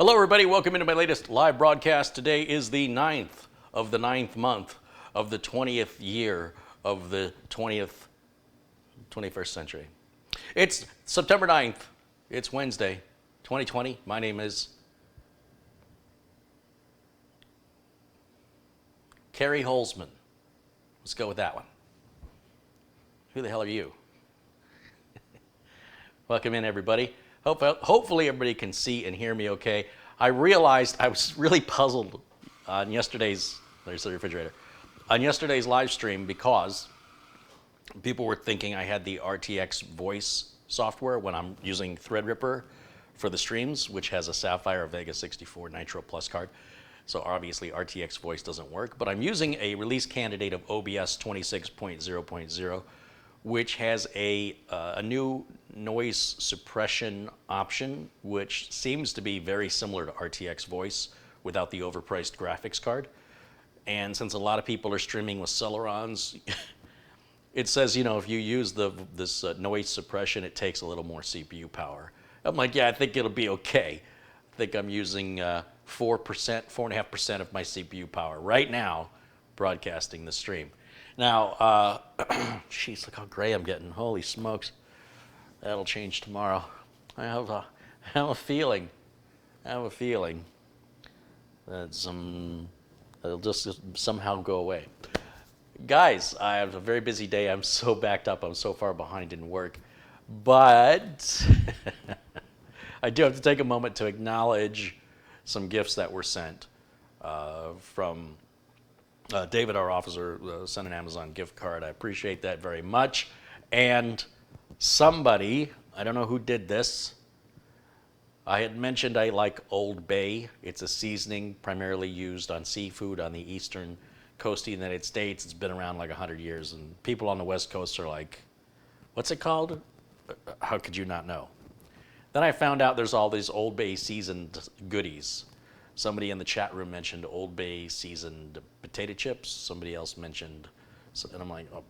Hello, everybody. Welcome into my latest live broadcast. Today is the 9th of the 9th month of the 20th year of the 21st century. It's September 9th. It's Wednesday, 2020. My name is Carrie Holzman. Let's go with that one. Who the hell are you? Welcome in, everybody. Hopefully everybody can see and hear me okay. I realized I was really puzzled on yesterday's, there's the refrigerator, on yesterday's live stream because people were thinking I had the RTX voice software when I'm using Threadripper for the streams, which has a Sapphire Vega 64 Nitro Plus card. So obviously RTX voice doesn't work, but I'm using a release candidate of OBS 26.0.0, which has a new noise suppression option, which seems to be very similar to RTX voice without the overpriced graphics card. And since a lot of people are streaming with Celerons, it says, you know, if you use this noise suppression, it takes a little more CPU power. I'm like, yeah, I think it'll be okay. I think I'm using 4.5% of my CPU power right now broadcasting the stream. Now, jeez, look how gray I'm getting. Holy smokes. That'll change tomorrow. I have a feeling that it'll just somehow go away. Guys, I have a very busy day. I'm so backed up. I'm so far behind in work. But I do have to take a moment to acknowledge some gifts that were sent from David, our officer, sent an Amazon gift card. I appreciate that very much. And somebody, I don't know who did this, I had mentioned I like Old Bay. It's a seasoning primarily used on seafood on the eastern coast of the United States. It's been around like 100 years, and people on the West Coast are like, what's it called? How could you not know? Then I found out there's all these Old Bay seasoned goodies. Somebody in the chat room mentioned Old Bay seasoned potato chips. Somebody else mentioned, and I'm like, oh,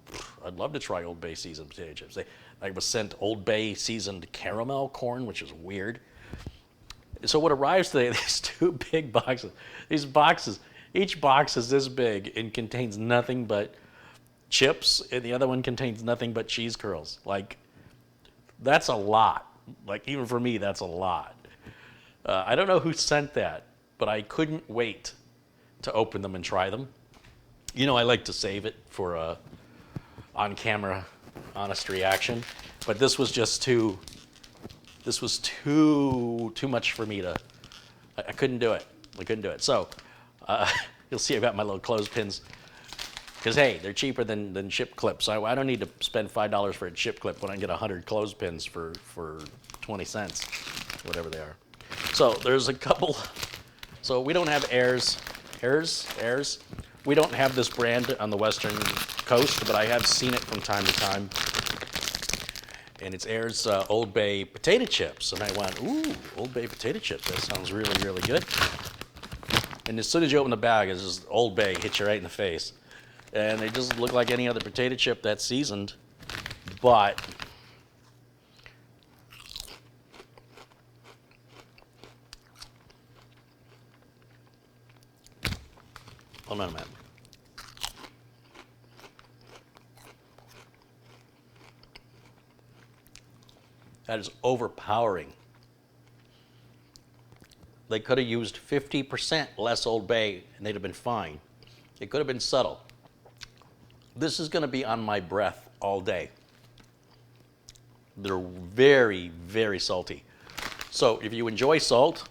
I'd love to try Old Bay seasoned potato chips. I was sent Old Bay seasoned caramel corn, which is weird. So what arrives today, these two big boxes. These boxes, each box is this big and contains nothing but chips, and the other one contains nothing but cheese curls. Like, that's a lot. Like, even for me, that's a lot. I don't know who sent that, but I couldn't wait to open them and try them. You know, I like to save it for on-camera, honest reaction, but this was just too much for me to, I couldn't do it. I couldn't do it. So, you'll see I've got my little clothespins, because hey, they're cheaper than chip clips. I don't need to spend $5 for a chip clip when I get 100 clothespins for 20 cents, whatever they are. So there's a couple. So we don't have Airs. We don't have this brand on the Western Coast, but I have seen it from time to time. And it's Airs Old Bay potato chips. And I went, ooh, Old Bay potato chips. That sounds really, really good. And as soon as you open the bag, it's just Old Bay hits you right in the face. And they just look like any other potato chip that's seasoned. But hold on a minute. That is overpowering. They could have used 50% less Old Bay and they'd have been fine. It could have been subtle. This is going to be on my breath all day. They're very, very salty. So if you enjoy salt,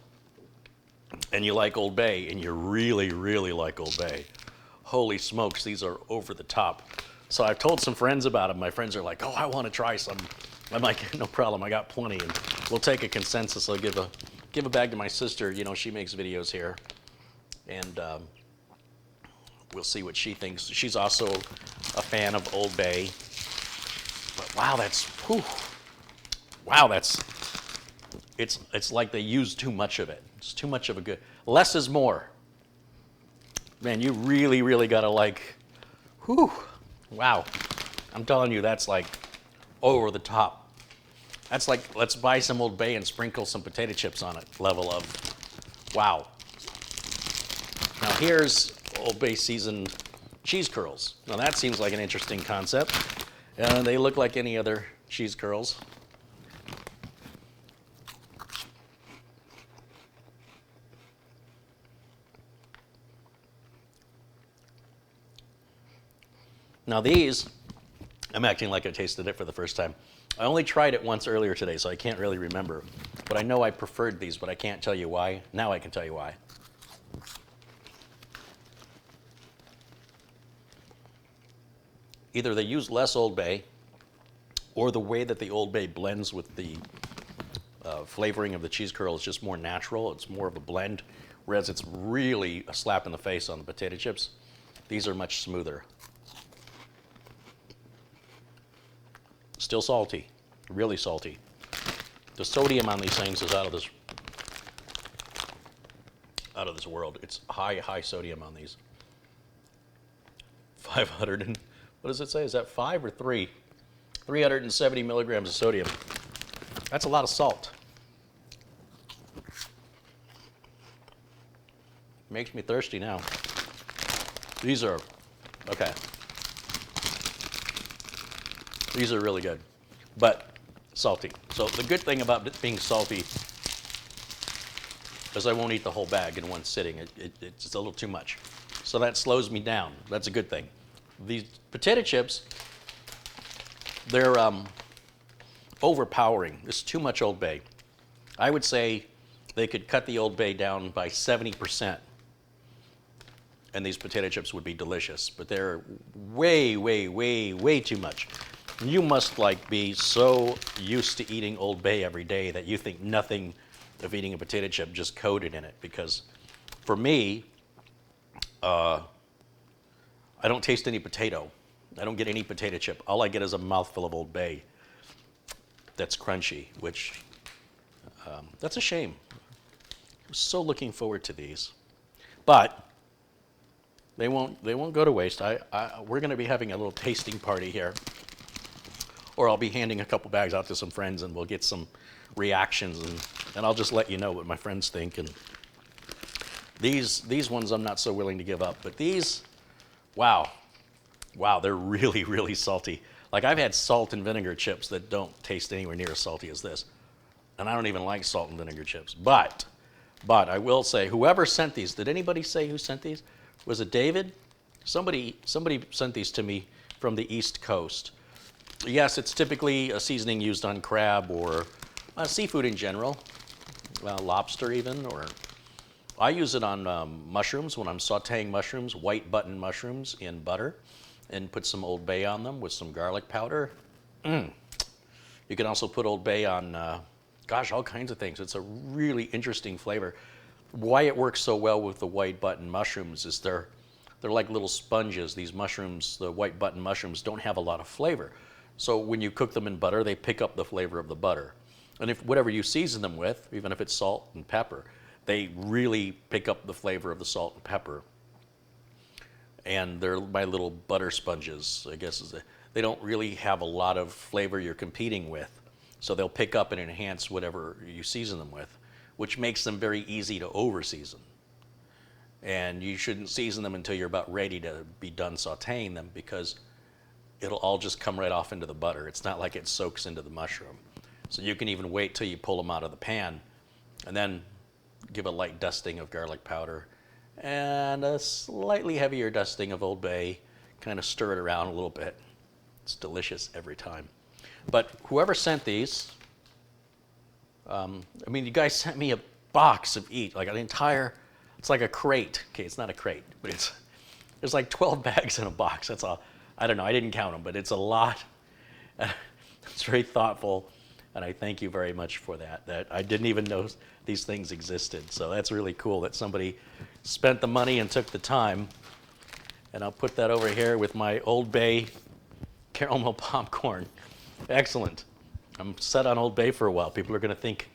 and you like Old Bay, and you really, really like Old Bay, holy smokes, these are over the top. So I've told some friends about them. My friends are like, oh, I want to try some. I'm like, no problem, I got plenty, and we'll take a consensus. I'll give a bag to my sister. You know, she makes videos here, and we'll see what she thinks. She's also a fan of Old Bay. But wow, it's like they use too much of it. It's too much of a good. Less is more. Man, you really, really gotta like, whew, wow. I'm telling you, that's like over the top. That's like, let's buy some Old Bay and sprinkle some potato chips on it level of Wow. Now here's Old Bay seasoned cheese curls. Now that seems like an interesting concept. And they look like any other cheese curls. Now these, I'm acting like I tasted it for the first time. I only tried it once earlier today, so I can't really remember. But I know I preferred these, but I can't tell you why. Now I can tell you why. Either they use less Old Bay, or the way that the Old Bay blends with the flavoring of the cheese curl is just more natural. It's more of a blend, whereas it's really a slap in the face on the potato chips. These are much smoother. Still salty, really salty. The sodium on these things is out of this world. It's high sodium on these. 500 and, what does it say? Is that 5 or 3? 370 milligrams of sodium. That's a lot of salt. Makes me thirsty now. These are, okay. These are really good, but salty. So the good thing about it being salty is I won't eat the whole bag in one sitting. It's a little too much. So that slows me down. That's a good thing. These potato chips, they're overpowering. It's too much Old Bay. I would say they could cut the Old Bay down by 70%, and these potato chips would be delicious. But they're way, way, way, way too much. You must be so used to eating Old Bay every day that you think nothing of eating a potato chip just coated in it. Because for me, I don't taste any potato. I don't get any potato chip. All I get is a mouthful of Old Bay that's crunchy, which that's a shame. I'm so looking forward to these. But they won't go to waste. We're going to be having a little tasting party here. Or I'll be handing a couple bags out to some friends and we'll get some reactions and I'll just let you know what my friends think. And these ones I'm not so willing to give up, but these, wow, they're really, really salty. Like I've had salt and vinegar chips that don't taste anywhere near as salty as this. And I don't even like salt and vinegar chips. But I will say, whoever sent these, did anybody say who sent these? Was it David? Somebody sent these to me from the East Coast. Yes, it's typically a seasoning used on crab or seafood in general, lobster even, or I use it on mushrooms when I'm sauteing mushrooms, white button mushrooms in butter, and put some Old Bay on them with some garlic powder. You can also put Old Bay on, all kinds of things. It's a really interesting flavor. Why it works so well with the white button mushrooms is they're like little sponges. These mushrooms, the white button mushrooms, don't have a lot of flavor. So when you cook them in butter, they pick up the flavor of the butter. And if whatever you season them with, even if it's salt and pepper, they really pick up the flavor of the salt and pepper. And they're my little butter sponges, I guess. They don't really have a lot of flavor you're competing with. So they'll pick up and enhance whatever you season them with, which makes them very easy to over-season. And you shouldn't season them until you're about ready to be done sauteing them because it'll all just come right off into the butter. It's not like it soaks into the mushroom. So you can even wait till you pull them out of the pan and then give a light dusting of garlic powder and a slightly heavier dusting of Old Bay, kind of stir it around a little bit. It's delicious every time. But whoever sent these, you guys sent me a box of each, like an entire, it's like a crate. Okay, it's not a crate, but there's like 12 bags in a box. That's all. I don't know, I didn't count them, but it's a lot. It's very thoughtful, and I thank you very much for that. That I didn't even know these things existed. So that's really cool that somebody spent the money and took the time. And I'll put that over here with my Old Bay caramel popcorn. Excellent. I'm set on Old Bay for a while. People are going to think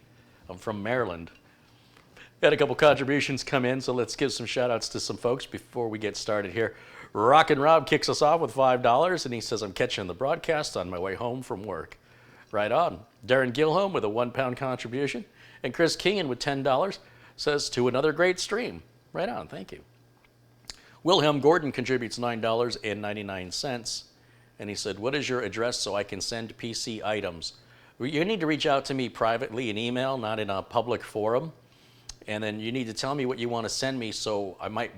I'm from Maryland. Got a couple contributions come in, so let's give some shout outs to some folks before we get started here. Rockin' Rob kicks us off with $5, and he says, I'm catching the broadcast on my way home from work. Right on. Darren Gilholm with a £1 contribution, and Chris Kingan with $10. Says, to another great stream. Right on, thank you. Wilhelm Gordon contributes $9.99. And he said, what is your address so I can send PC items? You need to reach out to me privately in email, not in a public forum. And then you need to tell me what you want to send me, so I might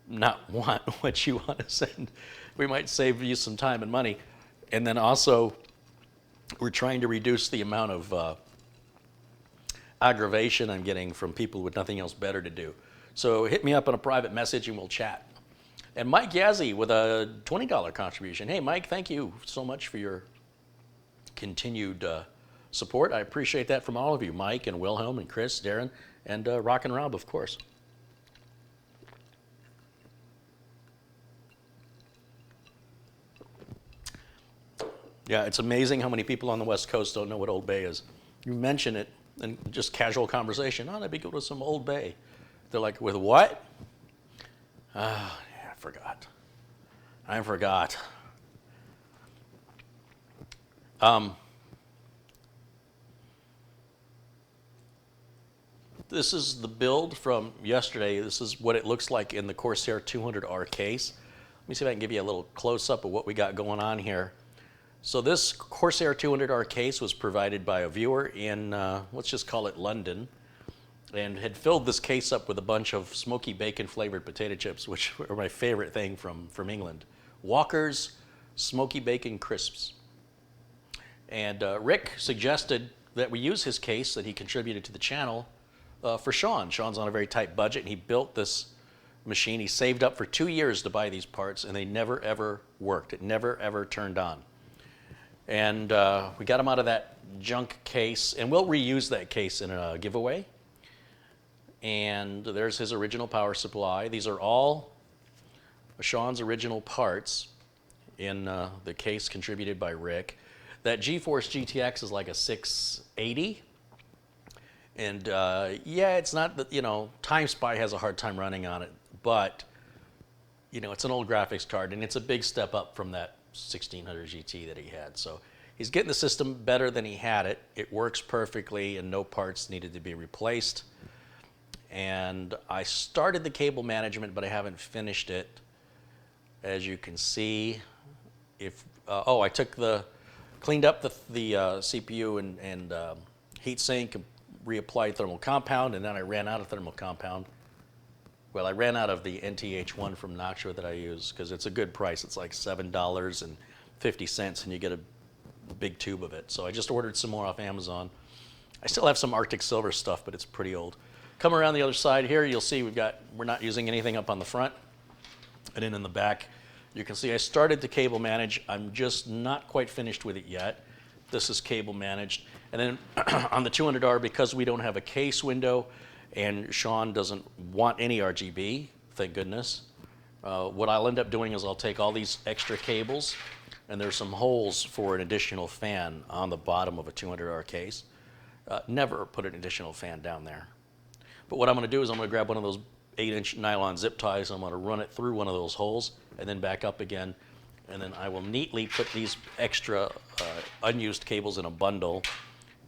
not want what you want to send. We might save you some time and money. And then also, we're trying to reduce the amount of aggravation I'm getting from people with nothing else better to do. So hit me up on a private message and we'll chat. And Mike Yazzie with a $20 contribution. Hey, Mike, thank you so much for your continued support. I appreciate that from all of you, Mike and Wilhelm and Chris, Darren, and Rock and Rob, of course. Yeah, it's amazing how many people on the West Coast don't know what Old Bay is. You mention it in just casual conversation. Oh, that'd be good with some Old Bay. They're like, with what? Ah, yeah, I forgot. This is the build from yesterday. This is what it looks like in the Corsair 200R case. Let me see if I can give you a little close-up of what we got going on here. So this Corsair 200R case was provided by a viewer in, let's just call it London, and had filled this case up with a bunch of smoky bacon flavored potato chips, which are my favorite thing from England. Walker's Smoky Bacon Crisps. And Rick suggested that we use his case that he contributed to the channel for Sean. Sean's on a very tight budget, and he built this machine. He saved up for 2 years to buy these parts, and they never, ever worked. It never, ever turned on. And we got him out of that junk case, and we'll reuse that case in a giveaway. And there's his original power supply. These are all Sean's original parts in the case contributed by Rick. That GeForce GTX is like a 680. And yeah, it's not that, Time Spy has a hard time running on it, but, it's an old graphics card, and it's a big step up from that 1600 GT that he had. So he's getting the system better than he had it. It works perfectly, and no parts needed to be replaced. And I started the cable management, but I haven't finished it. As you can see, I cleaned up the CPU and heatsink, and reapplied thermal compound, and then I ran out of thermal compound. Well, I ran out of the NTH1 from Noctua that I use because it's a good price. It's like $7.50, and you get a big tube of it. So I just ordered some more off Amazon. I still have some Arctic Silver stuff, but it's pretty old. Come around the other side here, you'll see we're not using anything up on the front. And then in the back, you can see I started to cable manage. I'm just not quite finished with it yet. This is cable managed. And then on the 200R, because we don't have a case window and Sean doesn't want any RGB, thank goodness, what I'll end up doing is I'll take all these extra cables, and there's some holes for an additional fan on the bottom of a 200R case. Never put an additional fan down there. But what I'm going to do is I'm going to grab one of those 8-inch nylon zip ties. I'm going to run it through one of those holes and then back up again. And then I will neatly put these extra unused cables in a bundle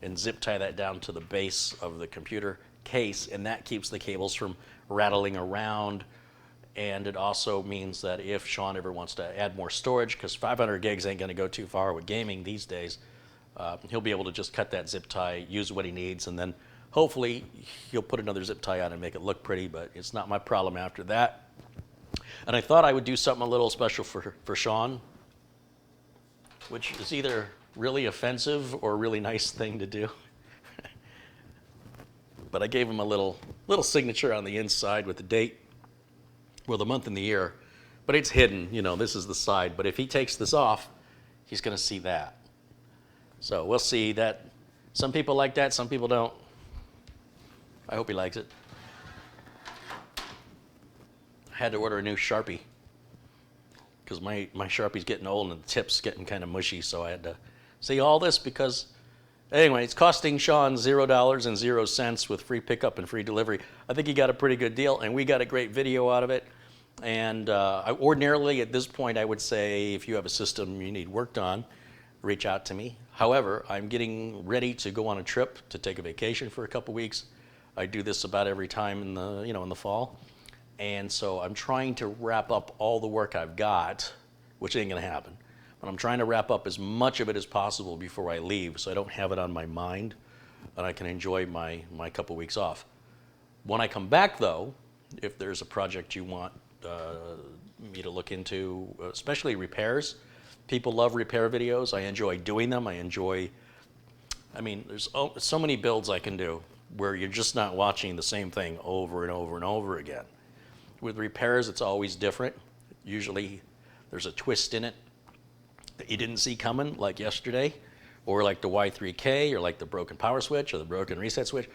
and zip tie that down to the base of the computer case. And that keeps the cables from rattling around. And it also means that if Sean ever wants to add more storage, because 500 gigs ain't going to go too far with gaming these days, he'll be able to just cut that zip tie, use what he needs, and then hopefully he'll put another zip tie on and make it look pretty, but it's not my problem after that. And I thought I would do something a little special for Sean, which is either really offensive or a really nice thing to do. But I gave him a little signature on the inside with the date, well, the month and the year, but it's hidden, this is the side. But if he takes this off, he's going to see that. So we'll see that. Some people like that, some people don't. I hope he likes it. I had to order a new Sharpie because my Sharpie's getting old and the tip's getting kind of mushy, so I had to see all this because, anyway, it's costing Sean $0.00 with free pickup and free delivery. I think he got a pretty good deal, and we got a great video out of it. And ordinarily, at this point, I would say if you have a system you need worked on, reach out to me. However, I'm getting ready to go on a trip to take a vacation for a couple weeks. I do this about every time in the, in the fall. And so I'm trying to wrap up all the work I've got, which ain't gonna happen. But I'm trying to wrap up as much of it as possible before I leave so I don't have it on my mind and I can enjoy my couple weeks off. When I come back though, if there's a project you want me to look into, especially repairs, people love repair videos. I enjoy doing them. I mean, there's so many builds I can do where you're just not watching the same thing over and over and over again. With repairs, it's always different. Usually there's a twist in it that you didn't see coming, like yesterday, or like the Y3K, or like the broken power switch, or the broken reset switch.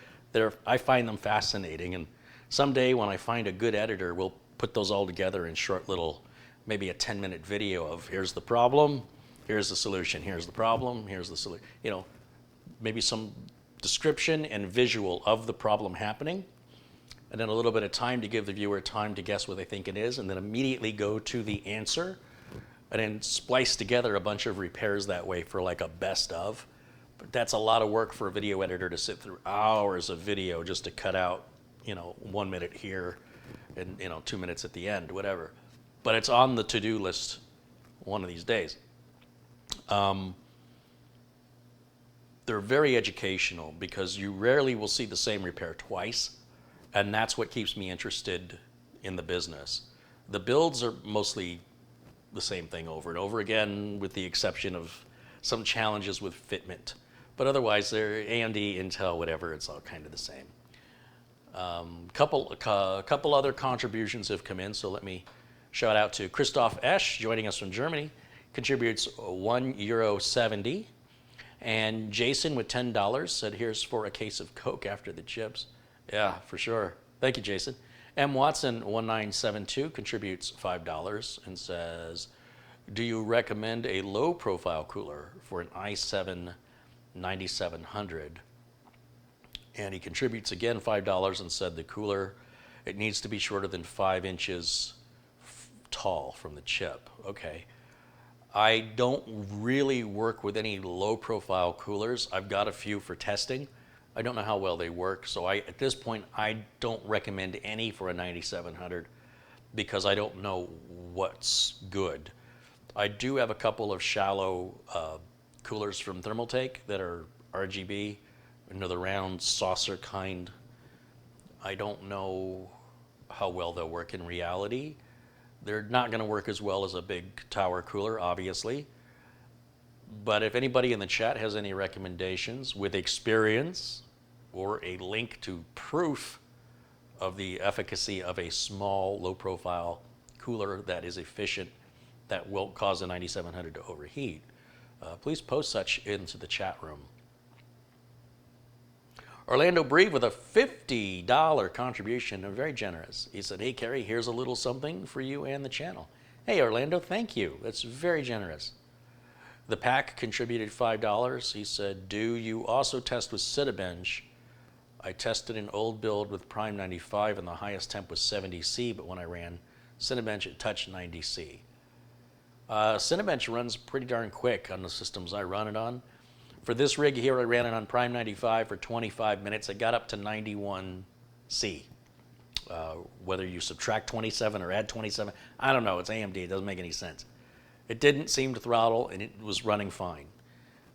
I find them fascinating, and someday when I find a good editor, we'll put those all together in short little, maybe a 10-minute video of here's the problem, here's the solution, here's the problem, here's the solution. Maybe some description and visual of the problem happening, and then a little bit of time to give the viewer time to guess what they think it is, and then immediately go to the answer, and then splice together a bunch of repairs that way for like a best of. But that's a lot of work for a video editor to sit through hours of video just to cut out, 1 minute here and 2 minutes at the end, whatever. But it's on the to-do list one of these days. They're very educational because you rarely will see the same repair twice, and that's what keeps me interested in the business. The builds are mostly the same thing over and over again, with the exception of some challenges with fitment. But otherwise, they're AMD, Intel, whatever, it's all kind of the same. Couple other contributions have come in, so let me shout out to Christoph Esch, joining us from Germany, contributes €1.70. And Jason with $10 said, here's for a case of Coke after the chips. Yeah, for sure. Thank you, Jason. M. Watson 1972 contributes $5 and says, do you recommend a low profile cooler for an i7 9700? And he contributes again $5 and said the cooler, it needs to be shorter than 5 inches tall from the chip. Okay. I don't really work with any low profile coolers. I've got a few for testing. I don't know how well they work, so at this point I don't recommend any for a 9700 because I don't know what's good. I do have a couple of shallow coolers from Thermaltake that are RGB, the round saucer kind. I don't know how well they'll work in reality. They're not going to work as well as a big tower cooler, obviously. But if anybody in the chat has any recommendations with experience or a link to proof of the efficacy of a small, low-profile cooler that is efficient, that won't cause a 9700 to overheat, please post such into the chat room. Orlando Breve with a $50 contribution, very generous. He said, hey, Kerry, here's a little something for you and the channel. Hey, Orlando, thank you. That's very generous. The Pack contributed $5. He said, do you also test with Cinebench? I tested an old build with Prime 95 and the highest temp was 70C, but when I ran Cinebench, it touched 90C. Cinebench runs pretty darn quick on the systems I run it on. For this rig here, I ran it on Prime 95 for 25 minutes. It got up to 91C. Whether you subtract 27 or add 27, I don't know. It's AMD. It doesn't make any sense. It didn't seem to throttle, and it was running fine.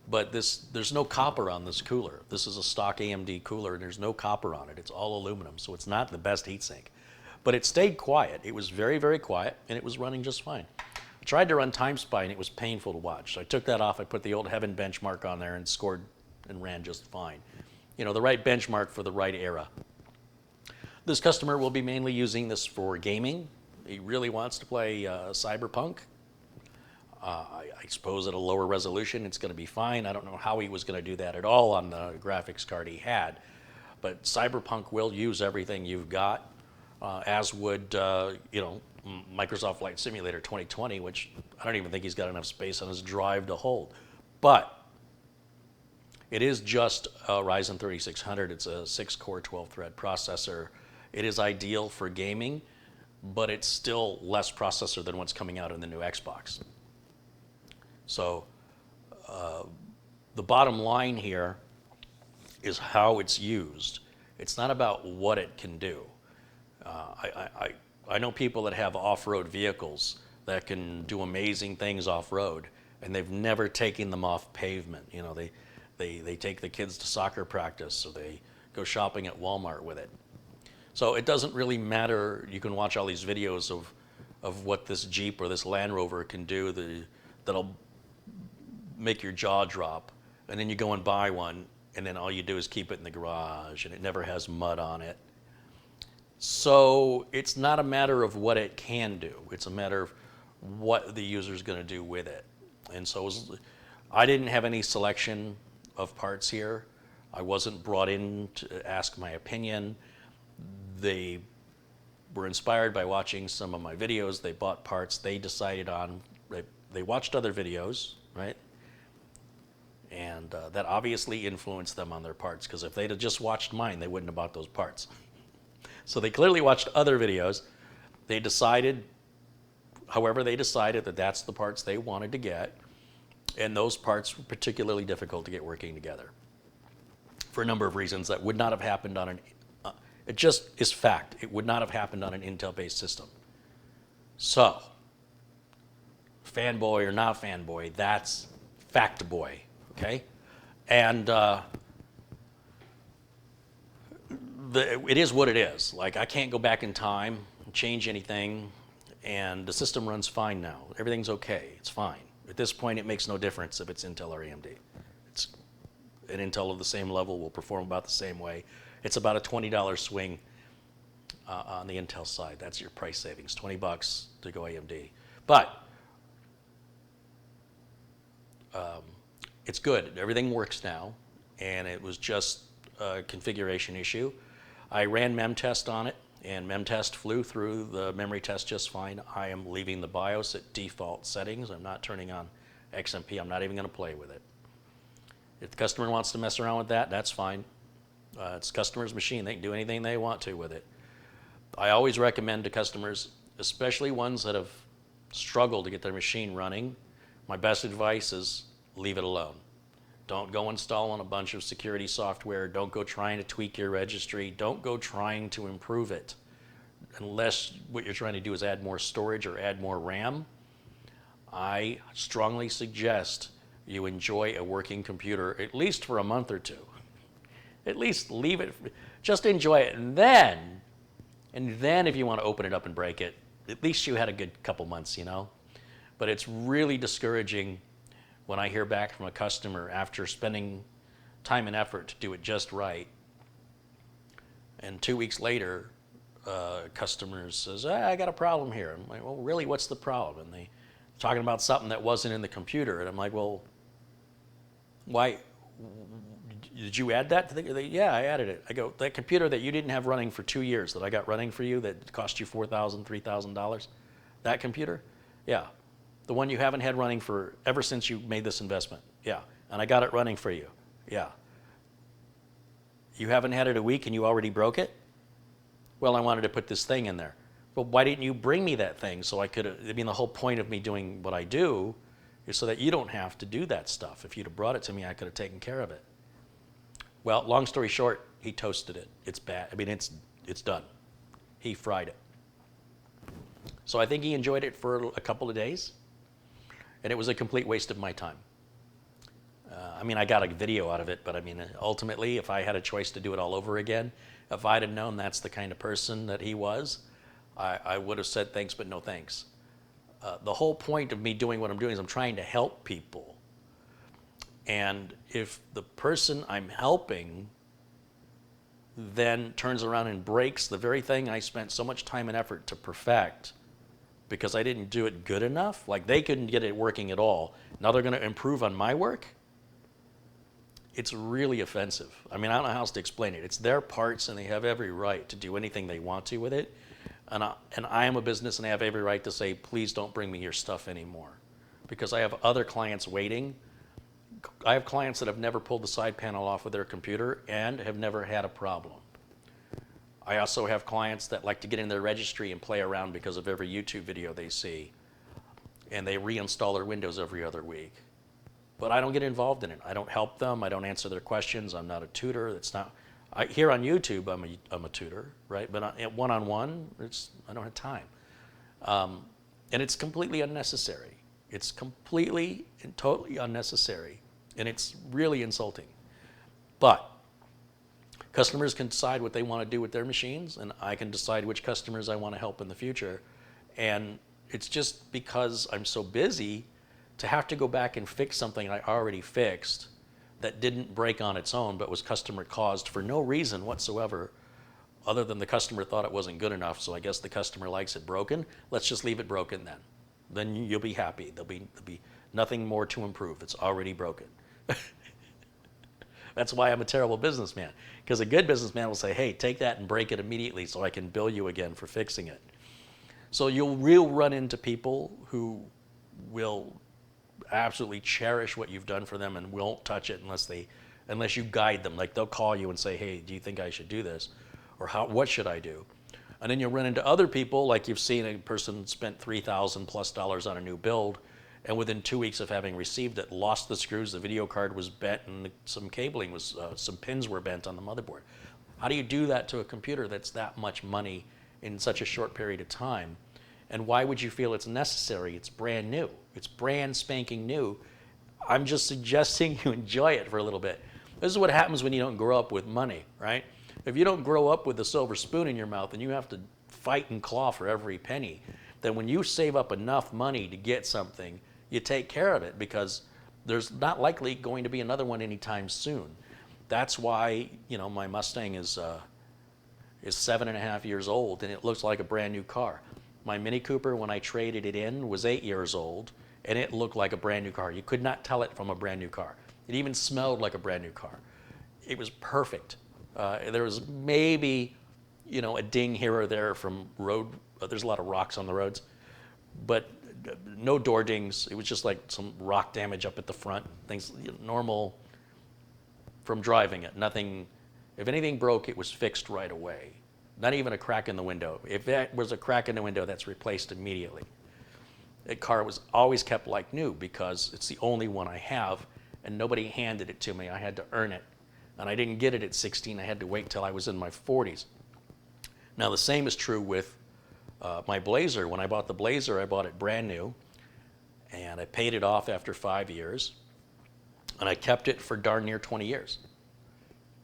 But there's no copper on this cooler. This is a stock AMD cooler, and there's no copper on it. It's all aluminum, so it's not the best heatsink. But it stayed quiet. It was very, very quiet, and it was running just fine. I tried to run TimeSpy, and it was painful to watch. So I took that off. I put the old Heaven benchmark on there and scored and ran just fine. The right benchmark for the right era. This customer will be mainly using this for gaming. He really wants to play Cyberpunk. I suppose at a lower resolution, it's going to be fine. I don't know how he was going to do that at all on the graphics card he had. But Cyberpunk will use everything you've got, as would, Microsoft Flight Simulator 2020, which I don't even think he's got enough space on his drive to hold. But it is just a Ryzen 3600. It's a 6-core, 12-thread processor. It is ideal for gaming, but it's still less processor than what's coming out in the new Xbox. So the bottom line here is how it's used. It's not about what it can do. I know people that have off-road vehicles that can do amazing things off-road, and they've never taken them off pavement. You know, they take the kids to soccer practice, or they go shopping at Walmart with it. So it doesn't really matter. You can watch all these videos of what this Jeep or this Land Rover can do that'll make your jaw drop. And then you go and buy one, and then all you do is keep it in the garage, and it never has mud on it. So it's not a matter of what it can do. It's a matter of what the user is going to do with it. And so I didn't have any selection of parts here. I wasn't brought in to ask my opinion. They were inspired by watching some of my videos. They bought parts. They decided on, they watched other videos, right? And that obviously influenced them on their parts, because if they'd have just watched mine, they wouldn't have bought those parts. So they clearly watched other videos. They decided, however they decided, that that's the parts they wanted to get. And those parts were particularly difficult to get working together for a number of reasons that would not have happened on an, it just is fact. It would not have happened on an Intel-based system. So, fanboy or not fanboy, that's fact boy, okay? And it is what it is. Like, I can't go back in time, change anything, and the system runs fine now. Everything's okay, it's fine. At this point, it makes no difference if it's Intel or AMD. It's an Intel of the same level will perform about the same way. It's about a $20 swing on the Intel side. That's your price savings, $20 to go AMD. But it's good. Everything works now, and it was just a configuration issue. I ran memtest on it, and memtest flew through the memory test just fine. I am leaving the BIOS at default settings. I'm not turning on XMP. I'm not even going to play with it. If the customer wants to mess around with that, that's fine. It's customer's machine. They can do anything they want to with it. I always recommend to customers, especially ones that have struggled to get their machine running, my best advice is leave it alone. Don't go installing a bunch of security software. Don't go trying to tweak your registry. Don't go trying to improve it. Unless what you're trying to do is add more storage or add more RAM, I strongly suggest you enjoy a working computer at least for a month or two. At least leave it, just enjoy it. And then if you want to open it up and break it, at least you had a good couple months, you know? But it's really discouraging when I hear back from a customer after spending time and effort to do it just right, and 2 weeks later, customer says, I got a problem here. I'm like, well, really, what's the problem? And they're talking about something that wasn't in the computer, and I'm like, well, why? Did you add that? Yeah, I added it. I go, that computer that you didn't have running for 2 years that I got running for you that cost you $4,000, $3,000, that computer? Yeah. The one you haven't had running for ever since you made this investment? Yeah. And I got it running for you? Yeah. You haven't had it a week and you already broke it? Well, I wanted to put this thing in there. Well, why didn't you bring me that thing so I could, I mean, the whole point of me doing what I do is so that you don't have to do that stuff. If you'd have brought it to me, I could have taken care of it. Well, long story short, he toasted it. It's bad. I mean, it's done. He fried it. So I think he enjoyed it for a couple of days, and it was a complete waste of my time. I mean, I got a video out of it, but I mean, ultimately, if I had a choice to do it all over again, if I'd have known that's the kind of person that he was, I would have said thanks, but no thanks. The whole point of me doing what I'm doing is I'm trying to help people. And if the person I'm helping then turns around and breaks the very thing I spent so much time and effort to perfect because I didn't do it good enough, like they couldn't get it working at all, now they're going to improve on my work, it's really offensive. I mean, I don't know how else to explain it. It's their parts, and they have every right to do anything they want to with it. And I am a business, and I have every right to say, please don't bring me your stuff anymore, because I have other clients waiting. I have clients that have never pulled the side panel off of their computer and have never had a problem. I also have clients that like to get in their registry and play around because of every YouTube video they see, and they reinstall their Windows every other week. But I don't get involved in it. I don't help them. I don't answer their questions. I'm not a tutor. Here on YouTube, I'm a tutor, right? But one-on-one, I don't have time. And it's completely unnecessary. It's completely and totally unnecessary. And it's really insulting. But customers can decide what they want to do with their machines, and I can decide which customers I want to help in the future. And it's just because I'm so busy to have to go back and fix something I already fixed that didn't break on its own, but was customer caused for no reason whatsoever, other than the customer thought it wasn't good enough. So I guess the customer likes it broken. Let's just leave it broken then. Then you'll be happy. There'll be nothing more to improve. It's already broken. That's why I'm a terrible businessman. Because a good businessman will say, hey, take that and break it immediately so I can bill you again for fixing it. So you'll run into people who will absolutely cherish what you've done for them and won't touch it unless you guide them. Like they'll call you and say, hey, do you think I should do this? Or what should I do? And then you'll run into other people, like you've seen a person spent $3,000+ on a new build, and within 2 weeks of having received it, lost the screws, the video card was bent, and some cabling some pins were bent on the motherboard. How do you do that to a computer that's that much money in such a short period of time? And why would you feel it's necessary? It's brand new. It's brand spanking new. I'm just suggesting you enjoy it for a little bit. This is what happens when you don't grow up with money, right? If you don't grow up with a silver spoon in your mouth and you have to fight and claw for every penny, then when you save up enough money to get something, you take care of it because there's not likely going to be another one anytime soon. That's why, my Mustang is 7.5 years old and it looks like a brand new car. My Mini Cooper, when I traded it in, was 8 years old and it looked like a brand new car. You could not tell it from a brand new car. It even smelled like a brand new car. It was perfect. There was maybe, a ding here or there from road. There's a lot of rocks on the roads, but no door dings. It was just like some rock damage up at the front. Things normal from driving it. Nothing. If anything broke, it was fixed right away. Not even a crack in the window. If that was a crack in the window, that's replaced immediately. That car was always kept like new because it's the only one I have, and nobody handed it to me. I had to earn it. And I didn't get it at 16. I had to wait till I was in my 40s. Now, the same is true with my Blazer. When I bought the Blazer, I bought it brand new, and I paid it off after 5 years, and I kept it for darn near 20 years.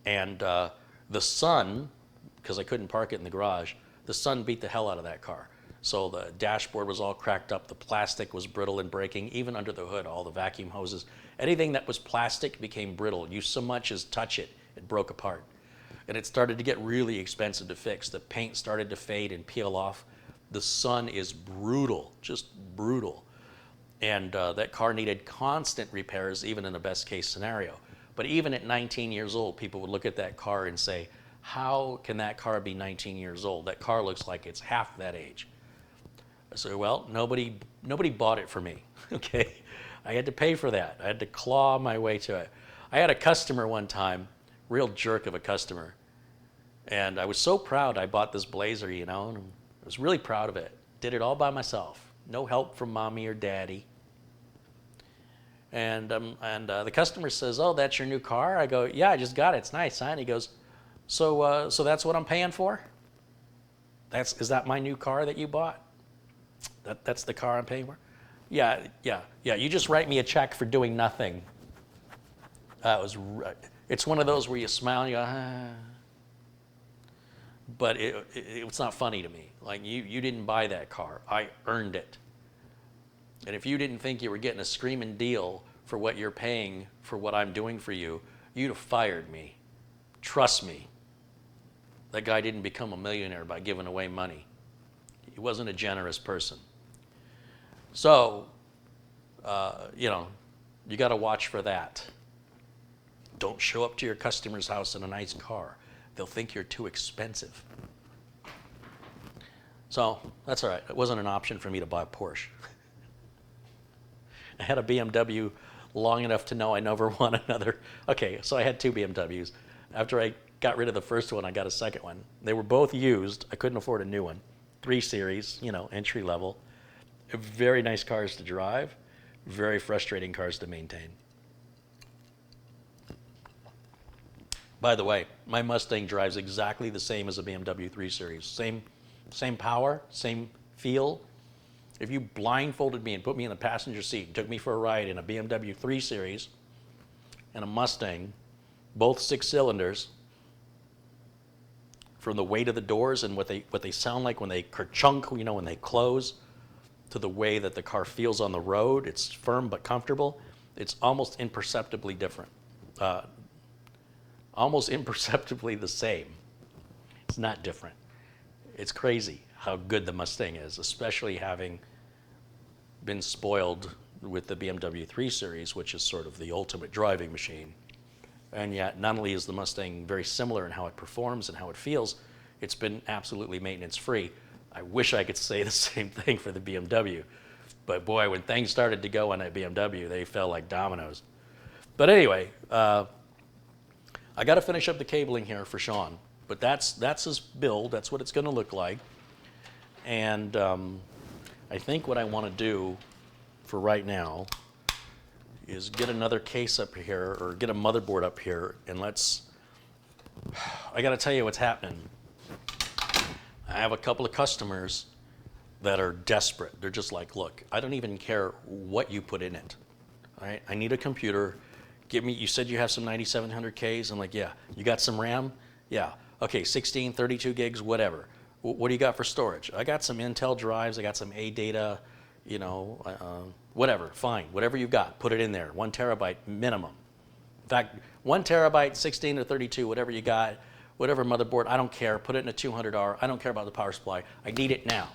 And the sun, because I couldn't park it in the garage, the sun beat the hell out of that car. So the dashboard was all cracked up, the plastic was brittle and breaking, even under the hood, all the vacuum hoses. Anything that was plastic became brittle. You so much as touch it, it broke apart. And it started to get really expensive to fix. The paint started to fade and peel off. The sun is brutal, just brutal. And that car needed constant repairs, even in the best case scenario. But even at 19 years old, people would look at that car and say, how can that car be 19 years old? That car looks like it's half that age. I said, well, nobody bought it for me, okay? I had to pay for that. I had to claw my way to it. I had a customer one time, real jerk of a customer, and I was so proud I bought this Blazer, and I was really proud of it. Did it all by myself. No help from mommy or daddy. And the customer says, oh, that's your new car? I go, yeah, I just got it. It's nice, huh? And he goes, so that's what I'm paying for? Is that my new car that you bought? That's the car I'm paying for? Yeah, you just write me a check for doing nothing. It's one of those where you smile and you go, ah. But it's not funny to me. Like, you didn't buy that car. I earned it. And if you didn't think you were getting a screaming deal for what you're paying for what I'm doing for you, you'd have fired me. Trust me. That guy didn't become a millionaire by giving away money. He wasn't a generous person. So, you got to watch for that. Don't show up to your customer's house in a nice car. They'll think you're too expensive. So, that's all right. It wasn't an option for me to buy a Porsche. I had a BMW long enough to know I never want another. Okay, so I had 2 BMWs. After I got rid of the first one, I got a second one. They were both used. I couldn't afford a new one. 3 Series, entry level. Very nice cars to drive. Very frustrating cars to maintain. By the way, my Mustang drives exactly the same as a BMW 3 Series. Same power, same feel. If you blindfolded me and put me in the passenger seat and took me for a ride in a BMW 3 Series and a Mustang, both 6 cylinders, from the weight of the doors and what they sound like when they kerchunk, when they close, to the way that the car feels on the road, it's firm but comfortable. It's almost imperceptibly different. Almost imperceptibly the same. It's not different. It's crazy how good the Mustang is, especially having been spoiled with the BMW 3 Series, which is sort of the ultimate driving machine. And yet, not only is the Mustang very similar in how it performs and how it feels, it's been absolutely maintenance-free. I wish I could say the same thing for the BMW. But boy, when things started to go on that BMW, they fell like dominoes. But anyway, I got to finish up the cabling here for Sean. But that's his build. That's what it's going to look like. And I think what I want to do for right now is get another case up here, or get a motherboard up here, and I got to tell you what's happening. I have a couple of customers that are desperate. They're just like, look, I don't even care what you put in it. All right, I need a computer. You said you have some 9700Ks. I'm like, yeah. You got some RAM? Yeah. Okay, 16, 32 gigs, whatever. What do you got for storage? I got some Intel drives. I got some ADATA, whatever, fine. Whatever you've got, put it in there. 1 terabyte minimum. In fact, 1 terabyte, 16 or 32, whatever you got, whatever motherboard, I don't care. Put it in a 200R. I don't care about the power supply. I need it now.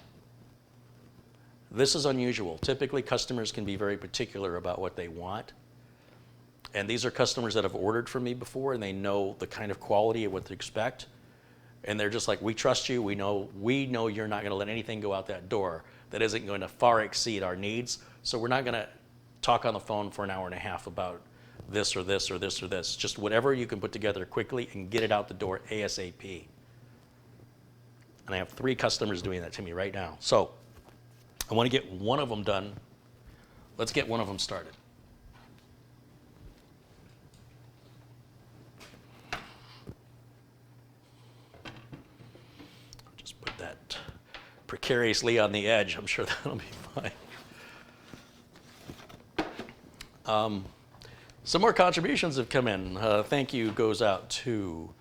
This is unusual. Typically, customers can be very particular about what they want. And these are customers that have ordered from me before, and they know the kind of quality of what to expect. And they're just like, we trust you. We know you're not going to let anything go out that door that isn't going to far exceed our needs. So we're not going to talk on the phone for an hour and a half about this or this or this or this. Just whatever you can put together quickly and get it out the door ASAP. And I have 3 customers doing that to me right now. So I want to get one of them done. Let's get one of them started. Just put that precariously on the edge. I'm sure that'll be fine. Some more contributions have come in. Thank you goes out to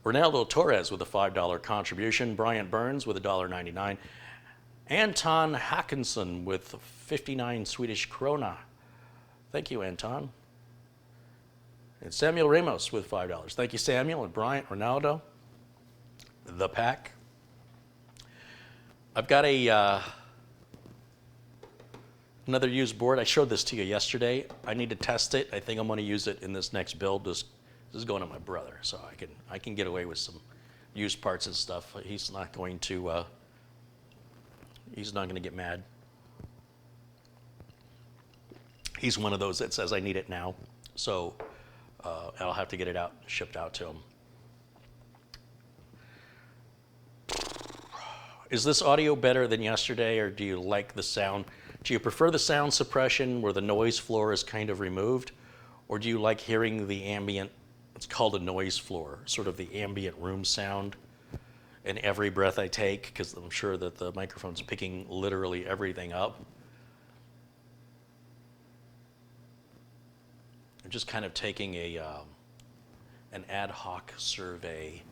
Ronaldo Torres with a $5 contribution, Bryant Burns with $1.99, Anton Hackinson with 59 Swedish krona. Thank you, Anton. And Samuel Ramos with $5. Thank you, Samuel, and Bryant, Ronaldo, the pack. I've got another used board. I showed this to you yesterday. I need to test it. I think I'm going to use it in this next build. This is going to my brother, so I can get away with some used parts and stuff. He's not going to get mad. He's one of those that says I need it now, so I'll have to get it shipped out to him. Is this audio better than yesterday, or do you like the sound? Do you prefer the sound suppression where the noise floor is kind of removed, or do you like hearing the ambient, it's called a noise floor, sort of the ambient room sound in every breath I take, because I'm sure that the microphone's picking literally everything up. I'm just kind of taking an ad hoc survey.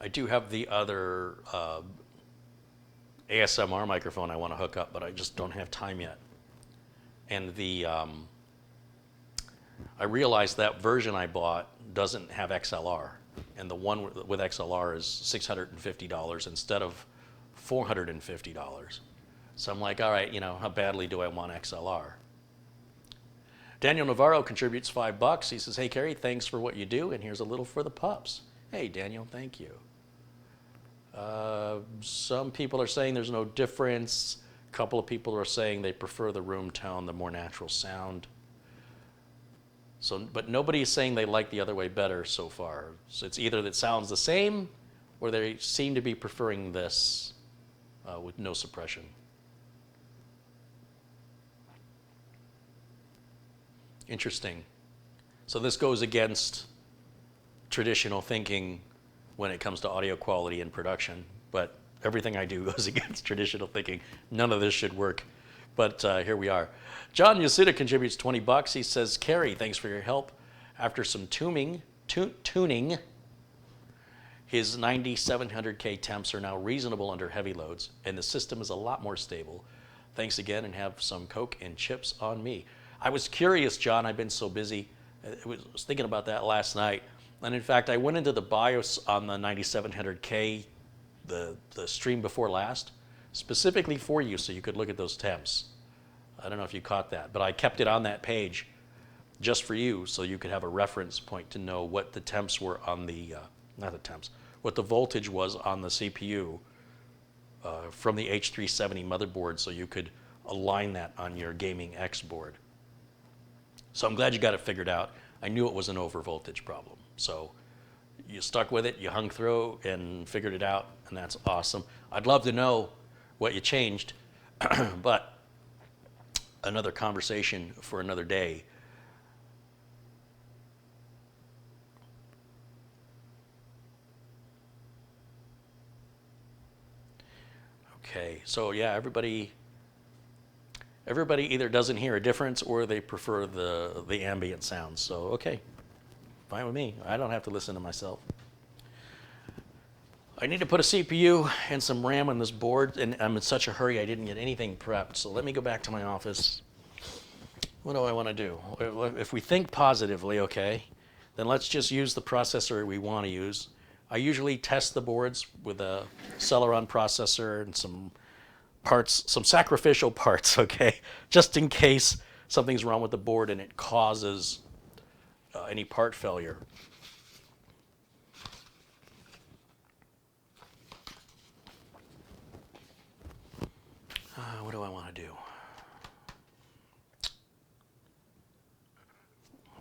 I do have the other ASMR microphone I want to hook up, but I just don't have time yet. And I realized that version I bought doesn't have XLR, and the one with XLR is $650 instead of $450. So I'm like, all right, how badly do I want XLR? Daniel Navarro contributes $5. He says, hey, Kerry, thanks for what you do, and here's a little for the pups. Hey, Daniel, thank you. Some people are saying there's no difference. A couple of people are saying they prefer the room tone, the more natural sound. But nobody is saying they like the other way better so far. So it's either that it sounds the same, or they seem to be preferring this with no suppression. Interesting. So this goes against traditional thinking when it comes to audio quality and production, but everything I do goes against traditional thinking. None of this should work, but here we are. John Yasuda contributes 20 bucks. He says, Carrie, thanks for your help. After some tuning, his 9700K temps are now reasonable under heavy loads, and the system is a lot more stable. Thanks again, and have some Coke and chips on me. I was curious, John. I've been so busy. I was thinking about that last night. And in fact, I went into the BIOS on the 9700K, the stream before last, specifically for you so you could look at those temps. I don't know if you caught that, but I kept it on that page just for you so you could have a reference point to know what the temps were on the, not the temps, what the voltage was on the CPU from the H370 motherboard so you could align that on your Gaming X board. So I'm glad you got it figured out. I knew it was an overvoltage problem. So you stuck with it, you hung through and figured it out, and that's awesome. I'd love to know what you changed, but another conversation for another day. Okay, so yeah, everybody either doesn't hear a difference or they prefer the ambient sounds. So okay, fine with me. I don't have to listen to myself. I need to put a CPU and some RAM on this board, and I'm in such a hurry I didn't get anything prepped. So let me go back to my office. What do I want to do? If we think positively, okay, then let's just use the processor we want to use. I usually test the boards with a Celeron processor and some parts, some sacrificial parts, okay, just in case something's wrong with the board and it causes any part failure. What do I want to do?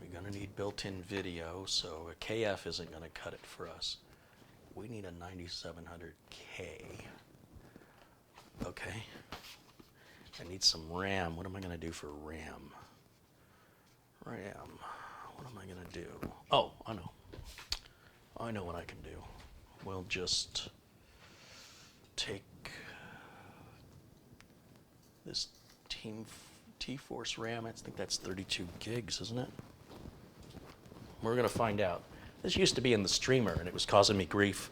We're going to need built-in video, so a KF isn't going to cut it for us. We need a 9700K. Okay. I need some RAM. What am I going to do for RAM? RAM. What am I going to do? Oh, I know. I know what I can do. We'll just take this T-Force RAM. I think that's 32 gigs, isn't it? We're going to find out. This used to be in the streamer, and it was causing me grief.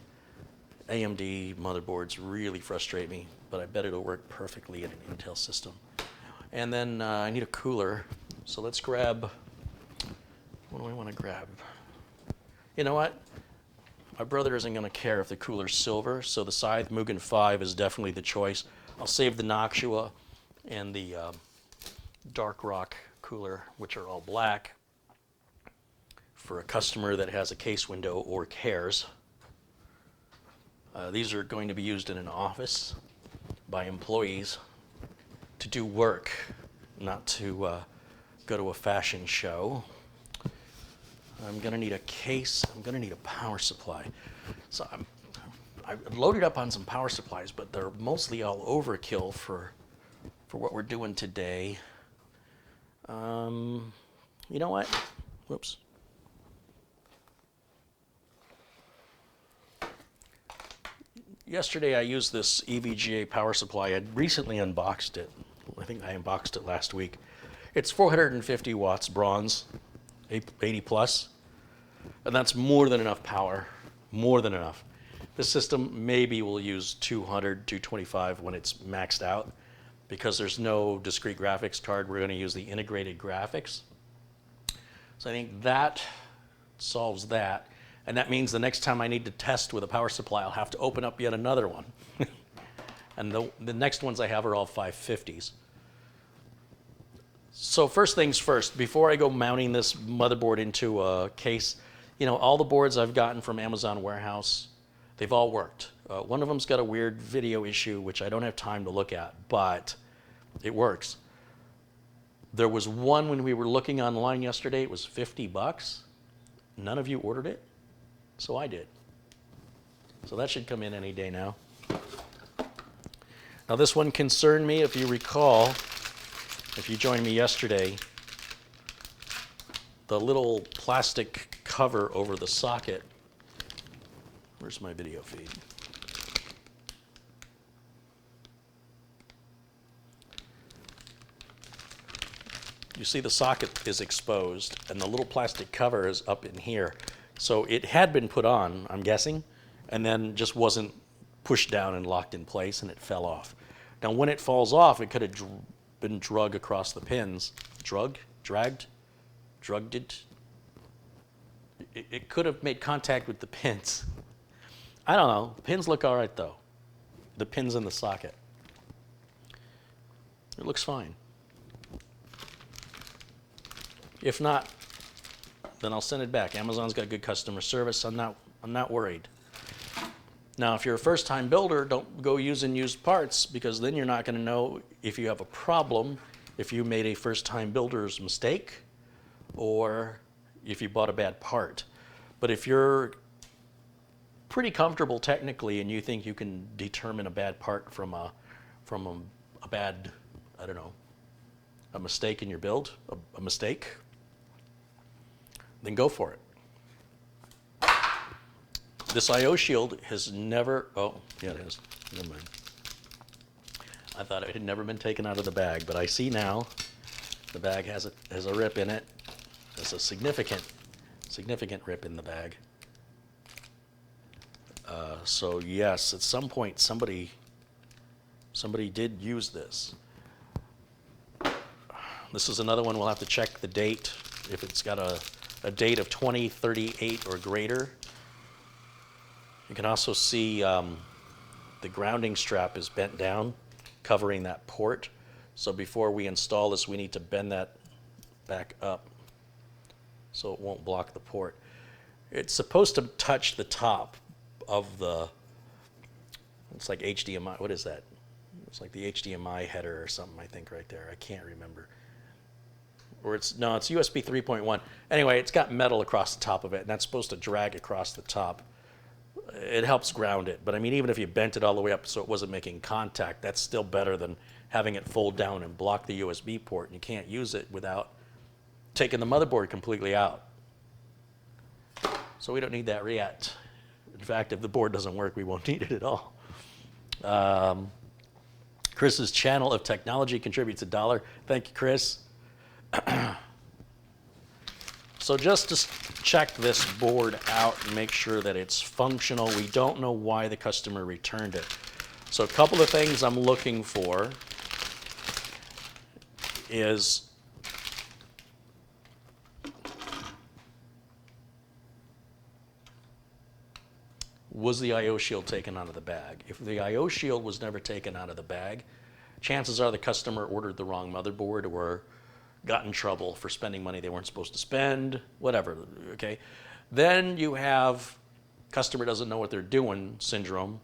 AMD motherboards really frustrate me, but I bet it'll work perfectly in an Intel system. And then I need a cooler, so let's grab, what do I want to grab? You know what? My brother isn't going to care if the cooler's silver, so the Scythe Mugen 5 is definitely the choice. I'll save the Noctua and the Dark Rock cooler, which are all black, for a customer that has a case window or cares. These are going to be used in an office by employees to do work, not to go to a fashion show. I'm going to need a case. I'm going to need a power supply. So I've loaded up on some power supplies, but they're mostly all overkill for what we're doing today. You know what? Whoops. Yesterday I used this EVGA power supply. I'd recently unboxed it. I think I unboxed it last week. It's 450 watts bronze, 80 plus, and that's more than enough power, more than enough. This system maybe will use 200, 225 when it's maxed out. Because there's no discrete graphics card, we're going to use the integrated graphics. So I think that solves that. And that means the next time I need to test with a power supply, I'll have to open up yet another one. And the next ones I have are all 550s. So first things first, before I go mounting this motherboard into a case, you know, all the boards I've gotten from Amazon Warehouse, they've all worked. One of them's got a weird video issue, which I don't have time to look at, but it works. There was one when we were looking online yesterday, it was 50 bucks. None of you ordered it, so I did. So that should come in any day now. Now this one concerned me, if you recall, if you joined me yesterday, the little plastic cover over the socket. Where's my video feed? You see the socket is exposed and the little plastic cover is up in here. So it had been put on, I'm guessing, and then just wasn't pushed down and locked in place, and it fell off. Now when it falls off, it could have been drug across the pins. Drugged it. It could have made contact with the pins. I don't know. The pins look all right though. The pins in the socket. It looks fine. If not, then I'll send it back. Amazon's got good customer service. I'm not worried. Now, if you're a first-time builder, don't go using used parts, because then you're not going to know if you have a problem, if you made a first-time builder's mistake, or if you bought a bad part. But if you're pretty comfortable technically and you think you can determine a bad part from a bad, I don't know, a mistake in your build, a mistake, then go for it. This I/O shield has never, oh, yeah, it is. Never mind. I thought it had never been taken out of the bag, but I see now the bag has a rip in it. There's a significant rip in the bag. So yes, at some point somebody did use this. This is another one we'll have to check the date. If it's got a date of 2038 or greater. You can also see the grounding strap is bent down, covering that port. So before we install this, we need to bend that back up so it won't block the port. It's supposed to touch the top of the, it's like HDMI, what is that? It's like the HDMI header or something, I think, right there. I can't remember. Or it's USB 3.1. Anyway, it's got metal across the top of it, and that's supposed to drag across the top. It helps ground it, but I mean, even if you bent it all the way up so it wasn't making contact, that's still better than having it fold down and block the USB port, and you can't use it without taking the motherboard completely out. So we don't need that yet. In fact, if the board doesn't work, we won't need it at all. Chris's channel of technology contributes $1. Thank you, Chris. So just to check this board out and make sure that it's functional, we don't know why the customer returned it. So a couple of things I'm looking for is was the I/O shield taken out of the bag? If the I/O shield was never taken out of the bag, chances are the customer ordered the wrong motherboard or got in trouble for spending money they weren't supposed to spend, whatever, okay? Then you have customer doesn't know what they're doing syndrome,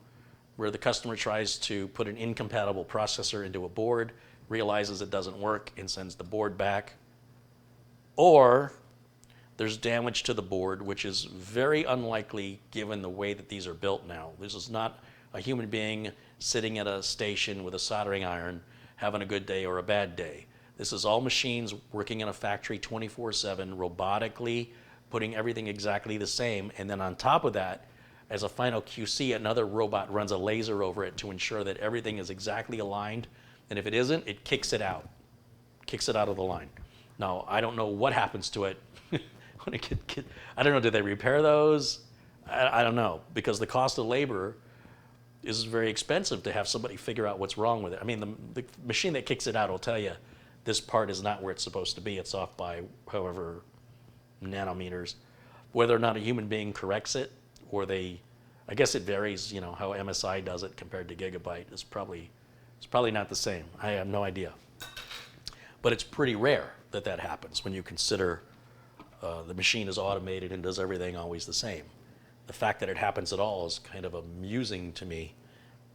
where the customer tries to put an incompatible processor into a board, realizes it doesn't work, and sends the board back. Or there's damage to the board, which is very unlikely given the way that these are built now. This is not a human being sitting at a station with a soldering iron having a good day or a bad day. This is all machines working in a factory 24/7, robotically, putting everything exactly the same. And then on top of that, as a final QC, another robot runs a laser over it to ensure that everything is exactly aligned. And if it isn't, it kicks it out of the line. Now, I don't know what happens to it. I don't know, do they repair those? I don't know, because the cost of labor is very expensive to have somebody figure out what's wrong with it. I mean, the machine that kicks it out will tell you, this part is not where it's supposed to be. It's off by however nanometers. Whether or not a human being corrects it, or I guess it varies, you know, how MSI does it compared to Gigabyte. It's probably not the same. I have no idea. But it's pretty rare that that happens when you consider the machine is automated and does everything always the same. The fact that it happens at all is kind of amusing to me.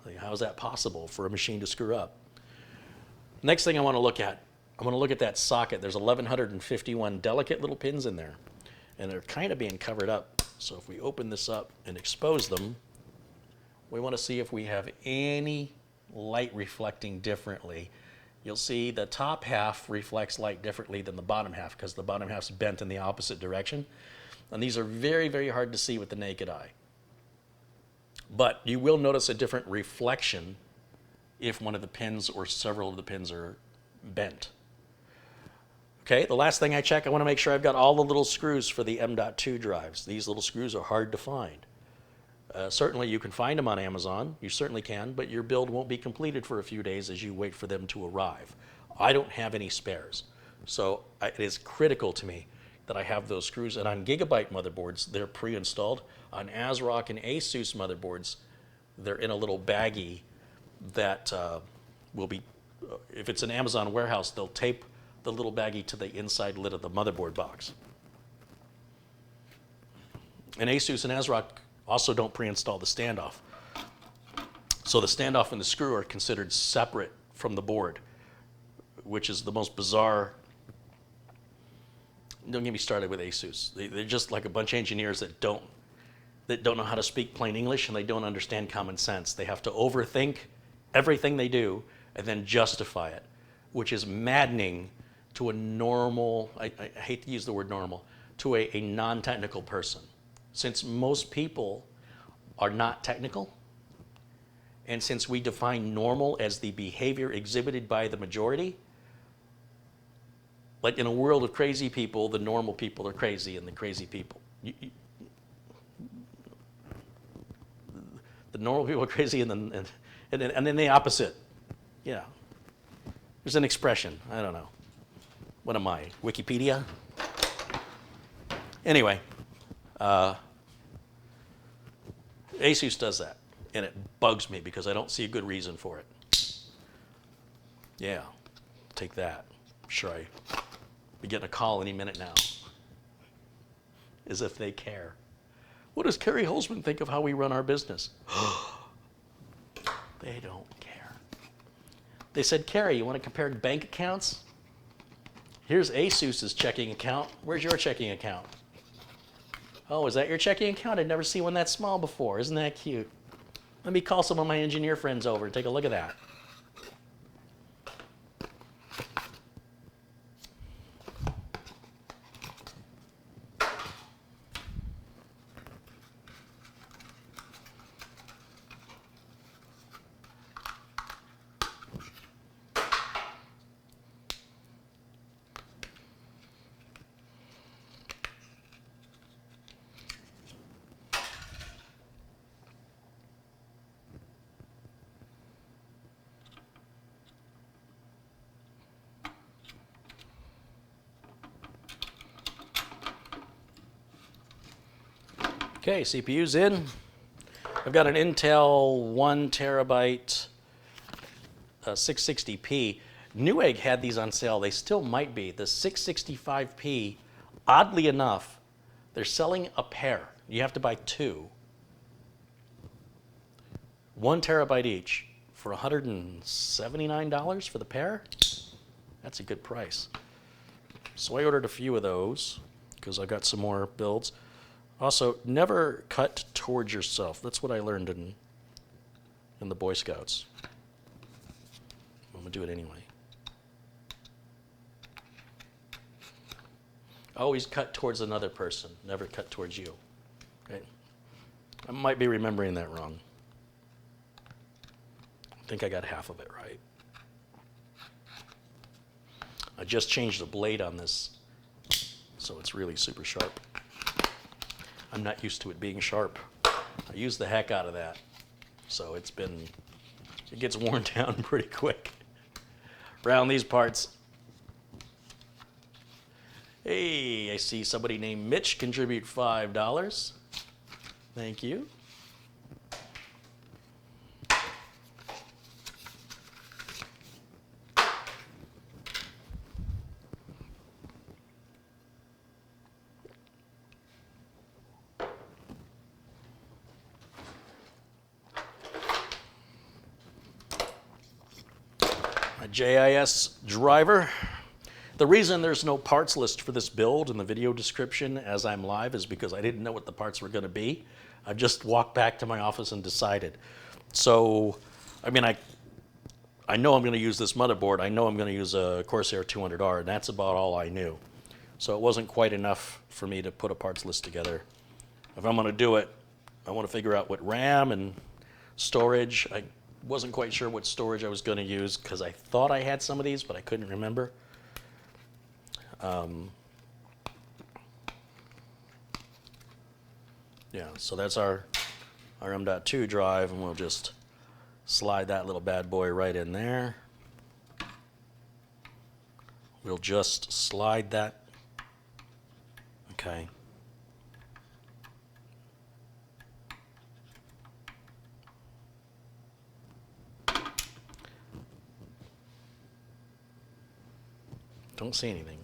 Like, how is that possible for a machine to screw up? Next thing I want to look at, that socket. There's 1,151 delicate little pins in there, and they're kind of being covered up. So if we open this up and expose them, we want to see if we have any light reflecting differently. you'll see the top half reflects light differently than the bottom half because the bottom half's bent in the opposite direction. And these are very, very hard to see with the naked eye. But you will notice a different reflection if one of the pins or several of the pins are bent. Okay, the last thing I check, I want to make sure I've got all the little screws for the M.2 drives. These little screws are hard to find. Certainly you can find them on Amazon, you certainly can, but your build won't be completed for a few days as you wait for them to arrive. I don't have any spares, so it is critical to me that I have those screws. And on Gigabyte motherboards, they're pre-installed. On ASRock and Asus motherboards, they're in a little baggie that will be, if it's an Amazon warehouse, they'll tape the little baggie to the inside lid of the motherboard box. And Asus and ASRock also don't pre-install the standoff. So the standoff and the screw are considered separate from the board, which is the most bizarre. Don't get me started with Asus. They're just like a bunch of engineers that don't know how to speak plain English, and they don't understand common sense. They have to overthink everything they do and then justify it, which is maddening to a normal, I hate to use the word normal, to a non-technical person. Since most people are not technical, and since we define normal as the behavior exhibited by the majority, like in a world of crazy people, the normal people are crazy and the crazy people. The normal people are crazy and then the opposite. Yeah. There's an expression. I don't know. What am I? Wikipedia? Anyway. Asus does that, and it bugs me because I don't see a good reason for it. Yeah, take that. Sure, I'll be getting a call any minute now. As if they care. What does Kerry Holzman think of how we run our business? They don't care. They said, Kerry, you want to compare bank accounts? Here's Asus's checking account. Where's your checking account? Oh, is that your checking account? I'd never seen one that small before. Isn't that cute? Let me call some of my engineer friends over and take a look at that. Okay, CPU's in. I've got an Intel 1 terabyte 660p. Newegg had these on sale. They still might be. The 665p, oddly enough, they're selling a pair. You have to buy two. 1 terabyte each for $179 for the pair. That's a good price. So I ordered a few of those because I got some more builds. Also, never cut towards yourself. That's what I learned in the Boy Scouts. I'm going to do it anyway. Always cut towards another person. Never cut towards you. Okay? I might be remembering that wrong. I think I got half of it right. I just changed the blade on this, so it's really super sharp. I'm not used to it being sharp. I use the heck out of that. So it gets worn down pretty quick around these parts. Hey, I see somebody named Mitch contribute $5. Thank you. JIS driver. The reason there's no parts list for this build in the video description as I'm live is because I didn't know what the parts were going to be. I just walked back to my office and decided. So, I mean, I I know I'm going to use this motherboard. I know I'm going to use a Corsair 200R, and that's about all I knew. So it wasn't quite enough for me to put a parts list together. If I'm going to do it, I want to figure out what RAM and storage. I wasn't quite sure what storage I was going to use because I thought I had some of these, but I couldn't remember. Yeah, so that's our M.2 drive, and we'll just slide that little bad boy right in there. We'll just slide that. Okay. Don't see anything.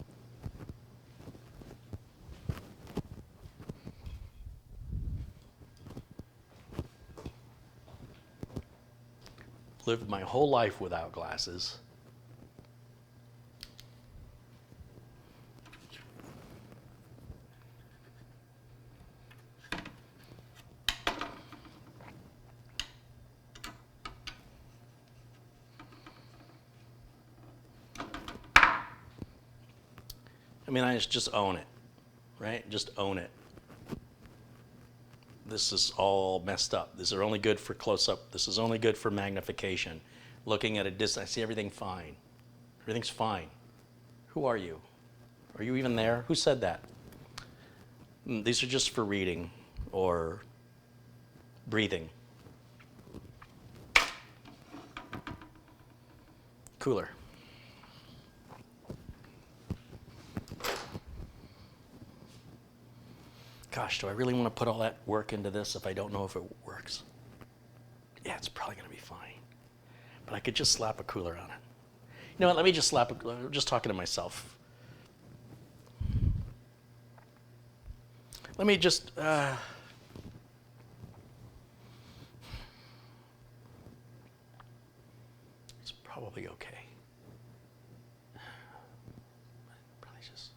Lived my whole life without glasses. I mean, I just own it, right? Just own it. This is all messed up. These are only good for close-up. This is only good for magnification. Looking at a distance, I see everything fine. Everything's fine. Who are you? Are you even there? Who said that? These are just for reading or breathing. Cooler. Gosh, do I really want to put all that work into this if I don't know if it works? Yeah, it's probably going to be fine. But I could just slap a cooler on it. You know what, let me just slap a, I'm just talking to myself. Let me just, it's probably okay. Probably just,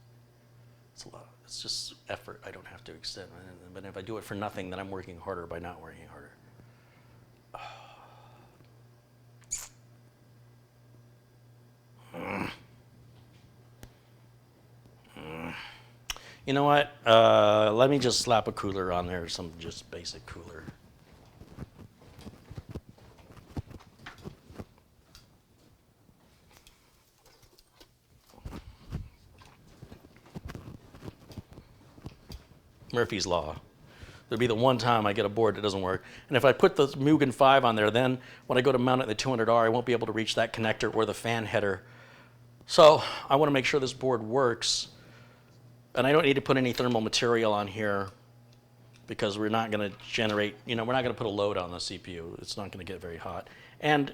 it's a lot, it's just effort I don't have to extend. But if I do it for nothing, then I'm working harder by not working harder. You know what? Let me just slap a cooler on there, some just basic cooler. Murphy's Law. There'll be the one time I get a board that doesn't work. And if I put the Mugen 5 on there, then when I go to mount it in the 200R, I won't be able to reach that connector or the fan header. So I want to make sure this board works. And I don't need to put any thermal material on here because we're not going to generate, we're not going to put a load on the CPU. It's not going to get very hot. And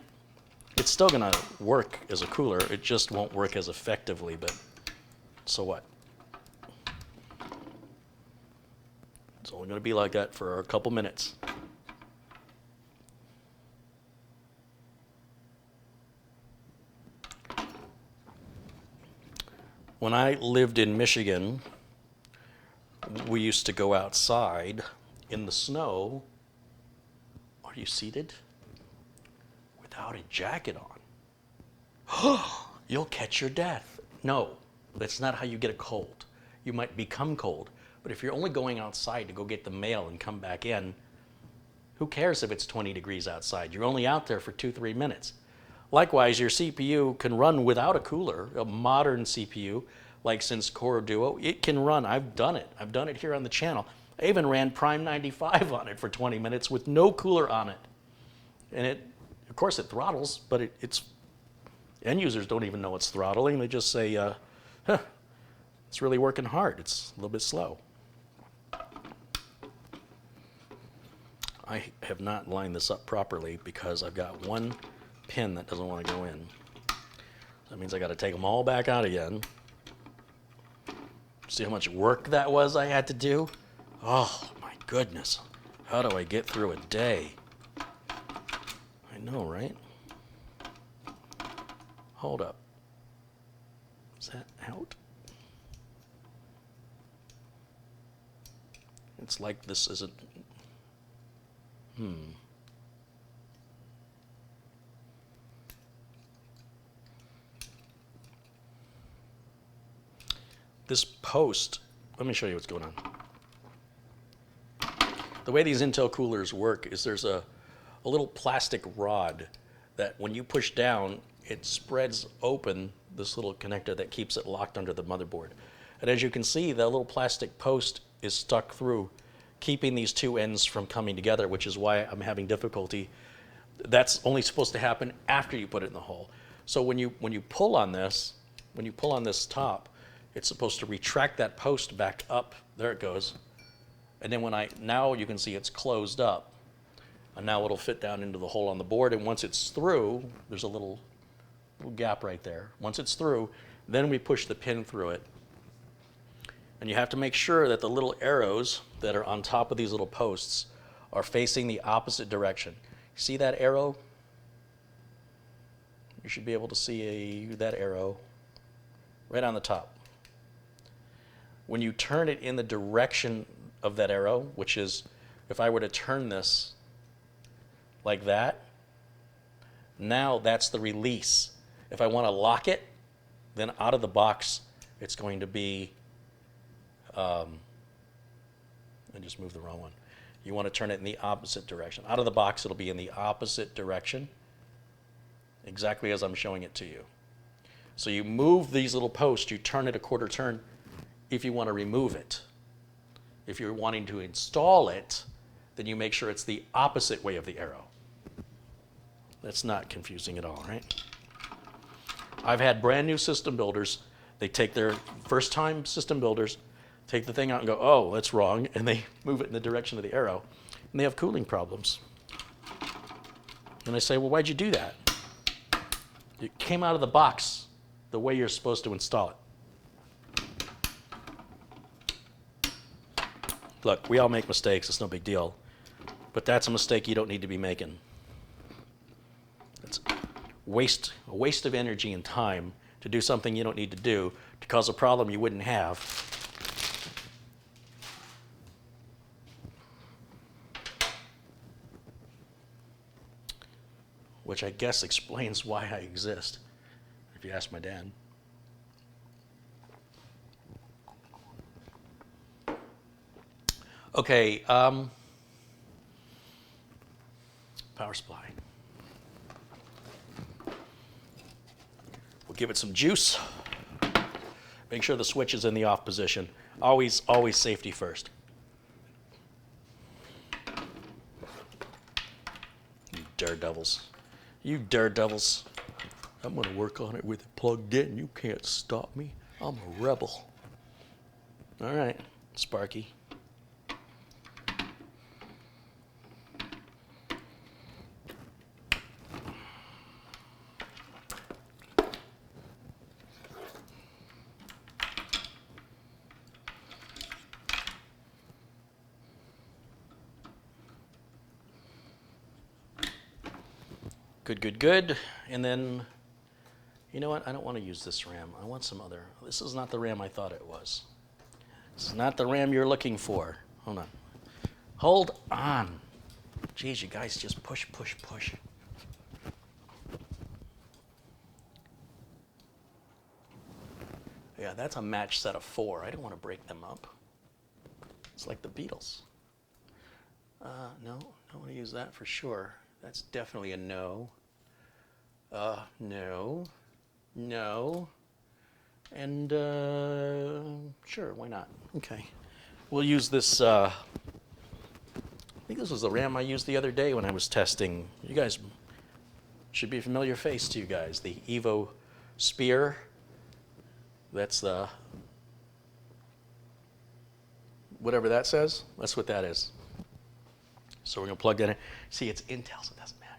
it's still going to work as a cooler. It just won't work as effectively, but so what? It's only going to be like that for a couple minutes. When I lived in Michigan, we used to go outside in the snow. Are you seated? Without a jacket on. You'll catch your death. No, that's not how you get a cold. You might become cold. But if you're only going outside to go get the mail and come back in, who cares if it's 20 degrees outside? You're only out there for 2-3 minutes. Likewise, your CPU can run without a cooler. A modern CPU, like since Core Duo, it can run. I've done it. I've done it here on the channel. I even ran Prime 95 on it for 20 minutes with no cooler on it. And it, of course, it throttles, but it's end users don't even know it's throttling. They just say, it's really working hard. It's a little bit slow. I have not lined this up properly because I've got one pin that doesn't want to go in. That means I got to take them all back out again. See how much work that was I had to do? Oh my goodness. How do I get through a day? I know, right? Hold up. Is that out? It's like this isn't... this post, let me show you what's going on. The way these Intel coolers work is there's a little plastic rod that when you push down, it spreads open this little connector that keeps it locked under the motherboard. And as you can see, that little plastic post is stuck through, keeping these two ends from coming together, which is why I'm having difficulty. That's only supposed to happen after you put it in the hole. So when you pull on this, when you pull on this top, it's supposed to retract that post back up. There it goes. And then now you can see it's closed up. And now it'll fit down into the hole on the board. And once it's through, there's a little gap right there. Once it's through, then we push the pin through it. And you have to make sure that the little arrows that are on top of these little posts are facing the opposite direction. See that arrow? You should be able to see that arrow right on the top. When you turn it in the direction of that arrow, which is, if I were to turn this like that, now that's the release. If I want to lock it, then out of the box, it's going to be, I just moved the wrong one. You want to turn it in the opposite direction. Out of the box, it'll be in the opposite direction, exactly as I'm showing it to you. So you move these little posts, you turn it a quarter turn if you want to remove it. If you're wanting to install it, then you make sure it's the opposite way of the arrow. That's not confusing at all, right? I've had brand new system builders, they take their first time system builders, take the thing out and go, oh, that's wrong, and they move it in the direction of the arrow, and they have cooling problems. And I say, well, why'd you do that? It came out of the box the way you're supposed to install it. Look, we all make mistakes, it's no big deal. But that's a mistake you don't need to be making. It's a waste of energy and time to do something you don't need to do to cause a problem you wouldn't have. Which I guess explains why I exist, if you ask my dad. Okay, power supply. We'll give it some juice. Make sure the switch is in the off position. Always safety first. You daredevils. You daredevils. I'm going to work on it with it plugged in. You can't stop me. I'm a rebel. All right, Sparky. Good. And then, you know what? I don't want to use this RAM. I want some other. This is not the RAM I thought it was. This is not the RAM you're looking for. Hold on. Hold on. Geez, you guys just push. Yeah, that's a match set of 4. I don't want to break them up. It's like the Beatles. No, I want to use that for sure. That's definitely a no. No. And sure, why not? Okay. We'll use this, I think this was the RAM I used the other day when I was testing. You guys should be a familiar face to you guys. The Evo Spear. That's the, whatever that says, that's what that is. So we're going to plug that in. See, it's Intel, so it doesn't matter.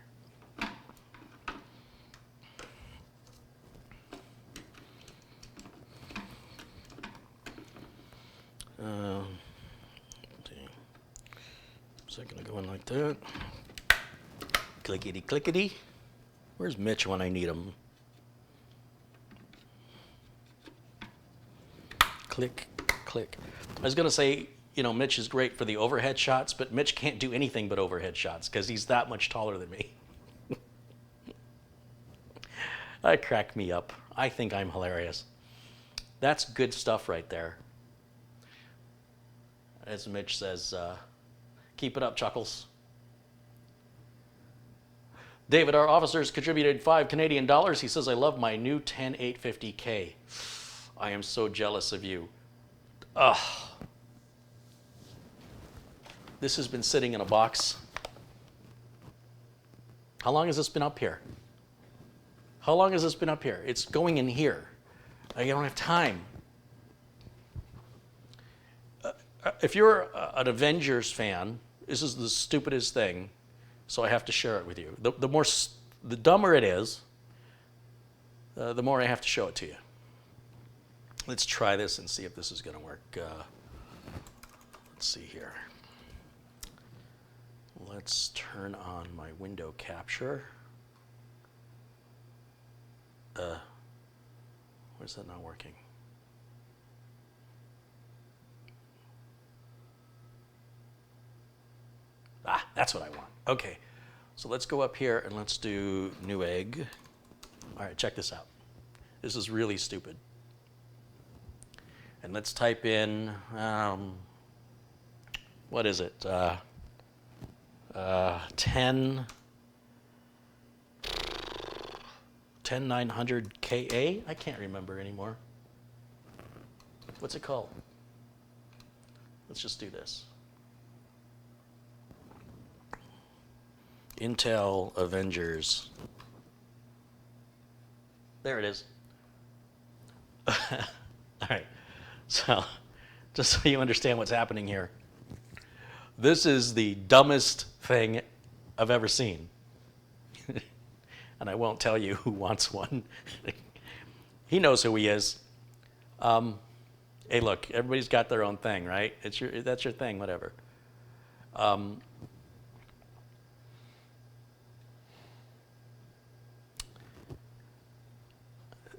Is that going to go in like that? Clickety. Where's Mitch when I need him? Click. I was going to say, you know, Mitch is great for the overhead shots, but Mitch can't do anything but overhead shots because he's that much taller than me. That cracked me up. I think I'm hilarious. That's good stuff right there. As Mitch says, keep it up, Chuckles. David, our officers contributed $5 Canadian. He says, I love my new 10850K. I am so jealous of you. Ugh. This has been sitting in a box. How long has this been up here? How long has this been up here? It's going in here. I don't have time. If you're an Avengers fan, this is the stupidest thing, so I have to share it with you. The dumber it is, the more I have to show it to you. Let's try this and see if this is going to work. Let's see here. Let's turn on my window capture. Why is that not working? Ah, that's what I want. Okay, so let's go up here and let's do new egg. All right, check this out. This is really stupid. And let's type in, what is it? 10900 KA? I can't remember anymore. What's it called? Let's just do this. Intel Avengers. There it is. All right. So, just so you understand what's happening here, this is the dumbest thing I've ever seen. And I won't tell you who wants one. He knows who he is. Hey, look, everybody's got their own thing, right? That's your thing, whatever.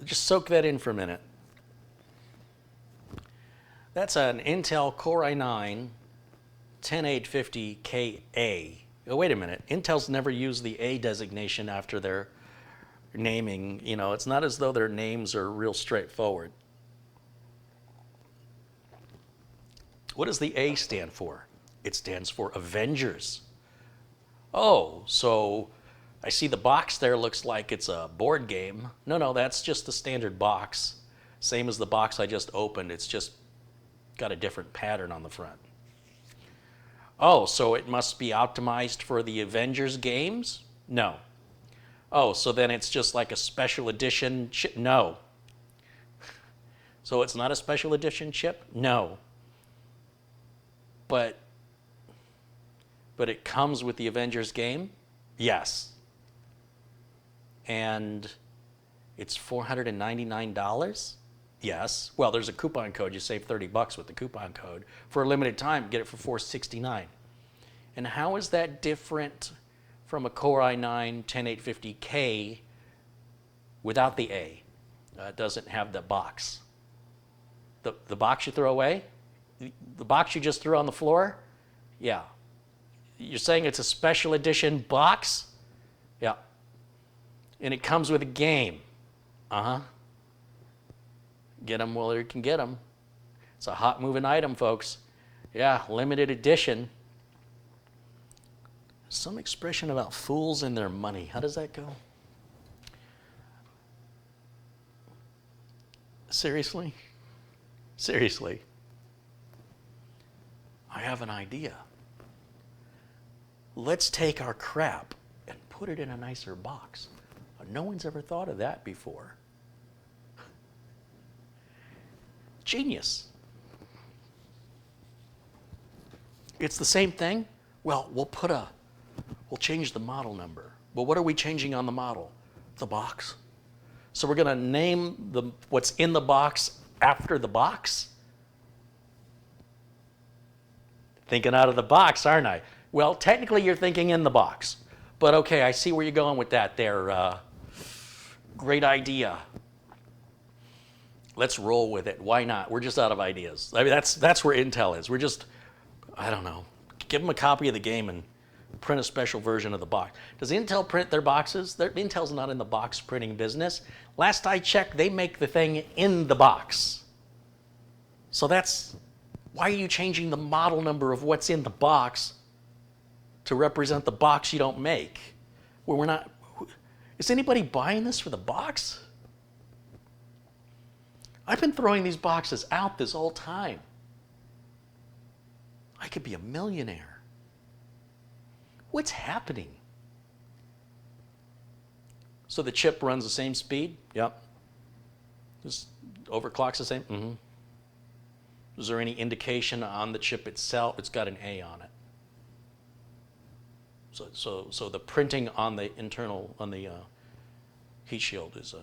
Just soak that in for a minute. That's an Intel Core i9 10850KA. Oh, wait a minute. Intel's never used the A designation after their naming. You know, it's not as though their names are real straightforward. What does the A stand for? It stands for Avengers. Oh, so I see the box there looks like it's a board game. No, that's just the standard box. Same as the box I just opened. It's just got a different pattern on the front. Oh, so it must be optimized for the Avengers games? No. Oh, so then it's just like a special edition chip? No. So it's not a special edition chip? No. But it comes with the Avengers game? Yes. And it's $499? Yes. Well, there's a coupon code. You save $30 with the coupon code. For a limited time, get it for $469. And how is that different from a Core i9 10850K without the A? It doesn't have the box. The box you throw away? The box you just threw on the floor? Yeah. You're saying it's a special edition box? Yeah. And it comes with a game. Uh-huh. Get them while you can get them. It's a hot moving item, folks. Yeah, limited edition. Some expression about fools and their money. How does that go? Seriously? Seriously. I have an idea. Let's take our crap and put it in a nicer box. No one's ever thought of that before. Genius. It's the same thing. Well, we'll change the model number. Well, what are we changing on the model? The box. So we're going to name what's in the box after the box? Thinking out of the box, aren't I? Well, technically you're thinking in the box. But okay, I see where you're going with that there. Great idea. Let's roll with it. Why not? We're just out of ideas. I mean, that's where Intel is. We're just, I don't know. Give them a copy of the game and print a special version of the box. Does Intel print their boxes? Intel's not in the box printing business. Last I checked, they make the thing in the box. So that's, why are you changing the model number of what's in the box to represent the box you don't make? Well, we're not, is anybody buying this for the box? I've been throwing these boxes out this whole time. I could be a millionaire. What's happening? So the chip runs the same speed? Yep. Just overclocks the same? Mm-hmm. Is there any indication on the chip itself? It's got an A on it. So the printing on the internal, on the heat shield is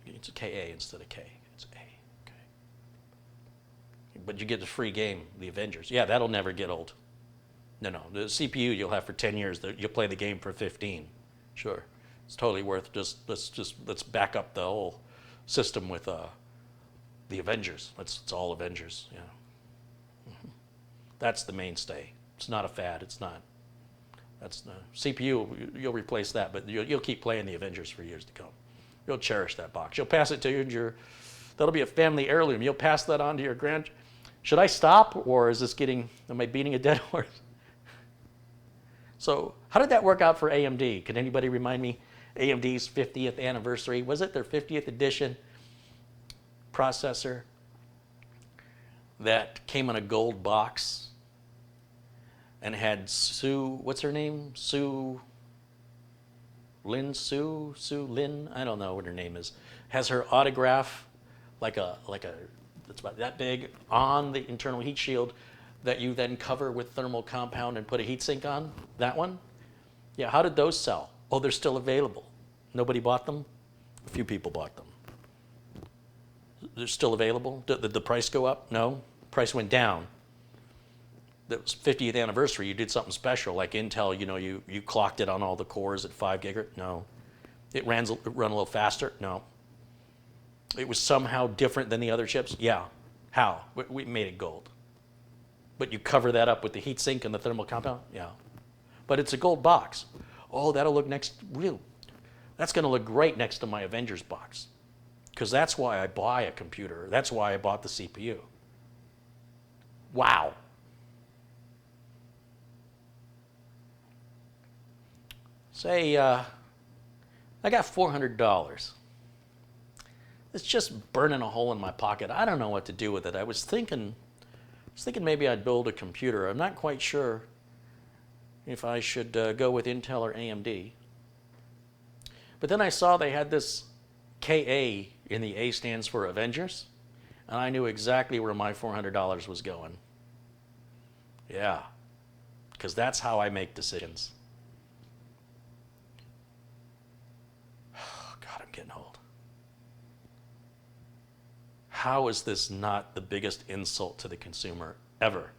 it's a KA instead of K. It's A. Okay. But you get the free game, the Avengers. Yeah, that'll never get old. No. The CPU you'll have for 10 years. You'll play the game for 15. Sure. It's totally worth let's back up the whole system with the Avengers. It's all Avengers. Yeah. Mm-hmm. That's the mainstay. It's not a fad. It's not. That's the CPU. You'll replace that, but you'll keep playing the Avengers for years to come. You'll cherish that box. You'll pass it to your. That'll be a family heirloom. You'll pass that on to your grand. Should I stop, or is this getting? Am I beating a dead horse? So, how did that work out for AMD? Can anybody remind me? AMD's 50th anniversary. Was it their 50th edition processor that came in a gold box and had Sue, what's her name? Sue Lin? I don't know what her name is. Has her autograph like a it's about that big on the internal heat shield that you then cover with thermal compound and put a heat sink on? That one? Yeah, how did those sell? Oh, they're still available. Nobody bought them? A few people bought them. They're still available? Did the price go up? No. Price went down. That was 50th anniversary. You did something special, like Intel, you clocked it on all the cores at 5 gigahertz? No. It ran a little faster? No. It was somehow different than the other chips? Yeah. How? We made it gold. But you cover that up with the heat sink and the thermal compound? Yeah. But it's a gold box. Oh, that'll look that's going to look great next to my Avengers box. Because that's why I buy a computer. That's why I bought the CPU. Wow. Say, I got $400. It's just burning a hole in my pocket. I don't know what to do with it. I was thinking maybe I'd build a computer. I'm not quite sure if I should go with Intel or AMD. But then I saw they had this KA in the A stands for Avengers, and I knew exactly where my $400 was going. Yeah, because that's how I make decisions. Oh, God, I'm getting old. How is this not the biggest insult to the consumer ever?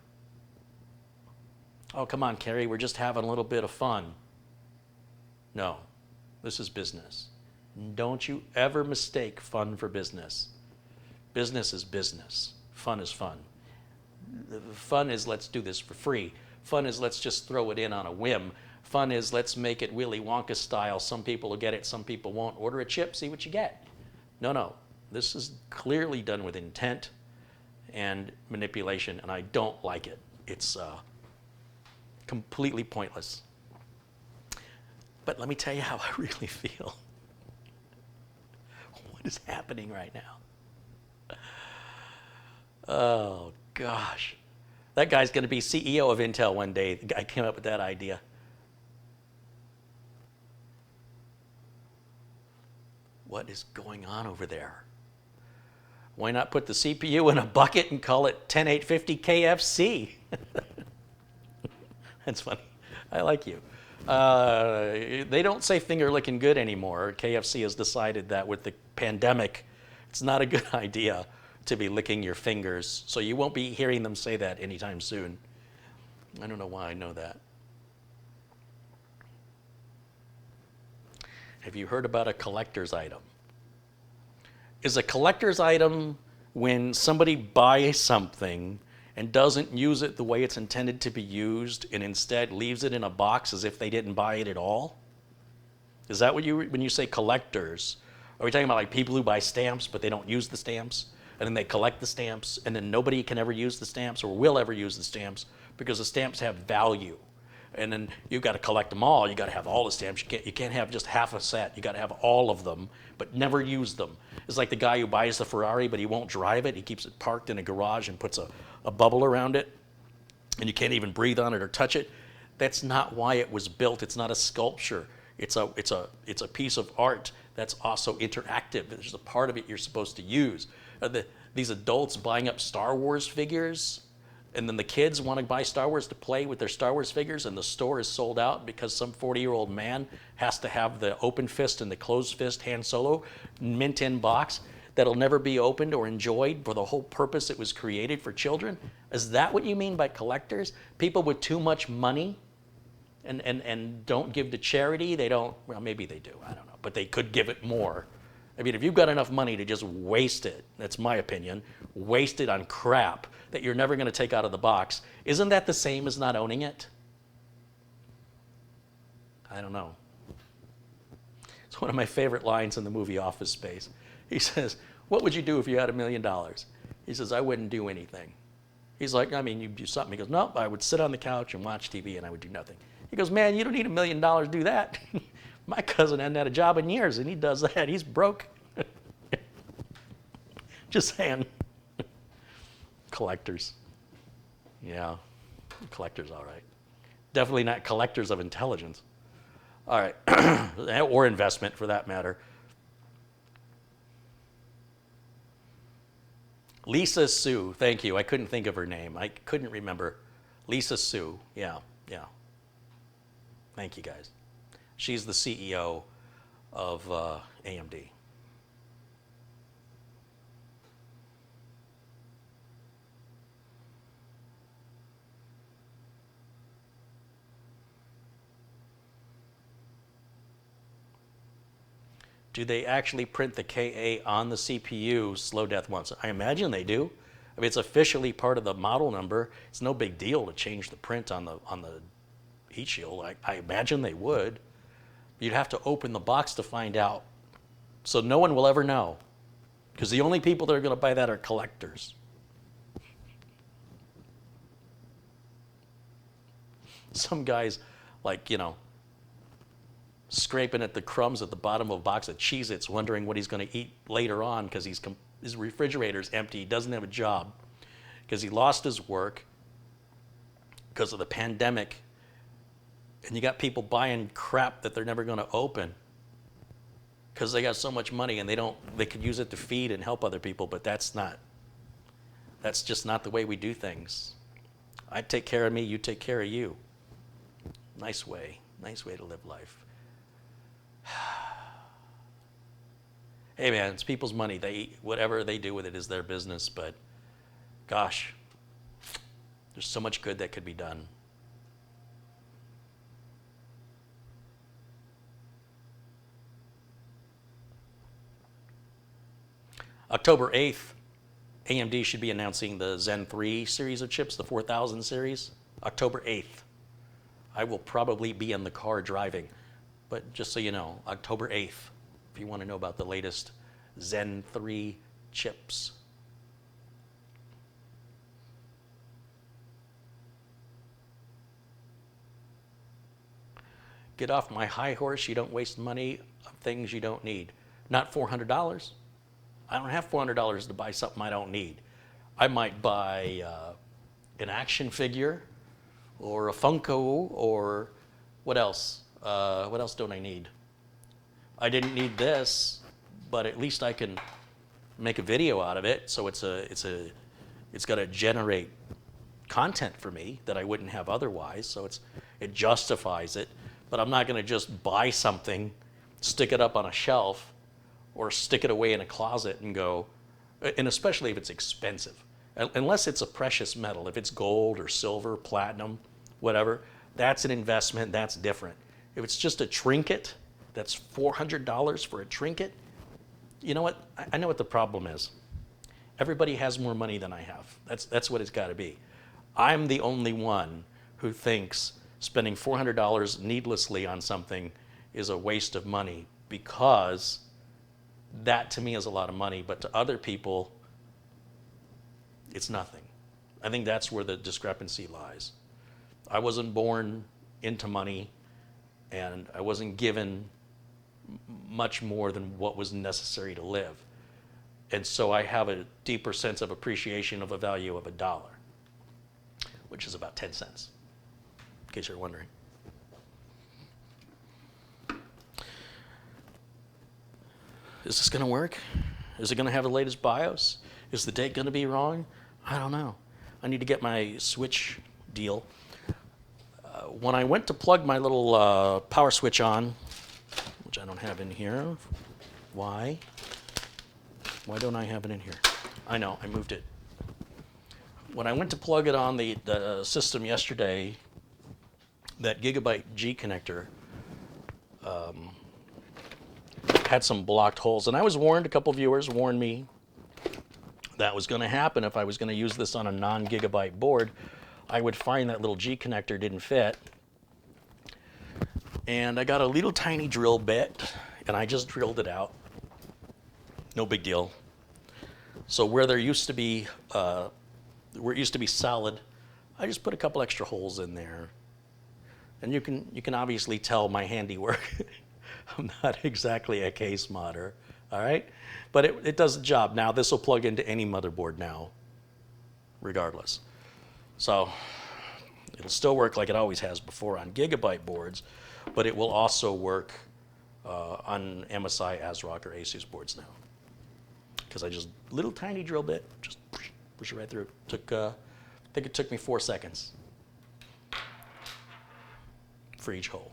Oh, come on, Carrie, we're just having a little bit of fun. No, this is business. Don't you ever mistake fun for business. Business is business. Fun is fun. Fun is let's do this for free. Fun is let's just throw it in on a whim. Fun is let's make it Willy Wonka style. Some people will get it, some people won't. Order a chip, see what you get. No. This is clearly done with intent and manipulation, and I don't like it. It's completely pointless. But let me tell you how I really feel. What is happening right now? Oh, gosh. That guy's going to be CEO of Intel one day. The guy came up with that idea. What is going on over there? Why not put the CPU in a bucket and call it 10850 KFC? That's funny. I like you. They don't say finger licking good anymore. KFC has decided that with the pandemic, it's not a good idea to be licking your fingers. So you won't be hearing them say that anytime soon. I don't know why I know that. Have you heard about a collector's item? Is a collector's item when somebody buys something and doesn't use it the way it's intended to be used and instead leaves it in a box as if they didn't buy it at all? Is that what when you say collectors, are we talking about like people who buy stamps but they don't use the stamps? and then they collect the stamps, and then nobody can ever use the stamps or will ever use the stamps because the stamps have value. And then you've got to collect them all. You got to have all the stamps. You can't have just half a set. You got to have all of them, but never use them. It's like the guy who buys the Ferrari, but he won't drive it. He keeps it parked in a garage and puts a bubble around it, and you can't even breathe on it or touch it. That's not why it was built. It's not a sculpture. It's a piece of art that's also interactive. There's a part of it you're supposed to use. These adults buying up Star Wars figures, and then the kids want to buy Star Wars to play with their Star Wars figures, and the store is sold out because some 40-year-old man has to have the open fist and the closed fist Han Solo mint in box that'll never be opened or enjoyed for the whole purpose it was created for children. Is that what you mean by collectors? People with too much money and don't give to charity? They don't, well, maybe they do, I don't know, but they could give it more. I mean, if you've got enough money to just waste it, that's my opinion, waste it on crap that you're never going to take out of the box, isn't that the same as not owning it? I don't know. It's one of my favorite lines in the movie Office Space. He says, what would you do if you had $1 million? He says, I wouldn't do anything. He's like, I mean, you'd do something. He goes, no, I would sit on the couch and watch TV and I would do nothing. He goes, man, you don't need $1 million to do that. My cousin hadn't had a job in years and he does that. He's broke. Just saying. Collectors. Yeah, collectors, all right. Definitely not collectors of intelligence. All right, or investment for that matter. Lisa Sue, thank you. I couldn't think of her name. I couldn't remember. Lisa Sue, yeah. Thank you, guys. She's the CEO of AMD. Do they actually print the KA on the CPU slow death once? I imagine they do. I mean, it's officially part of the model number. It's no big deal to change the print on the heat shield. I imagine they would. You'd have to open the box to find out. So no one will ever know. Because the only people that are going to buy that are collectors. Some guys, like, scraping at the crumbs at the bottom of a box of Cheez-Its, wondering what he's going to eat later on because his refrigerator's empty. He doesn't have a job because he lost his work because of the pandemic. And you got people buying crap that they're never going to open because they got so much money and they could use it to feed and help other people, but that's just not the way we do things. I take care of me, you take care of you. Nice way to live life. Hey man, it's people's money. Whatever they do with it is their business, but gosh, there's so much good that could be done. October 8th, AMD should be announcing the Zen 3 series of chips, the 4000 series. October 8th. I will probably be in the car driving. But just so you know, October 8th, if you want to know about the latest Zen 3 chips. Get off my high horse. You don't waste money on things you don't need. Not $400. I don't have $400 to buy something I don't need. I might buy an action figure or a Funko or what else? What else don't I need? I didn't need this, but at least I can make a video out of it. So it's got to generate content for me that I wouldn't have otherwise. So it justifies it. But I'm not going to just buy something, stick it up on a shelf, or stick it away in a closet and go. And especially if it's expensive, unless it's a precious metal. If it's gold or silver, platinum, whatever, that's an investment. That's different. If it's just a trinket, that's $400 for a trinket. You know what? I know what the problem is. Everybody has more money than I have. That's what it's got to be. I'm the only one who thinks spending $400 needlessly on something is a waste of money, because that to me is a lot of money, but to other people, It's nothing. I think that's where the discrepancy lies. I wasn't born into money, and I wasn't given much more than what was necessary to live. And so I have a deeper sense of appreciation of the value of $1, which is about 10 cents, in case you're wondering. Is this going to work? Is it going to have the latest BIOS? Is the date going to be wrong? I don't know. I need to get my switch deal. When I went to plug my little power switch on, which I don't have in here, why? Why don't I have it in here? I know, I moved it. When I went to plug it on the system yesterday, that Gigabyte G connector had some blocked holes. And I was warned, a couple viewers warned me that was going to happen if I was going to use this on a non-Gigabyte board. I would find that little G connector didn't fit. And I got a little tiny drill bit, and I just drilled it out. No big deal. So where there used to be, where it used to be solid, I just put a couple extra holes in there. And you can obviously tell my handiwork. I'm not exactly a case modder, all right? But it does the job. Now this will plug into any motherboard now, regardless. So it'll still work like it always has before on Gigabyte boards, but it will also work on MSI, ASRock, or Asus boards now. Because I just, little tiny drill bit, just push it right through. I think it took me 4 seconds for each hole.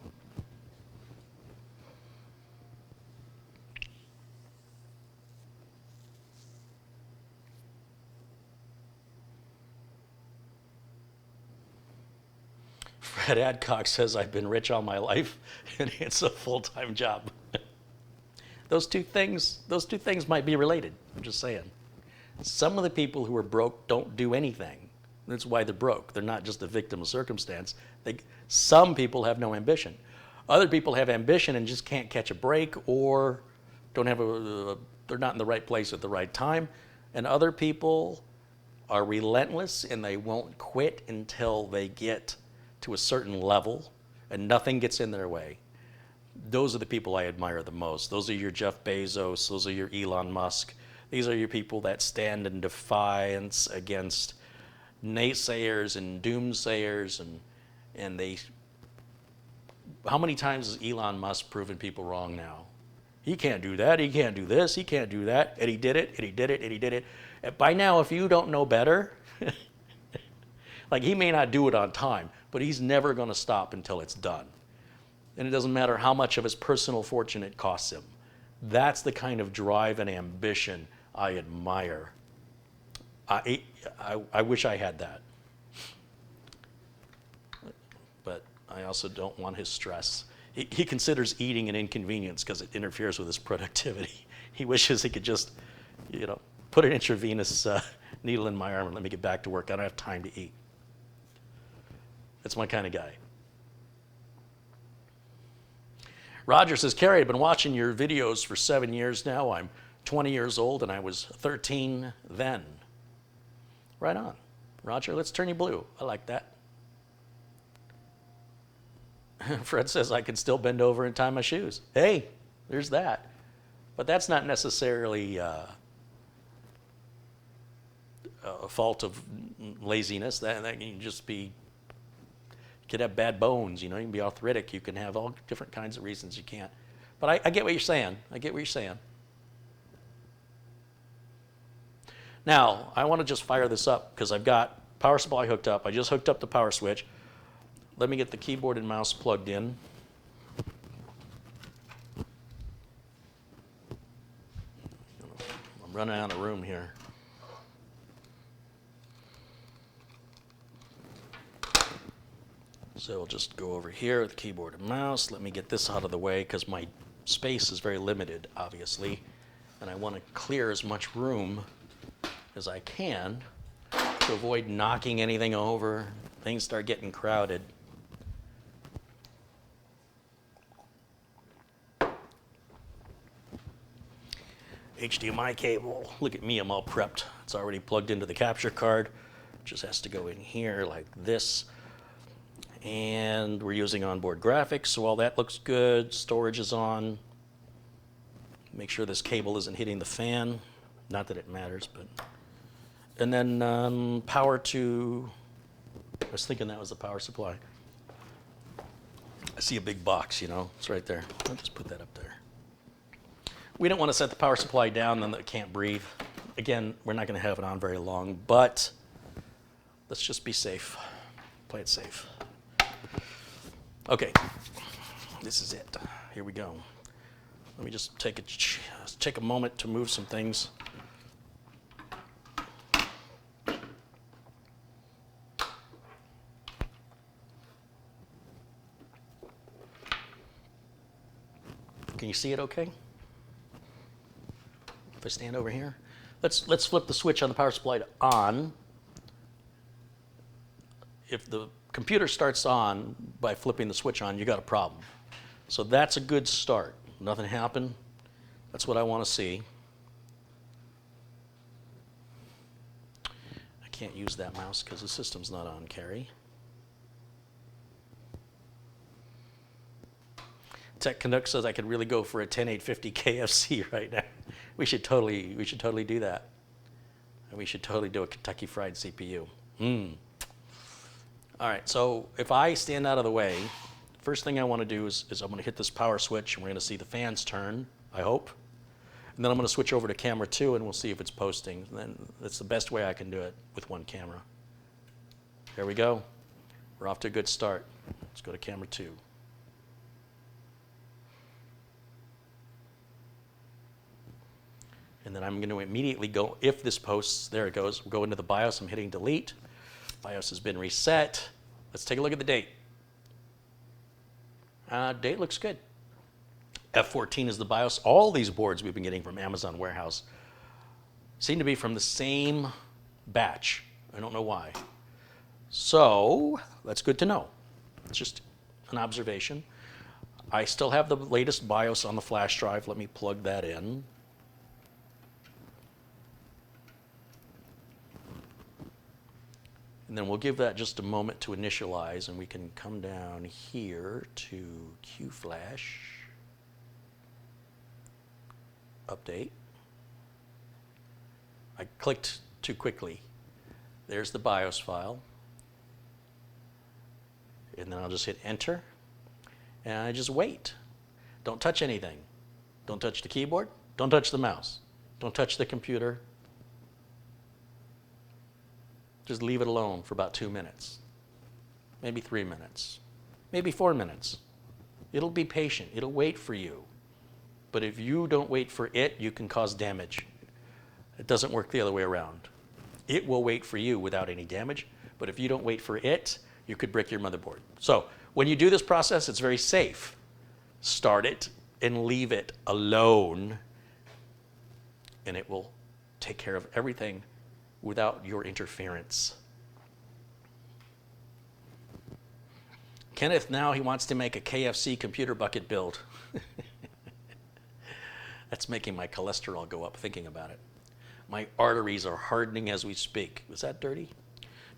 Fred Adcock says, I've been rich all my life, and it's a full-time job. Those two things might be related. I'm just saying. Some of the people who are broke don't do anything. That's why they're broke. They're not just a victim of circumstance. Some people have no ambition. Other people have ambition and just can't catch a break, or don't have they're not in the right place at the right time. And other people are relentless and they won't quit until they get to a certain level and nothing gets in their way. Those are the people I admire the most. Those are your Jeff Bezos, those are your Elon Musk. These are your people that stand in defiance against naysayers and doomsayers, and they, how many times has Elon Musk proven people wrong now? He can't do that, he can't do this, he can't do that, and he did it, and he did it, and he did it. And by now, if you don't know better, like he may not do it on time, but he's never going to stop until it's done. And it doesn't matter how much of his personal fortune it costs him. That's the kind of drive and ambition I admire. I wish I had that. But I also don't want his stress. He considers eating an inconvenience because it interferes with his productivity. He wishes he could just, put an intravenous needle in my arm and let me get back to work. I don't have time to eat. That's my kind of guy. Roger says, Kerry, I've been watching your videos for 7 years now. I'm 20 years old and I was 13 then. Right on. Roger, let's turn you blue. I like that. Fred says, I can still bend over and tie my shoes. Hey, there's that. But that's not necessarily a fault of laziness. That can just be, you could have bad bones, you can be arthritic, you can have all different kinds of reasons you can't. But I get what you're saying. I get what you're saying. Now, I want to just fire this up because I've got power supply hooked up. I just hooked up the power switch. Let me get the keyboard and mouse plugged in. I'm running out of room here. So we'll just go over here with the keyboard and mouse. Let me get this out of the way because my space is very limited, obviously. And I want to clear as much room as I can to avoid knocking anything over. Things start getting crowded. HDMI cable. Look at me, I'm all prepped. It's already plugged into the capture card. Just has to go in here like this. And we're using onboard graphics, so all that looks good. Storage is on. Make sure this cable isn't hitting the fan. Not that it matters, but. And then power to, I was thinking that was the power supply. I see a big box, you know, it's right there. I'll just put that up there. We don't want to set the power supply down, then it can't breathe. Again, we're not going to have it on very long, but let's just be safe. Play it safe. Okay, this is it. Here we go. Let me just take a moment to move some things. Can you see it okay? If I stand over here? Let's flip the switch on the power supply to on. If the computer starts on by flipping the switch on, you got a problem. So that's a good start. Nothing happened. That's what I want to see. I can't use that mouse because the system's not on carry. Tech Canuck says I could really go for a 10850 KFC right now. We should totally do that. And we should totally do a Kentucky Fried CPU. All right, so if I stand out of the way, first thing I want to do is I'm going to hit this power switch, and we're going to see the fans turn, I hope. And then I'm going to switch over to camera 2, and we'll see if it's posting. And then that's the best way I can do it with one camera. There we go. We're off to a good start. Let's go to camera 2. And then I'm going to immediately go, if this posts, there it goes. We'll go into the BIOS. I'm hitting delete. BIOS has been reset. Let's take a look at the date. Date looks good. F14 is the BIOS. All these boards we've been getting from Amazon Warehouse seem to be from the same batch. I don't know why. So that's good to know. It's just an observation. I still have the latest BIOS on the flash drive. Let me plug that in. And then we'll give that just a moment to initialize, and we can come down here to QFlash, update. I clicked too quickly. There's the BIOS file. And then I'll just hit enter, and I just wait. Don't touch anything. Don't touch the keyboard. Don't touch the mouse. Don't touch the computer. Just leave it alone for about 2 minutes, maybe 3 minutes, maybe 4 minutes. It'll be patient. It'll wait for you. But if you don't wait for it, you can cause damage. It doesn't work the other way around. It will wait for you without any damage, but if you don't wait for it, you could break your motherboard. So when you do this process, it's very safe. Start it and leave it alone, and it will take care of everything without your interference. Kenneth, now he wants to make a KFC computer bucket build. That's making my cholesterol go up thinking about it. My arteries are hardening as we speak. Was that dirty?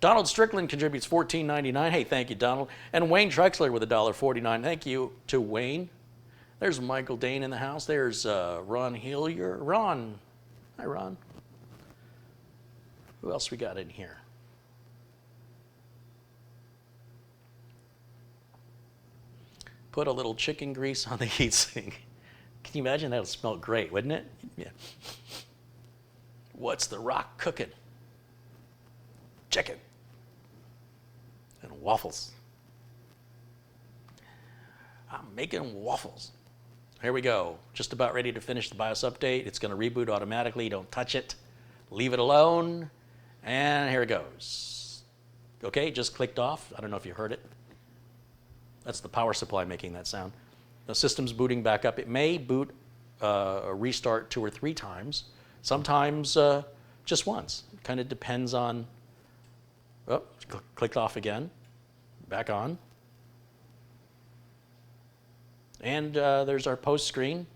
Donald Strickland contributes $14.99. Hey, thank you, Donald. And Wayne Trexler with $1.49. Thank you to Wayne. There's Michael Dane in the house. There's Ron Hillier. Ron. Hi, Ron. Who else we got in here? Put a little chicken grease on the heatsink. Can you imagine? That would smell great, wouldn't it? Yeah. What's the Rock cooking? Chicken. And waffles. I'm making waffles. Here we go. Just about ready to finish the BIOS update. It's going to reboot automatically. Don't touch it. Leave it alone. And here it goes. Okay, just clicked off. I don't know if you heard it. That's the power supply making that sound. The system's booting back up. It may boot restart 2 or 3 times. Sometimes just once. It kind of depends on, oh, clicked off again. Back on. And there's our post screen.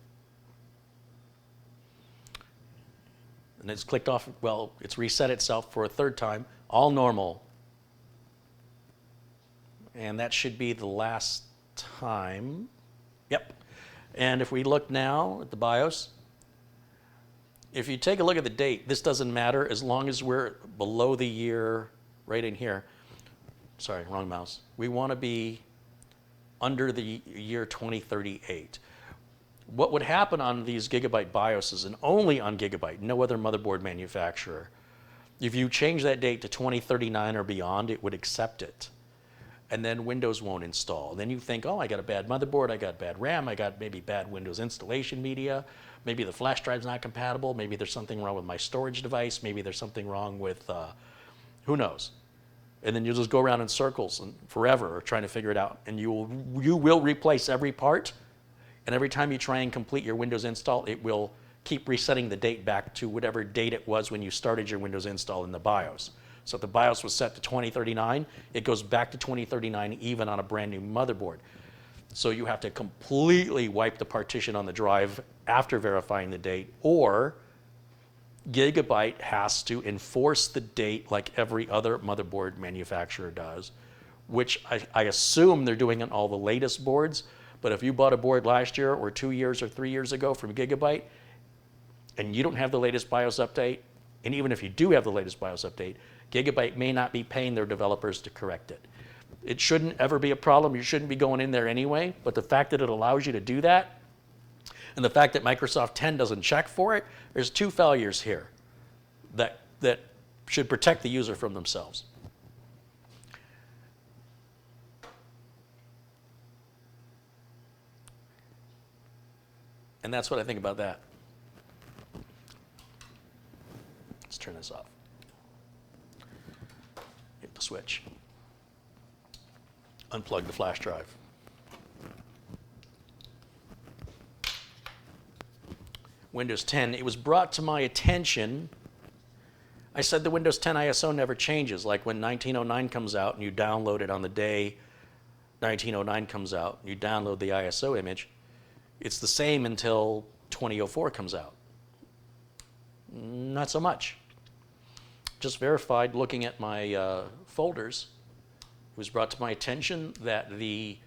And it's clicked off, well, it's reset itself for a third time, all normal. And that should be the last time. Yep. And if we look now at the BIOS, if you take a look at the date, this doesn't matter as long as we're below the year right in here. Sorry, wrong mouse. We want to be under the year 2038. What would happen on these Gigabyte BIOSes, and only on Gigabyte, no other motherboard manufacturer, if you change that date to 2039 or beyond, it would accept it. And then Windows won't install. Then you think, oh, I got a bad motherboard, I got bad RAM, I got maybe bad Windows installation media, maybe the flash drive's not compatible, maybe there's something wrong with my storage device, maybe there's something wrong with, who knows. And then you'll just go around in circles and forever trying to figure it out. And you will replace every part, and every time you try and complete your Windows install, it will keep resetting the date back to whatever date it was when you started your Windows install in the BIOS. So if the BIOS was set to 2039, it goes back to 2039 even on a brand new motherboard. So you have to completely wipe the partition on the drive after verifying the date, or Gigabyte has to enforce the date like every other motherboard manufacturer does, which I assume they're doing on all the latest boards. But if you bought a board last year or 2 years or 3 years ago from Gigabyte and you don't have the latest BIOS update, and even if you do have the latest BIOS update, Gigabyte may not be paying their developers to correct it. It shouldn't ever be a problem. You shouldn't be going in there anyway. But the fact that it allows you to do that, and the fact that Microsoft 10 doesn't check for it, there's two failures here that should protect the user from themselves. And that's what I think about that. Let's turn this off. Hit the switch. Unplug the flash drive. Windows 10, it was brought to my attention. I said the Windows 10 ISO never changes, like when 1909 comes out and you download it on the day 1909 comes out, you download the ISO image, it's the same until 2004 comes out. Not so much. Just verified looking at my folders. It was brought to my attention that the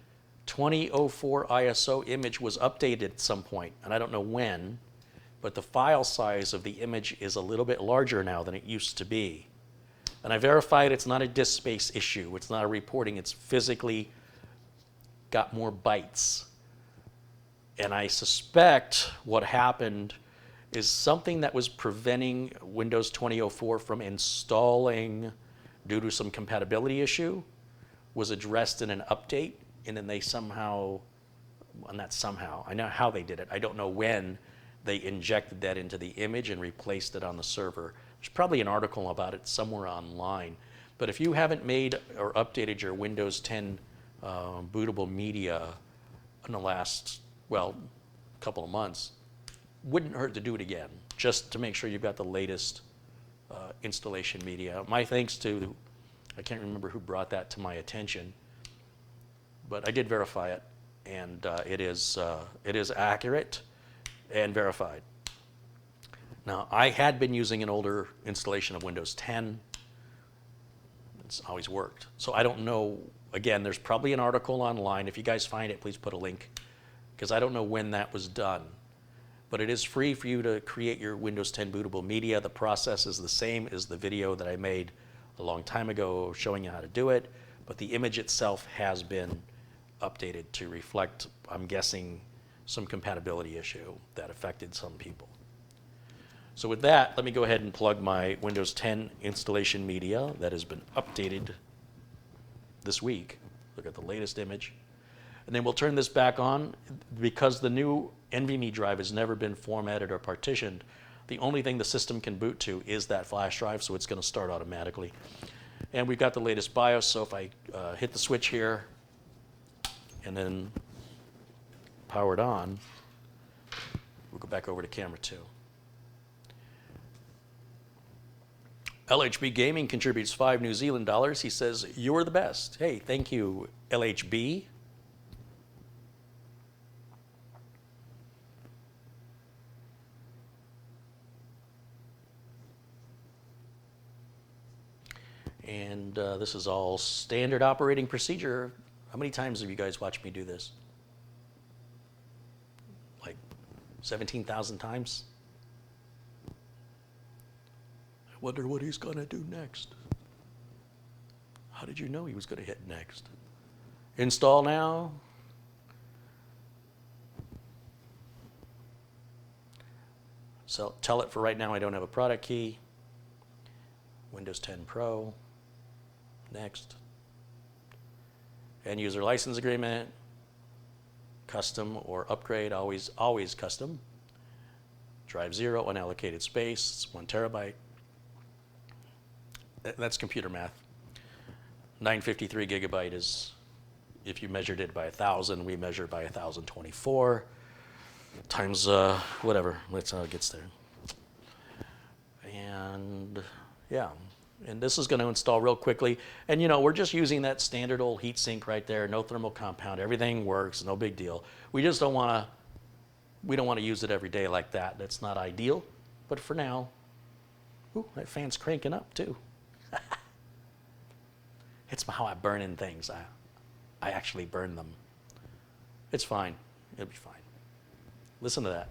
2004 ISO image was updated at some point, and I don't know when, but the file size of the image is a little bit larger now than it used to be. And I verified it's not a disk space issue. It's not a reporting. It's physically got more bytes. And I suspect what happened is something that was preventing Windows 2004 from installing due to some compatibility issue was addressed in an update, and then they somehow, well, not somehow, I know how they did it. I don't know when they injected that into the image and replaced it on the server. There's probably an article about it somewhere online. But if you haven't made or updated your Windows 10 bootable media in the last, well, couple of months, wouldn't hurt to do it again, just to make sure you've got the latest installation media. My thanks to, I can't remember who brought that to my attention, but I did verify it, and it is accurate and verified. Now, I had been using an older installation of Windows 10. It's always worked. So I don't know, again, there's probably an article online. If you guys find it, please put a link, because I don't know when that was done. But it is free for you to create your Windows 10 bootable media. The process is the same as the video that I made a long time ago showing you how to do it, but the image itself has been updated to reflect, I'm guessing, some compatibility issue that affected some people. So with that, let me go ahead and plug my Windows 10 installation media that has been updated this week. Look at the latest image. And then we'll turn this back on. Because the new NVMe drive has never been formatted or partitioned, the only thing the system can boot to is that flash drive, so it's going to start automatically. And we've got the latest BIOS, so if I hit the switch here and then power it on, we'll go back over to camera 2. LHB Gaming contributes 5 New Zealand dollars. He says, "You're the best." Hey, thank you, LHB. And this is all standard operating procedure. How many times have you guys watched me do this? Like 17,000 times? I wonder what he's going to do next. How did you know he was going to hit next? Install now. So tell it for right now I don't have a product key. Windows 10 Pro. Next. End user license agreement. Custom or upgrade, always custom. Drive 0, unallocated space, it's 1 terabyte. That's computer math. 953 gigabyte is, if you measured it by 1,000, we measure by 1,024 times whatever. That's how it gets there. And yeah, and this is going to install real quickly. And you know, we're just using that standard old heat sink right there. No thermal compound. Everything works. No big deal. We just don't want to. We don't want to use it every day like that. That's not ideal. But for now, ooh, that fan's cranking up too. It's how I burn in things. I actually burn them. It's fine. It'll be fine. Listen to that.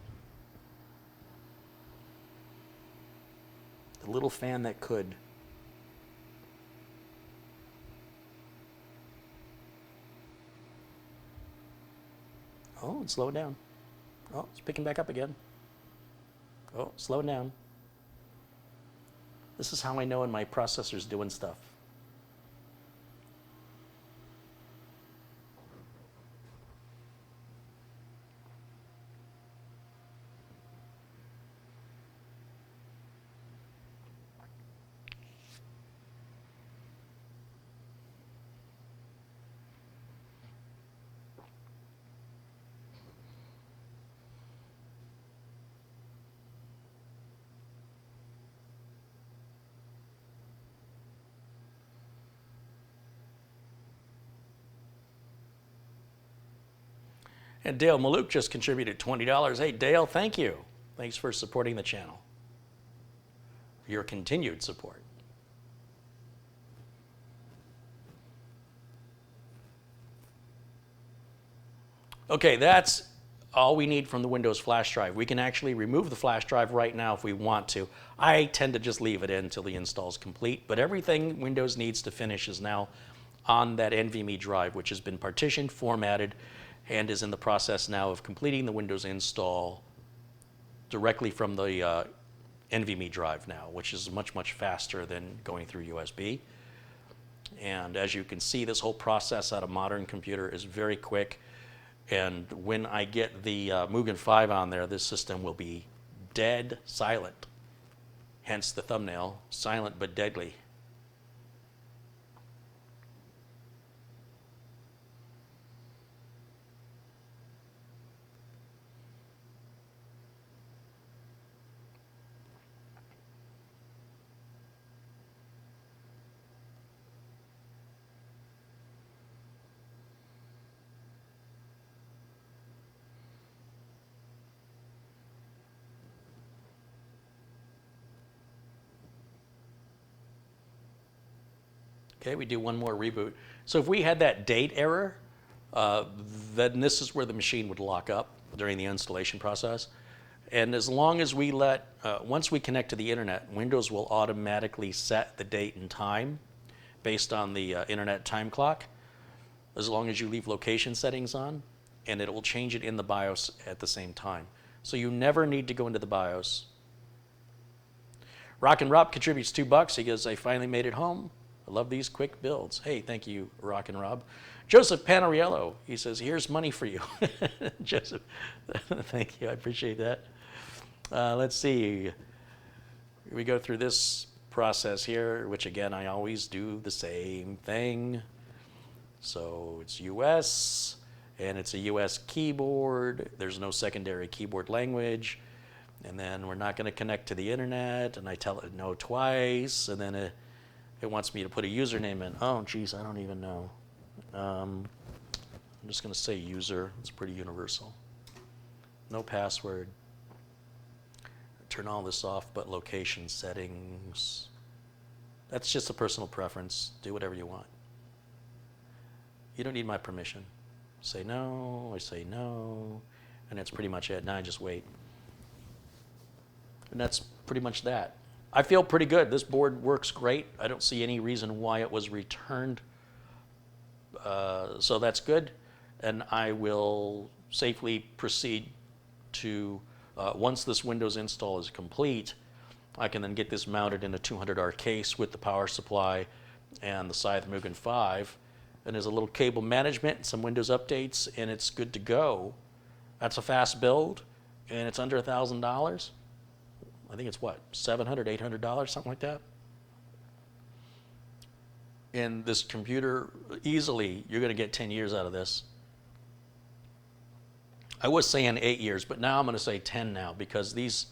The little fan that could. Oh, it's slowing down. Oh, it's picking back up again. Oh, slowing down. This is how I know when my processor's doing stuff. And Dale Maluk just contributed $20. Hey, Dale, thank you. Thanks for supporting the channel. Your continued support. Okay, that's all we need from the Windows flash drive. We can actually remove the flash drive right now if we want to. I tend to just leave it in until the install is complete, but everything Windows needs to finish is now on that NVMe drive, which has been partitioned, formatted, and is in the process now of completing the Windows install directly from the NVMe drive now, which is much, much faster than going through USB. And as you can see, this whole process at a modern computer is very quick. And when I get the Mugen 5 on there, this system will be dead silent. Hence the thumbnail, silent but deadly. Okay, we do one more reboot. So if we had that date error, then this is where the machine would lock up during the installation process. And as long as we let, once we connect to the internet, Windows will automatically set the date and time based on the internet time clock, as long as you leave location settings on, and it will change it in the BIOS at the same time. So you never need to go into the BIOS. Rock and Rob contributes $2. He goes, I finally made it home. I love these quick builds. Hey, thank you, Rock and Rob. Joseph Panariello, he says, here's money for you. Joseph, thank you, I appreciate that. Let's see. We go through this process here, which again, I always do the same thing. So it's US, and it's a US keyboard. There's no secondary keyboard language. And then we're not going to connect to the internet, and I tell it no twice, and then it wants me to put a username in. Oh, geez, I don't even know. I'm just going to say user. It's pretty universal. No password. Turn all this off, but location settings. That's just a personal preference. Do whatever you want. You don't need my permission. Say no, I say no, and that's pretty much it. Now I just wait. And that's pretty much that. I feel pretty good. This board works great. I don't see any reason why it was returned. So that's good. And I will safely proceed to, once this Windows install is complete, I can then get this mounted in a 200R case with the power supply and the Scythe Mugen 5. And there's a little cable management, some Windows updates, and it's good to go. That's a fast build, and it's under $1,000. I think it's what, $700, $800, something like that. And this computer, easily, you're going to get 10 years out of this. I was saying 8 years, but now I'm going to say 10 now, because these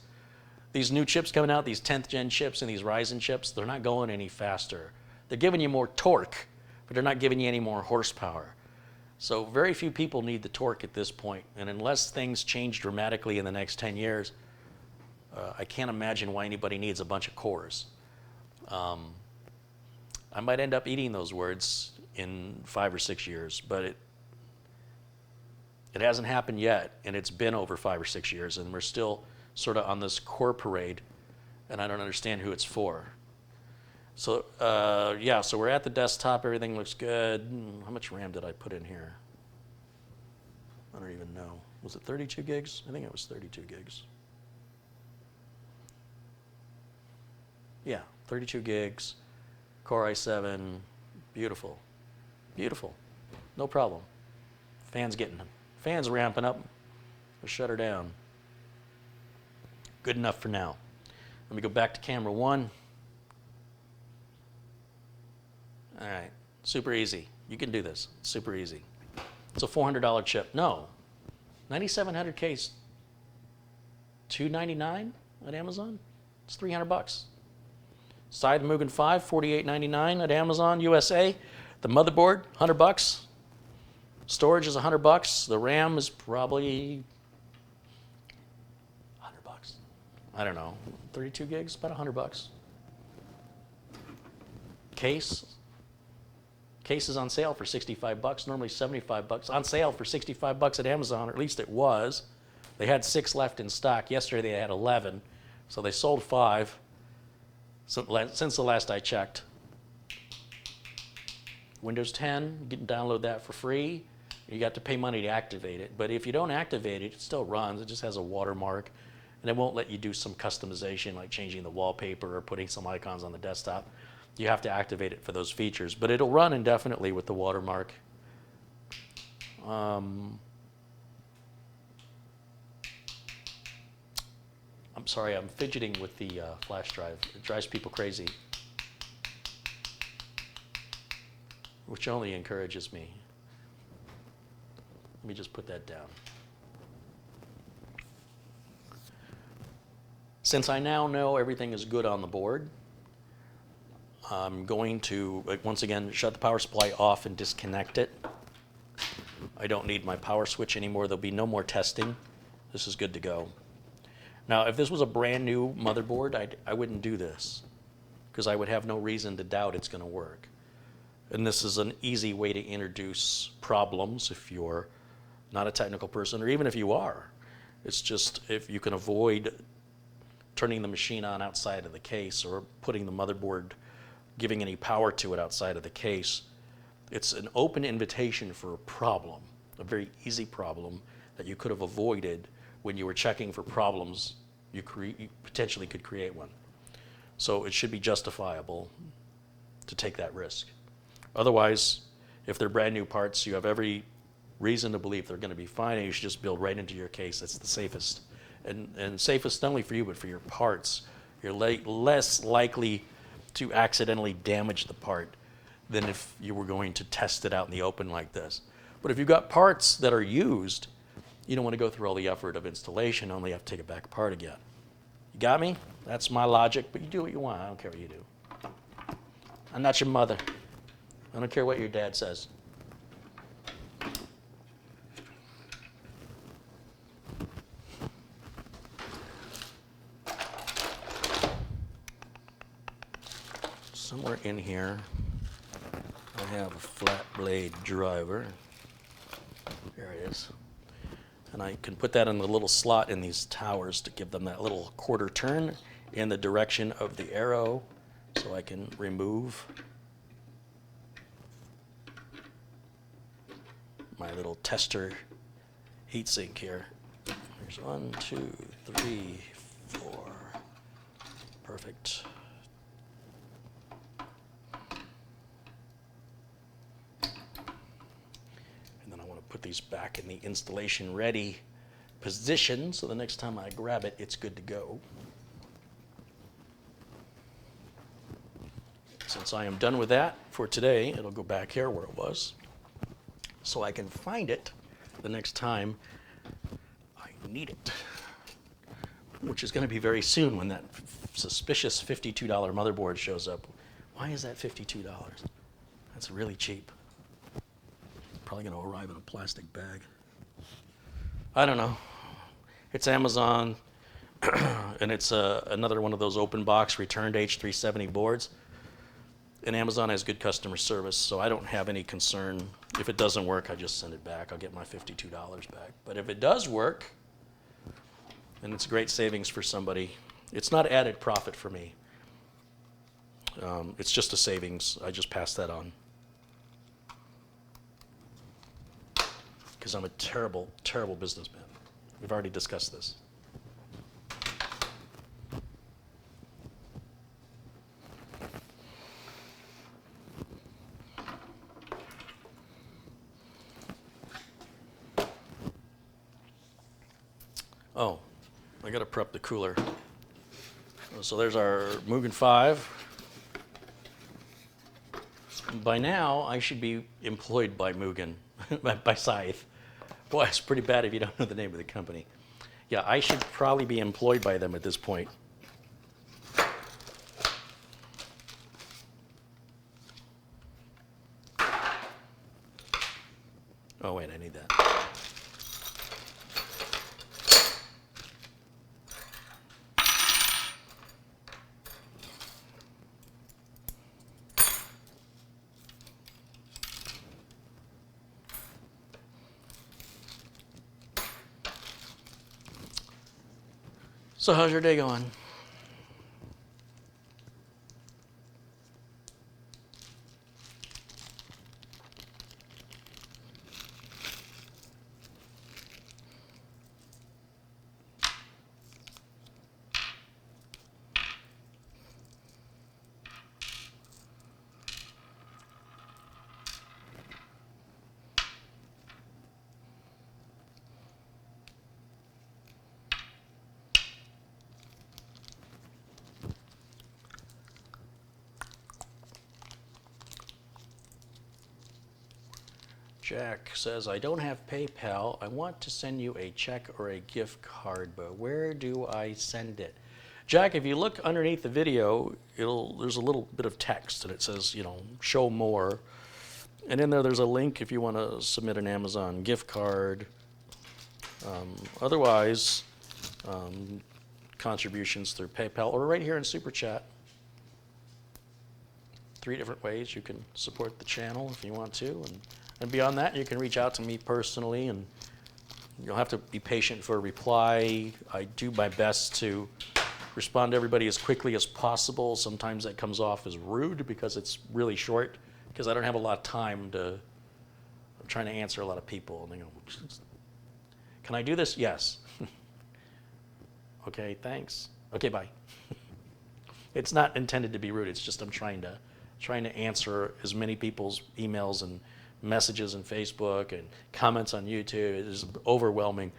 new chips coming out, these 10th gen chips and these Ryzen chips, they're not going any faster. They're giving you more torque, but they're not giving you any more horsepower. So very few people need the torque at this point, and unless things change dramatically in the next 10 years, I can't imagine why anybody needs a bunch of cores. I might end up eating those words in 5 or 6 years, but it hasn't happened yet, and it's been over 5 or 6 years, and we're still sort of on this core parade, and I don't understand who it's for. So yeah, so we're at the desktop, everything looks good. How much RAM did I put in here? I don't even know. Was it 32 gigs? I think it was 32 gigs. Yeah, 32 gigs, Core i7, beautiful, beautiful, no problem. Fans ramping up, we'll shut her down. Good enough for now. Let me go back to camera 1. All right, super easy. You can do this, super easy. It's a $400 chip. No, 9700K's $299 at Amazon. It's $300. Scythe Mugen 5, $48.99 at Amazon USA. The motherboard, $100. Storage is $100. The RAM is probably $100. I don't know, 32 gigs, about $100. Case is on sale for $65, normally $75. On sale for $65 at Amazon, or at least it was. They had 6 left in stock. Yesterday they had 11, so they sold 5 since the last I checked. Windows 10, you can download that for free. You got to pay money to activate it, but if you don't activate it, it still runs. It just has a watermark, and it won't let you do some customization like changing the wallpaper or putting some icons on the desktop. You have to activate it for those features, but it'll run indefinitely with the watermark. I'm sorry, I'm fidgeting with the flash drive. It drives people crazy, which only encourages me. Let me just put that down. Since I now know everything is good on the board, I'm going to, once again, shut the power supply off and disconnect it. I don't need my power switch anymore. There'll be no more testing. This is good to go. Now, if this was a brand new motherboard, I wouldn't do this, because I would have no reason to doubt it's going to work. And this is an easy way to introduce problems if you're not a technical person, or even if you are. It's just if you can avoid turning the machine on outside of the case or putting the motherboard, giving any power to it outside of the case. It's an open invitation for a problem, a very easy problem that you could have avoided when you were checking for problems. You potentially could create one. So it should be justifiable to take that risk. Otherwise, if they're brand new parts, you have every reason to believe they're going to be fine, and you should just build right into your case. That's the safest. And safest not only for you, but for your parts. You're less likely to accidentally damage the part than if you were going to test it out in the open like this. But if you've got parts that are used, you don't want to go through all the effort of installation, only have to take it back apart again. You got me? That's my logic, but you do what you want. I don't care what you do. I'm not your mother. I don't care what your dad says. somewhere in here, I have a flat blade driver. There it is. And I can put that in the little slot in these towers to give them that little quarter turn in the direction of the arrow, so I can remove my little tester heatsink here. There's 1, 2, 3, 4. Perfect. And then I want to put these back in the installation ready position, so the next time I grab it, it's good to go. Since I am done with that for today, it'll go back here where it was, so I can find it the next time I need it, which is going to be very soon when that suspicious $52 motherboard shows up. Why is that $52? That's really cheap. It's probably going to arrive in a plastic bag. I don't know. It's Amazon, and it's another one of those open box returned H370 boards. And Amazon has good customer service, so I don't have any concern. If it doesn't work, I just send it back. I'll get my $52 back. But if it does work, and it's a great savings for somebody, it's not added profit for me. It's just a savings. I just pass that on. Because I'm a terrible, terrible businessman. We've already discussed this. Oh, I got to prep the cooler. So there's our Mugen 5. By now, I should be employed by Mugen, by Scythe. Boy, it's pretty bad if you don't know the name of the company. Yeah, I should probably be employed by them at this point. Oh, wait, I need that. So how's your day going? Jack says, I don't have PayPal. I want to send you a check or a gift card, but where do I send it? Jack, if you look underneath the video, there's a little bit of text, and it says, show more. And in there's a link if you want to submit an Amazon gift card. Otherwise, contributions through PayPal or right here in Super Chat. 3 different ways you can support the channel if you want to. And beyond that, you can reach out to me personally, and you'll have to be patient for a reply. I do my best to respond to everybody as quickly as possible. Sometimes that comes off as rude because it's really short, because I don't have a lot of time I'm trying to answer a lot of people. And they go, can I do this? Yes. Okay, thanks. Okay, bye. It's not intended to be rude. It's just I'm trying to answer as many people's emails and messages on Facebook and comments on YouTube. It is overwhelming.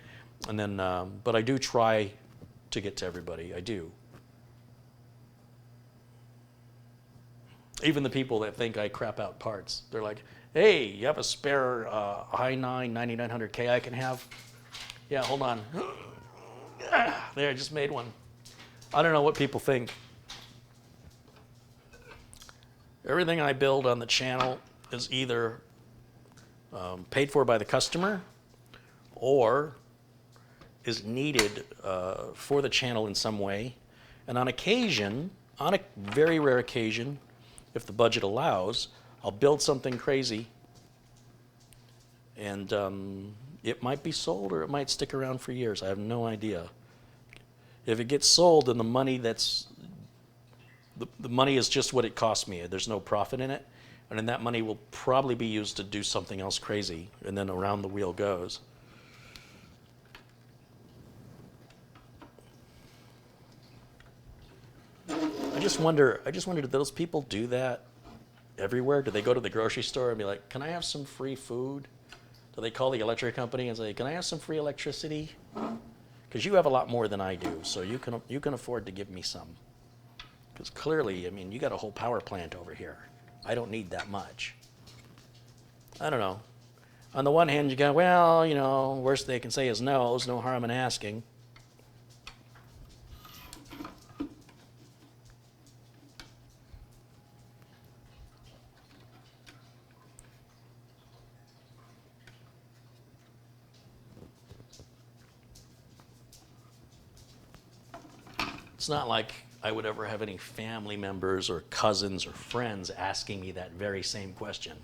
And then, but I do try to get to everybody. I do. Even the people that think I crap out parts, they're like, hey, you have a spare i9 9900K I can have? Yeah, hold on. There, I just made one. I don't know what people think. Everything I build on the channel is either paid for by the customer or is needed for the channel in some way. And on occasion, on a very rare occasion, if the budget allows, I'll build something crazy, and it might be sold or it might stick around for years. I have no idea. If it gets sold, then the money the money is just what it cost me. There's no profit in it, and then that money will probably be used to do something else crazy, and then around the wheel goes. I just wonder, do those people do that everywhere? Do they go to the grocery store and be like, can I have some free food? Do they call the electric company and say, can I have some free electricity? Because you have a lot more than I do, so you can afford to give me some. Because clearly, I mean, you got a whole power plant over here. I don't need that much. I don't know. On the one hand, you go, well, you know, worst they can say is no. There's no harm in asking. It's not like I would ever have any family members or cousins or friends asking me that very same question.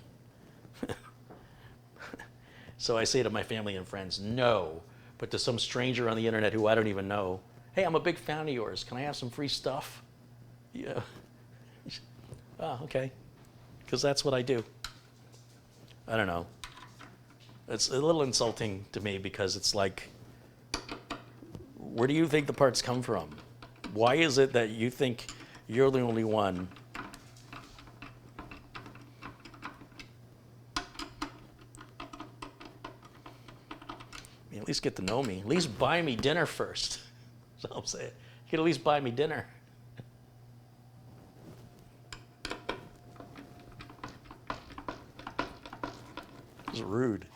So I say to my family and friends, no. But to some stranger on the internet who I don't even know, hey, I'm a big fan of yours. Can I have some free stuff? Yeah. Oh, okay. Because that's what I do. I don't know. It's a little insulting to me because it's like, where do you think the parts come from? Why is it that you think you're the only one? I mean, at least get to know me. At least buy me dinner first. That's all I'm saying. You could at least buy me dinner. It's rude.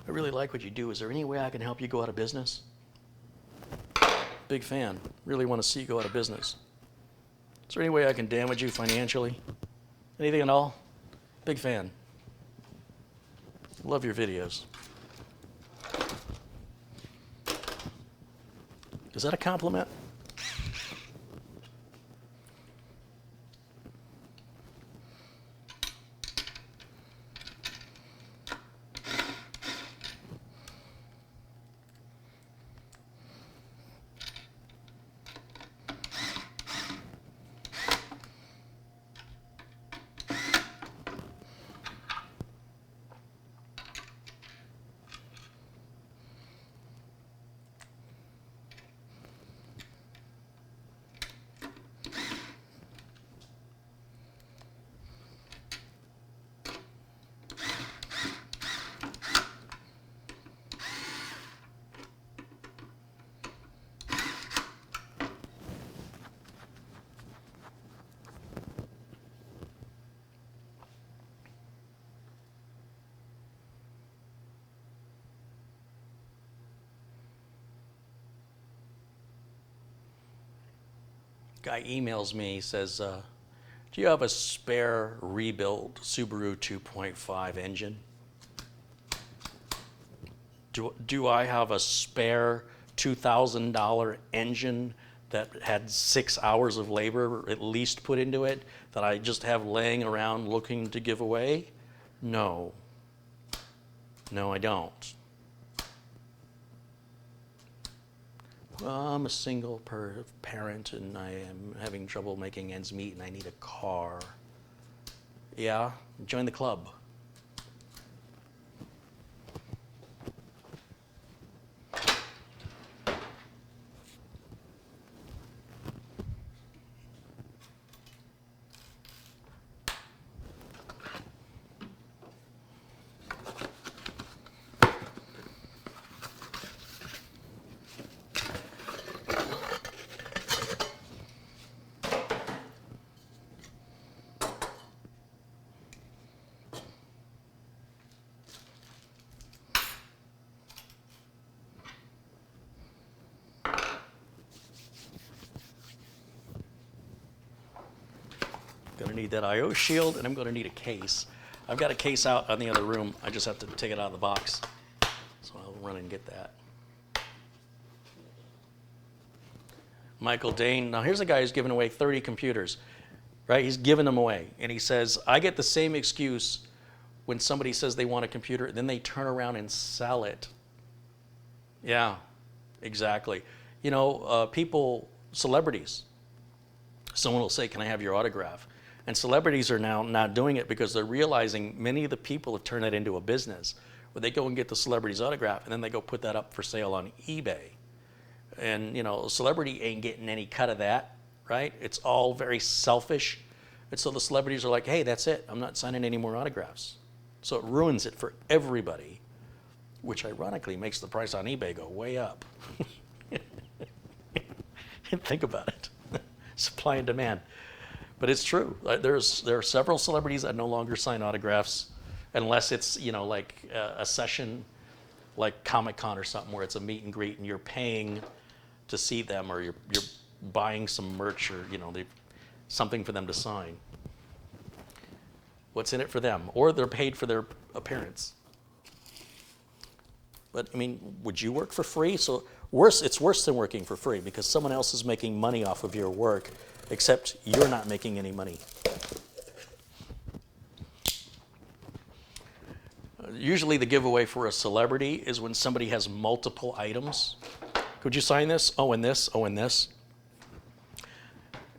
I really like what you do. Is there any way I can help you go out of business? Big fan. Really want to see you go out of business. Is there any way I can damage you financially? Anything at all? Big fan. Love your videos. Is that a compliment? Guy emails me, says, do you have a spare rebuilt Subaru 2.5 engine? Do I have a spare $2,000 engine that had 6 hours of labor at least put into it that I just have laying around looking to give away? No. No, I don't. Well, I'm a single parent and I am having trouble making ends meet and I need a car. Yeah, join the club. Gonna need that I/O shield, and I'm gonna need a case. I've got a case out on the other room. I just have to take it out of the box. So I'll run and get that. Michael Dane. Now here's a guy who's giving away 30 computers, right? He's giving them away. And he says, I get the same excuse when somebody says they want a computer, then they turn around and sell it. Yeah, exactly. You know, people, celebrities, someone will say, can I have your autograph? And celebrities are now not doing it because they're realizing many of the people have turned that into a business where they go and get the celebrity's autograph and then they go put that up for sale on eBay. And, you know, a celebrity ain't getting any cut of that, right? It's all very selfish. And so the celebrities are like, hey, that's it. I'm not signing any more autographs. So it ruins it for everybody, which ironically makes the price on eBay go way up. Think about it. Supply and demand. But it's true. There are several celebrities that no longer sign autographs unless it's, you know, like a session like Comic-Con or something where it's a meet and greet and you're paying to see them, or you're buying some merch, or, you know, something for them to sign. What's in it for them? Or they're paid for their appearance. But I mean, would you work for free? So it's worse than working for free because someone else is making money off of your work, except you're not making any money. Usually the giveaway for a celebrity is when somebody has multiple items. Could you sign this? Oh, and this? Oh, and this?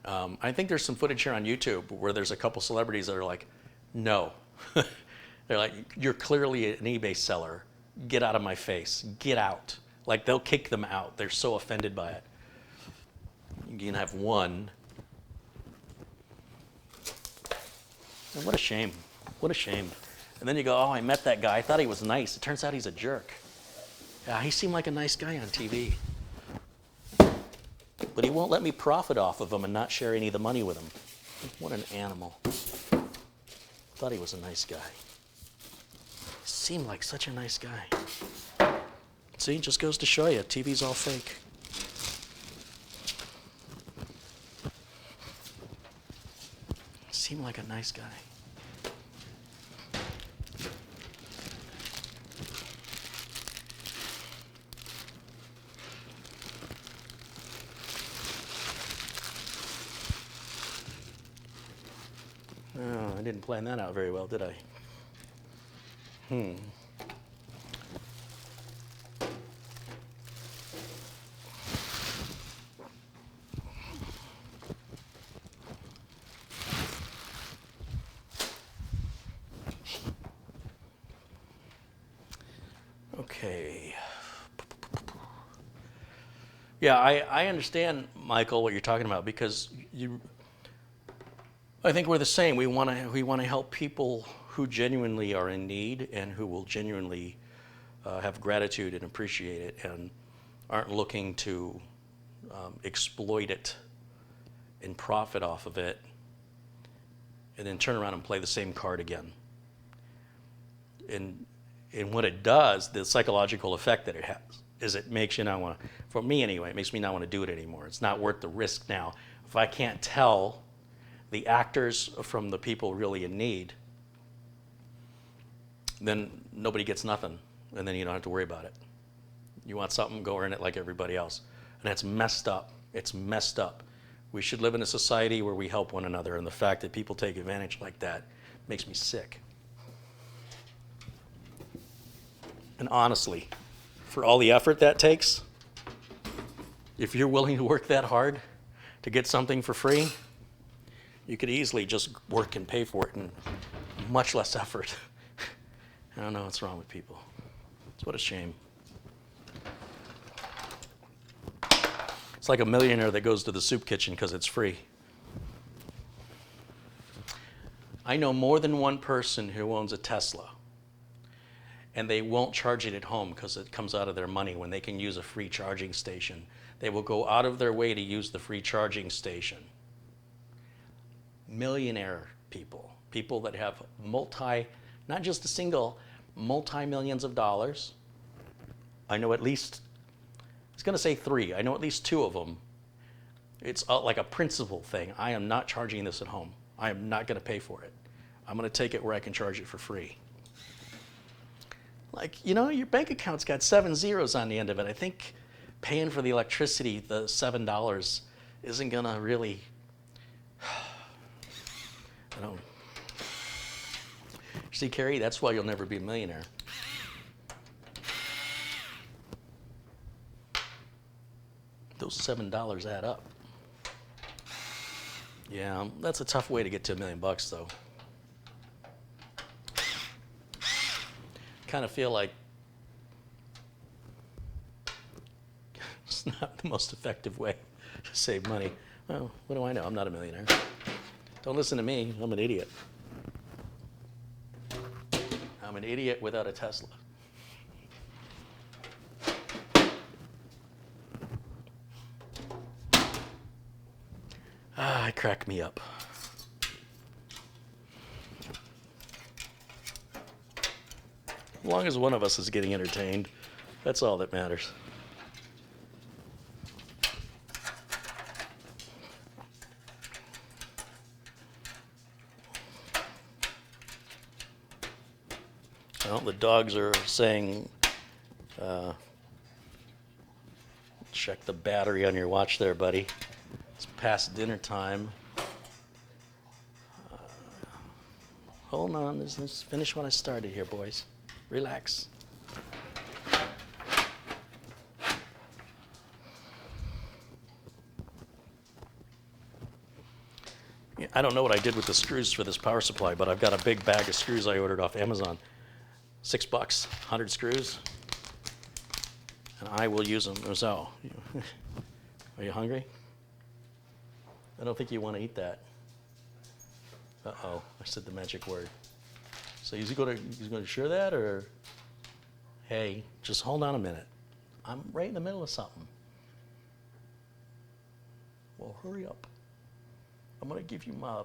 I think there's some footage here on YouTube where there's a couple celebrities that are like, no. They're like, you're clearly an eBay seller. Get out of my face. Get out. Like, they'll kick them out. They're so offended by it. You can have one. And what a shame. What a shame. And then you go, oh, I met that guy. I thought he was nice. It turns out he's a jerk. Yeah, he seemed like a nice guy on TV. But he won't let me profit off of him and not share any of the money with him. What an animal. Thought he was a nice guy. Seemed like such a nice guy. See, just goes to show you, TV's all fake. Seemed like a nice guy. Oh, I didn't plan that out very well, did I? Okay. Yeah, I understand, Michael, what you're talking about, because I think we're the same. We want to help people who genuinely are in need and who will genuinely have gratitude and appreciate it and aren't looking to exploit it and profit off of it and then turn around and play the same card again. And what it does, the psychological effect that it has, is it makes you not want to, for me anyway, it makes me not want to do it anymore. It's not worth the risk now. If I can't tell the actors from the people really in need, then nobody gets nothing, and then you don't have to worry about it. You want something, go earn it like everybody else. And that's messed up. It's messed up. We should live in a society where we help one another, and the fact that people take advantage like that makes me sick. And honestly, for all the effort that takes, if you're willing to work that hard to get something for free, you could easily just work and pay for it in much less effort. I don't know what's wrong with people. It's what a shame. It's like a millionaire that goes to the soup kitchen because it's free. I know more than one person who owns a Tesla, and they won't charge it at home because it comes out of their money when they can use a free charging station. They will go out of their way to use the free charging station. Millionaire people, people that have not just a single, multi-millions of dollars. I know at least, I was going to say 3, I know at least 2 of them. It's like a principle thing. I am not charging this at home. I am not going to pay for it. I'm going to take it where I can charge it for free. Like, you know, your bank account's got 7 zeros on the end of it. I think paying for the electricity, the $7, isn't going to really, I don't. See, Carrie, that's why you'll never be a millionaire. Those $7 add up. Yeah, that's a tough way to get to $1 million, though. Kind of feel like it's not the most effective way to save money. Well, what do I know? I'm not a millionaire. Don't listen to me. I'm an idiot. I'm an idiot without a Tesla. It cracked me up. As long as one of us is getting entertained, that's all that matters. Well, the dogs are saying, check the battery on your watch there, buddy. It's past dinner time. Hold on, let's finish what I started here, boys. Relax. Yeah, I don't know what I did with the screws for this power supply, but I've got a big bag of screws I ordered off Amazon. $6, 100 screws. And I will use them. So, are you hungry? I don't think you want to eat that. Uh-oh, I said the magic word. So he's going to share that, or hey, just hold on a minute. I'm right in the middle of something. Well, hurry up. I'm going to give you my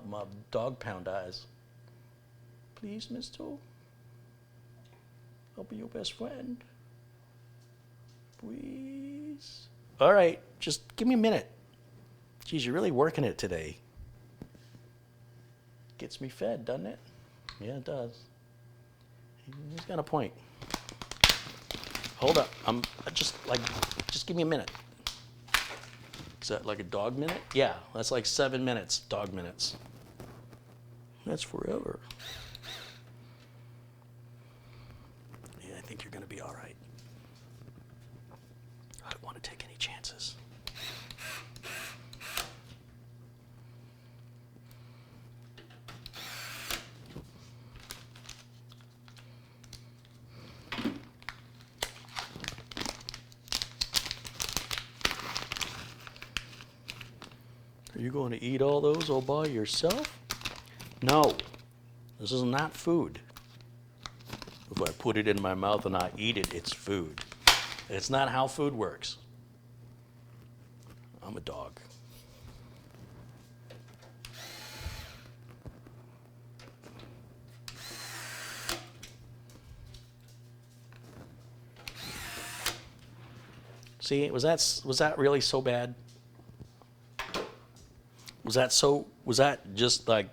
dog pound eyes. Please, mister. I'll be your best friend. Please. All right, just give me a minute. Geez, you're really working it today. Gets me fed, doesn't it? Yeah, it does. He's got a point. Hold up. Just give me a minute. Is that like a dog minute? Yeah, that's like 7 minutes, dog minutes. That's forever. Yeah, I think you're going to be all right. I don't want to take any chances. Are you going to eat all those all by yourself? No, this is not food. If I put it in my mouth and I eat it, it's food. It's not how food works. I'm a dog. See, was that really so bad? Was that just like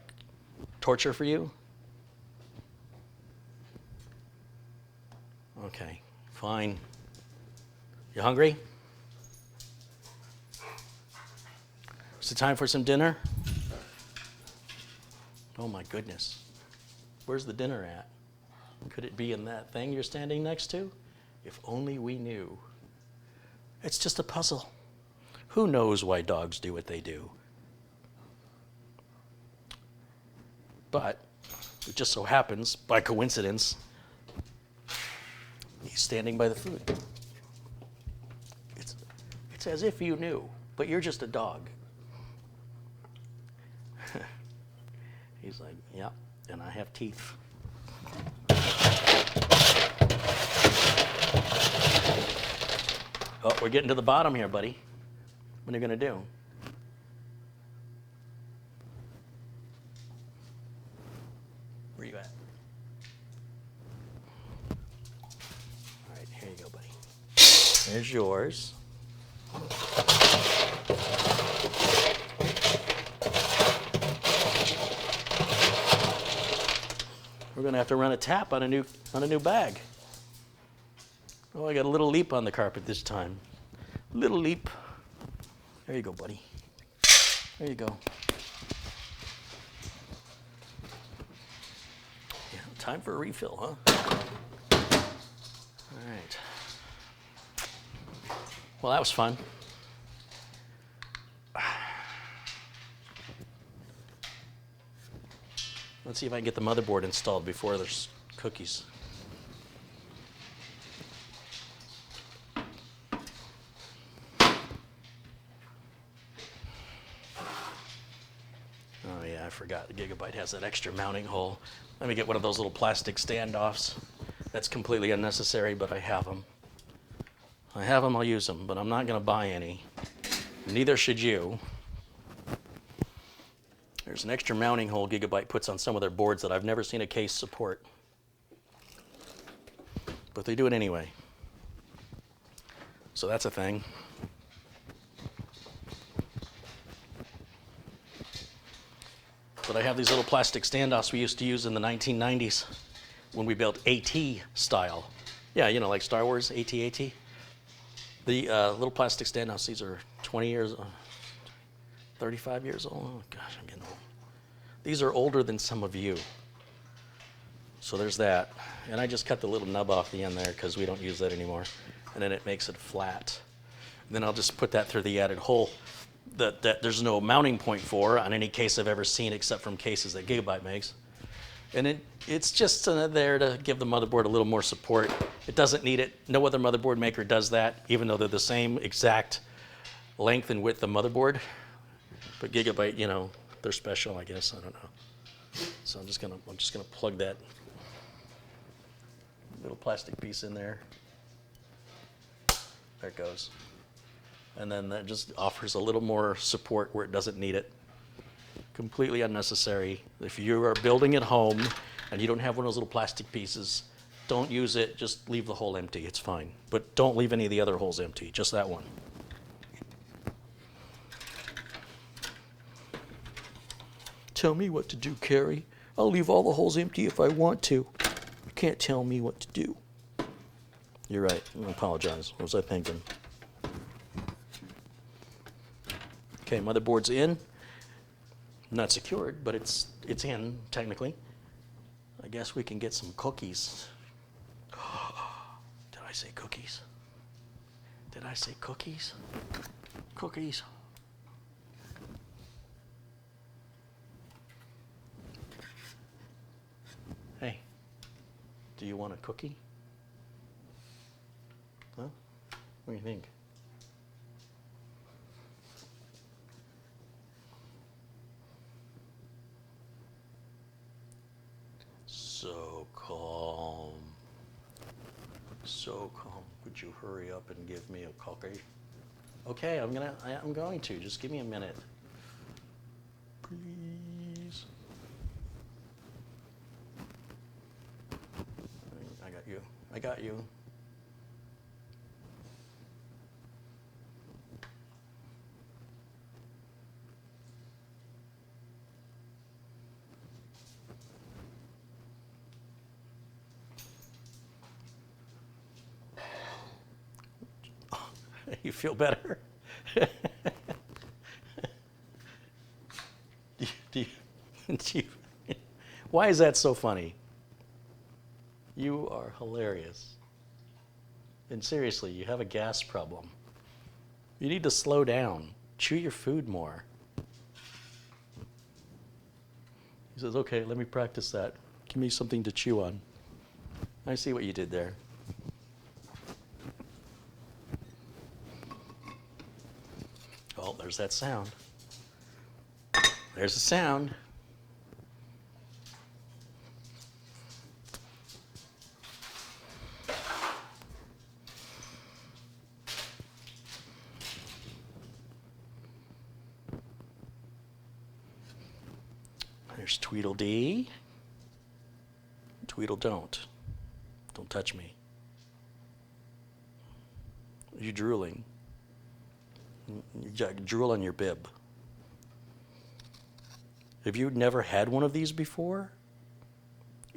torture for you? Okay, fine. You hungry? Is it time for some dinner? Oh my goodness. Where's the dinner at? Could it be in that thing you're standing next to? If only we knew. It's just a puzzle. Who knows why dogs do what they do? But it just so happens, by coincidence, he's standing by the food. It's as if you knew, but you're just a dog. He's like, yeah, and I have teeth. Oh, we're getting to the bottom here, buddy. What are you going to do? Where you at? All right, here you go, buddy. There's yours. We're going to have to run a tap on a new bag. Oh, I got a little leap on the carpet this time. Little leap. There you go, buddy. There you go. Yeah, time for a refill, huh? All right. Well, that was fun. Let's see if I can get the motherboard installed before there's cookies. Oh yeah, I forgot. The Gigabyte has that extra mounting hole. Let me get one of those little plastic standoffs. That's completely unnecessary, but I have them. I have them, I'll use them, but I'm not going to buy any. Neither should you. There's an extra mounting hole Gigabyte puts on some of their boards that I've never seen a case support. But they do it anyway. So that's a thing. But I have these little plastic standoffs we used to use in the 1990s when we built AT style. Yeah, you know, like Star Wars, AT-AT. The little plastic standoffs, these are 20 years, 35 years old. Oh gosh, I'm getting old. These are older than some of you. So there's that. And I just cut the little nub off the end there because we don't use that anymore. And then it makes it flat. And then I'll just put that through the added hole that there's no mounting point for on any case I've ever seen except from cases that Gigabyte makes. And it's just there to give the motherboard a little more support. It doesn't need it. No other motherboard maker does that, even though they're the same exact length and width of motherboard. But Gigabyte, you know, they're special, I guess. I don't know. So I'm just gonna plug that little plastic piece in there. There it goes. And then that just offers a little more support where it doesn't need it. Completely unnecessary. If you are building at home and you don't have one of those little plastic pieces, don't use it. Just leave the hole empty. It's fine. But don't leave any of the other holes empty. Just that one. Tell me what to do, Carrie. I'll leave all the holes empty if I want to. You can't tell me what to do. You're right. I apologize. What was I thinking? Okay, motherboard's in. Not secured, but it's in, technically. I guess we can get some cookies. Did I say cookies? Did I say cookies? Cookies. Hey, do you want a cookie? Huh? What do you think? So calm. So calm. Would you hurry up and give me a cookie? Okay, I'm going to. Just give me a minute. Please. I got you. I got you. You feel better? do you, why is that so funny? You are hilarious. And seriously, you have a gas problem. You need to slow down. Chew your food more. He says, okay, let me practice that. Give me something to chew on. I see what you did there. Oh, there's that sound. There's the sound. There's Tweedledee. Tweedle don't. Don't touch me. Are you drooling? You got drool on your bib. Have you never had one of these before?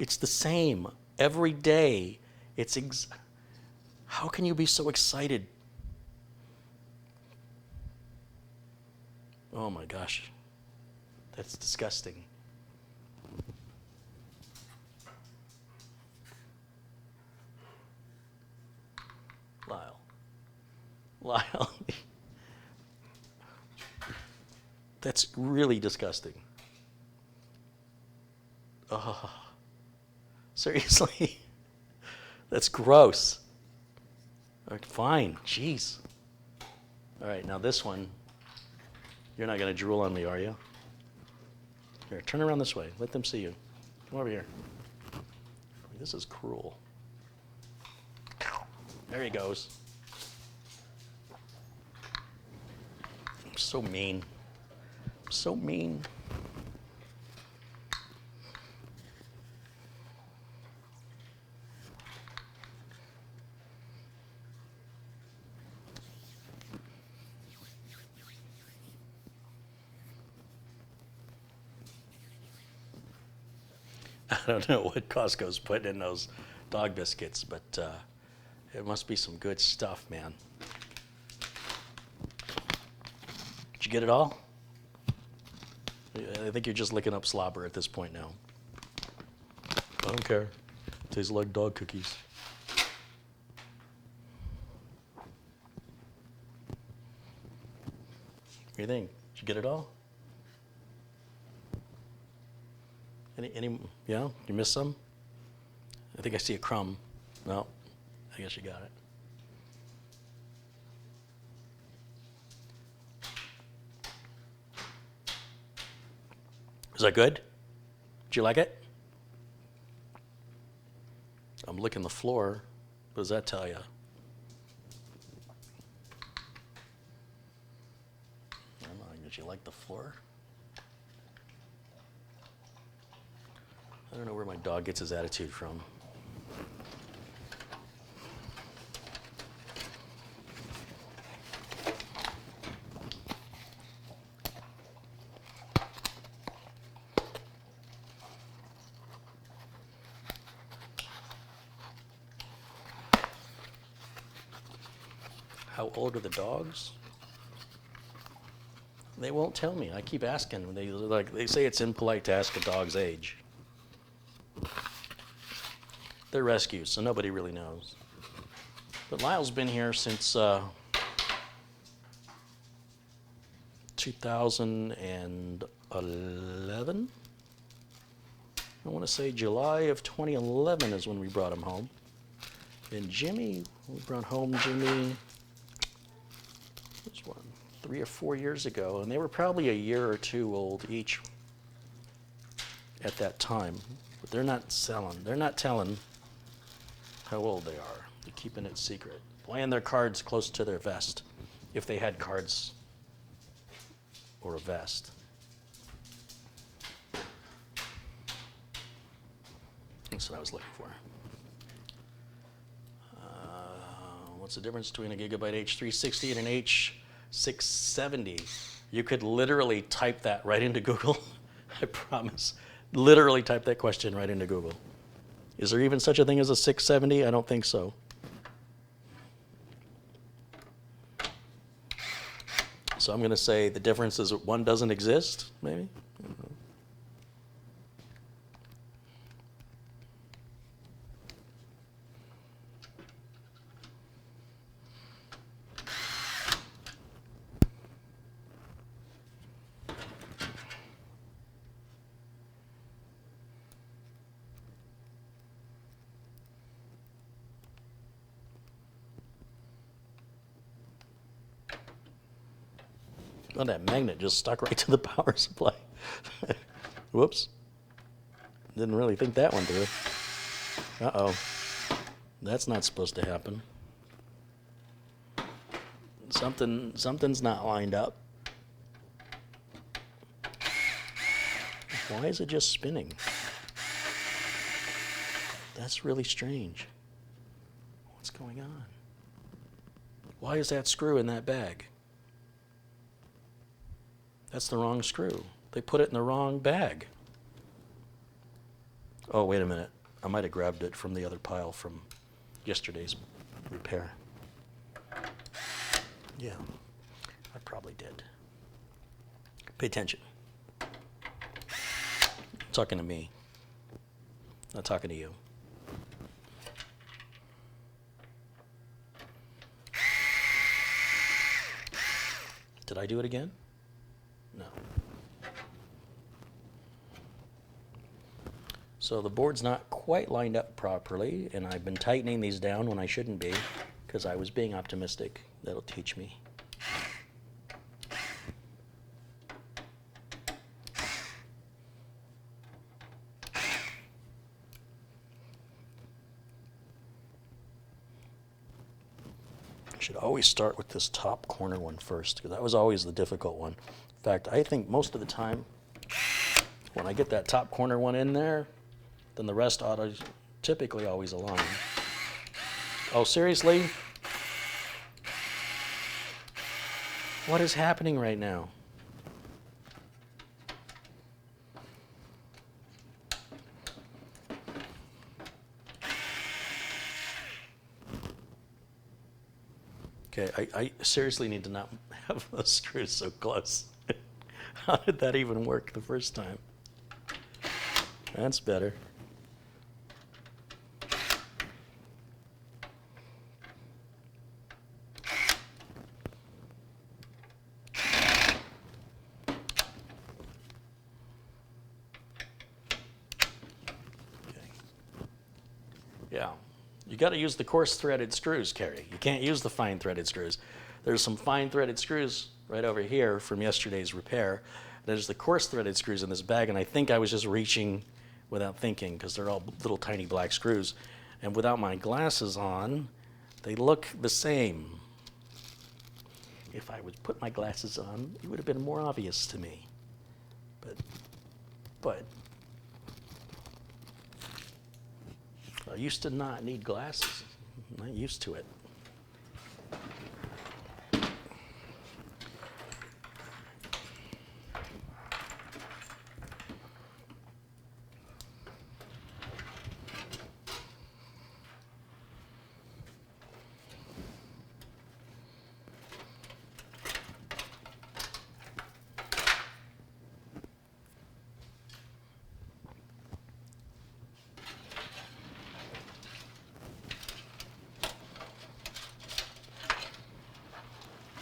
It's the same every day. How can you be so excited? Oh my gosh. That's disgusting. Lyle. That's really disgusting. Oh, seriously? That's gross. All right, fine, jeez. All right, now this one, you're not gonna drool on me, are you? Here, turn around this way. Let them see you. Come over here. This is cruel. There he goes. I'm so mean. I'm so mean. I don't know what Costco's putting in those dog biscuits, but it must be some good stuff, man. Did you get it all? I think you're just licking up slobber at this point now. I don't care. Tastes like dog cookies. What do you think? Did you get it all? Yeah? You missed some? I think I see a crumb. No, I guess you got it. Is that good? Did you like it? I'm licking the floor. What does that tell you? I don't know. Did you like the floor? I don't know where my dog gets his attitude from. How old are the dogs? They won't tell me. I keep asking. They say it's impolite to ask a dog's age. They're rescues, so nobody really knows. But Lyle's been here since 2011. I want to say July of 2011 is when we brought him home. And Jimmy, we brought home Jimmy, this one, 3 or 4 years ago, and they were probably a year or two old each at that time. But they're not telling how old they are. They're keeping it secret. Playing their cards close to their vest, if they had cards or a vest. That's what I was looking for. What's the difference between a gigabyte H360 and an H670? You could literally type that right into Google. I promise. Literally type that question right into Google. Is there even such a thing as a 670? I don't think so. So I'm going to say the difference is that one doesn't exist, maybe? I don't know. Oh, that magnet just stuck right to the power supply. Whoops. Didn't really think that one through. Uh-oh. That's not supposed to happen. Something's not lined up. Why is it just spinning? That's really strange. What's going on? Why is that screw in that bag? That's the wrong screw. They put it in the wrong bag. Oh, wait a minute. I might have grabbed it from the other pile from yesterday's repair. Yeah, I probably did. Pay attention. Talking to me, not talking to you. Did I do it again? No. So the board's not quite lined up properly, and I've been tightening these down when I shouldn't be, because I was being optimistic. That'll teach me. I should always start with this top corner one first, because that was always the difficult one. In fact, I think most of the time, when I get that top corner one in there, then the rest ought to typically always align. Oh, seriously? What is happening right now? Okay, I seriously need to not have those screws so close. How did that even work the first time? That's better. Yeah, you got to use the coarse threaded screws, Carrie. You can't use the fine threaded screws. There's some fine threaded screws right over here from yesterday's repair. There's the coarse threaded screws in this bag, and I think I was just reaching without thinking because they're all little tiny black screws. And without my glasses on, they look the same. If I would put my glasses on, it would have been more obvious to me. But I used to not need glasses. I'm not used to it.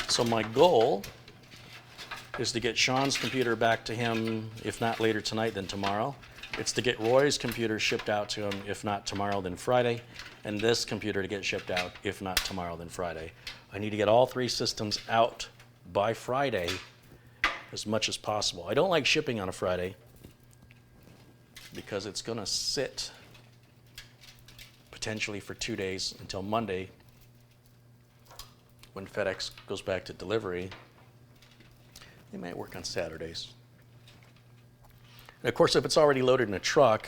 So my goal is to get Sean's computer back to him, if not later tonight, then tomorrow. It's to get Roy's computer shipped out to him, if not tomorrow, then Friday. And this computer to get shipped out, if not tomorrow, then Friday. I need to get all three systems out by Friday as much as possible. I don't like shipping on a Friday because it's going to sit potentially for 2 days until Monday when FedEx goes back to delivery. They might work on Saturdays. And of course, if it's already loaded in a truck,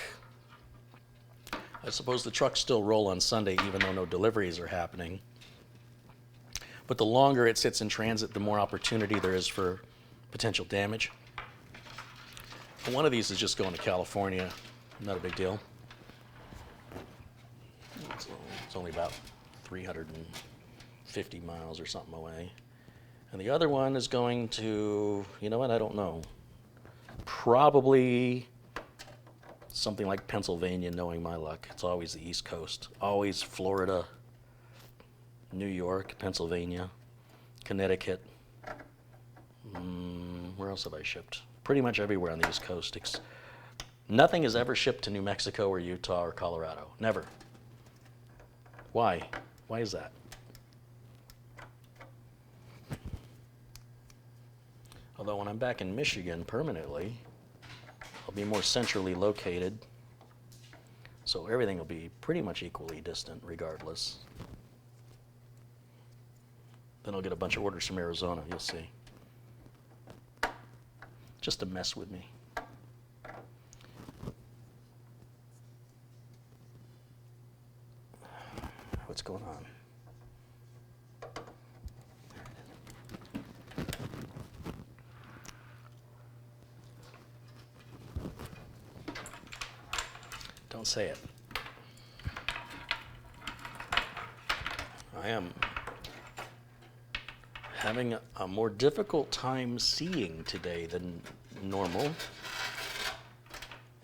I suppose the trucks still roll on Sunday even though no deliveries are happening. But the longer it sits in transit, the more opportunity there is for potential damage. And one of these is just going to California. Not a big deal. It's only about 350 miles or something away. And the other one is going to, you know what, I don't know. Probably something like Pennsylvania, knowing my luck. It's always the East Coast. Always Florida, New York, Pennsylvania, Connecticut. Where else have I shipped? Pretty much everywhere on the East Coast. Nothing is ever shipped to New Mexico or Utah or Colorado. Never. Why? Why is that? Although when I'm back in Michigan permanently, I'll be more centrally located. So everything will be pretty much equally distant regardless. Then I'll get a bunch of orders from Arizona, you'll see. Just to mess with me. What's going on? Don't say it. I am having a more difficult time seeing today than normal.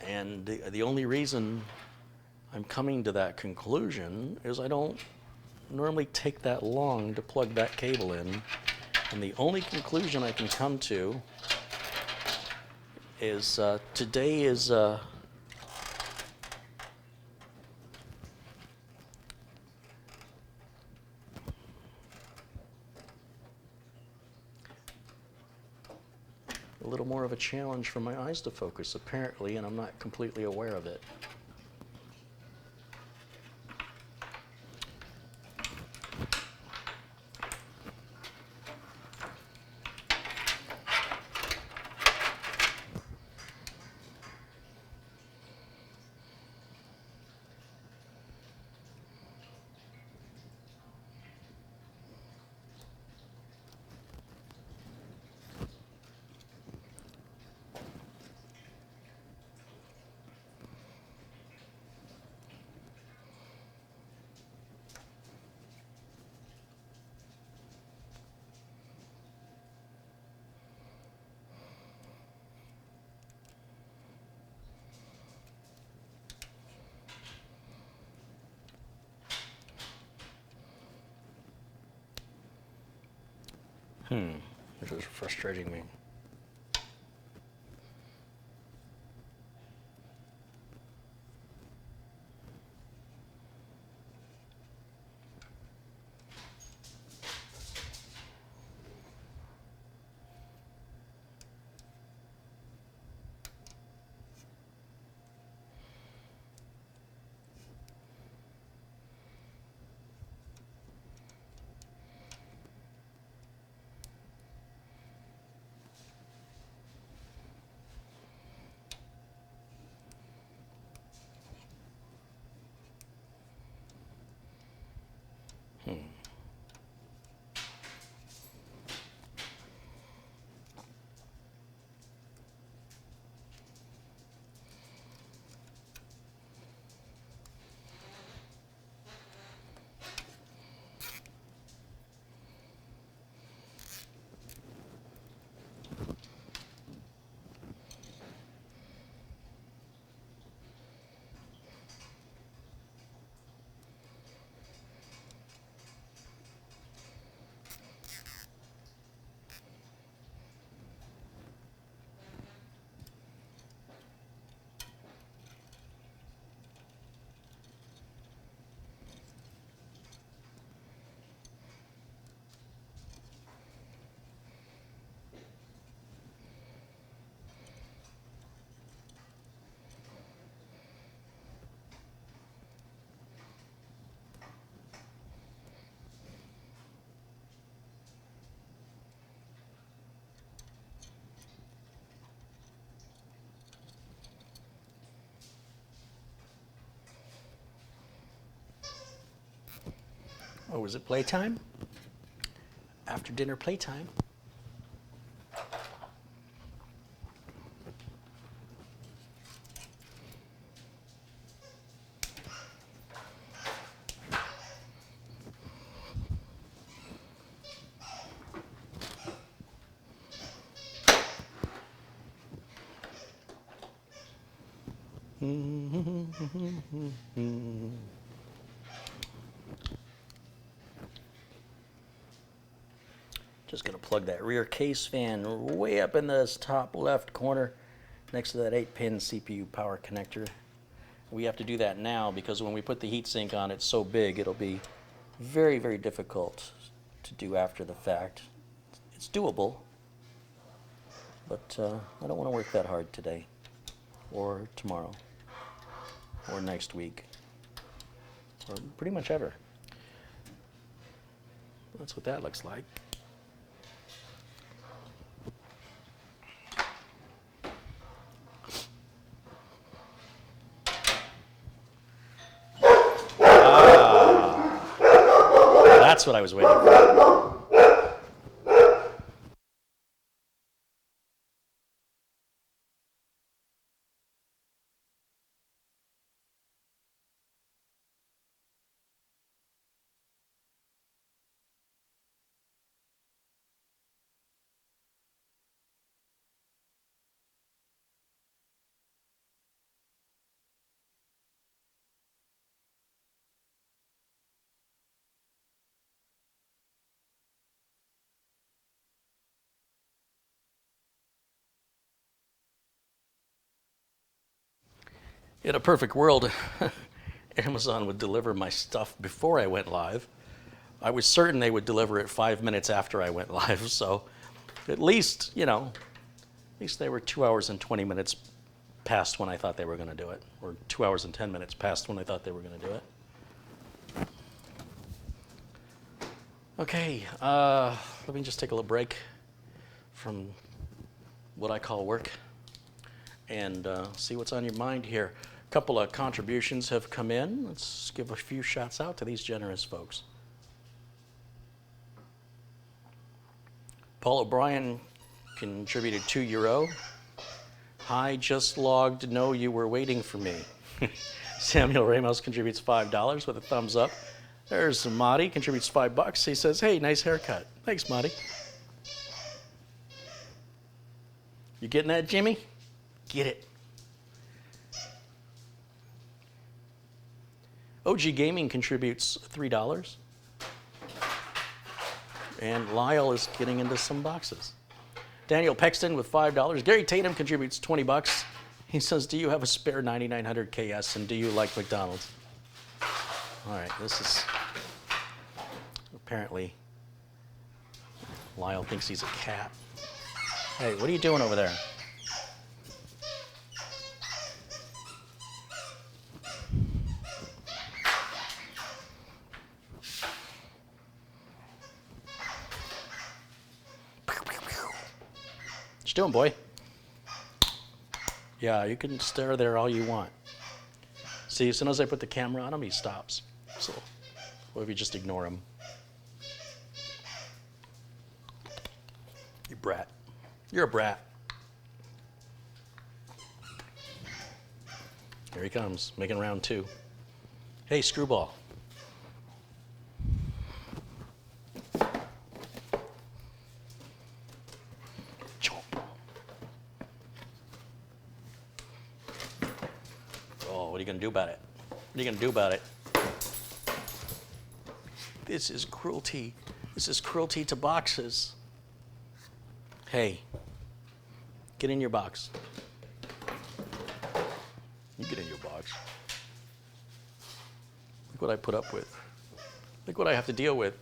And the only reason I'm coming to that conclusion is I don't normally take that long to plug that cable in. And the only conclusion I can come to is today is a little more of a challenge for my eyes to focus, apparently, and I'm not completely aware of it. This is frustrating me. Oh, is it playtime? After dinner playtime. Just going to plug that rear case fan way up in this top left corner next to that 8-pin CPU power connector. We have to do that now because when we put the heatsink on, it's so big it'll be very, very difficult to do after the fact. It's doable, but I don't want to work that hard today or tomorrow or next week or pretty much ever. That's what that looks like. That's what I was waiting for. In a perfect world, Amazon would deliver my stuff before I went live. I was certain they would deliver it 5 minutes after I went live, so at least, at least they were 2 hours and 20 minutes past when I thought they were going to do it, or 2 hours and 10 minutes past when I thought they were going to do it. Okay, let me just take a little break from what I call work and see what's on your mind here. A couple of contributions have come in. Let's give a few shots out to these generous folks. Paul O'Brien contributed €2. Hi, just logged. Know you were waiting for me. Samuel Ramos contributes $5 with a thumbs up. There's Marty, contributes $5. He says, hey, nice haircut. Thanks, Marty. You getting that, Jimmy? Get it. OG Gaming contributes $3. And Lyle is getting into some boxes. Daniel Pexton with $5. Gary Tatum contributes $20. He says, do you have a spare 9900 KS and do you like McDonald's? All right, this is apparently Lyle thinks he's a cat. Hey, what are you doing over there? What you doing, boy? Yeah, you can stare there all you want. See, as soon as I put the camera on him, he stops. So, what if you just ignore him? You brat. You're a brat. Here he comes, making round 2. Hey, Screwball. Oh, what are you going to do about it? What are you going to do about it? This is cruelty. This is cruelty to boxes. Hey, get in your box. You get in your box. Look what I put up with. Look what I have to deal with.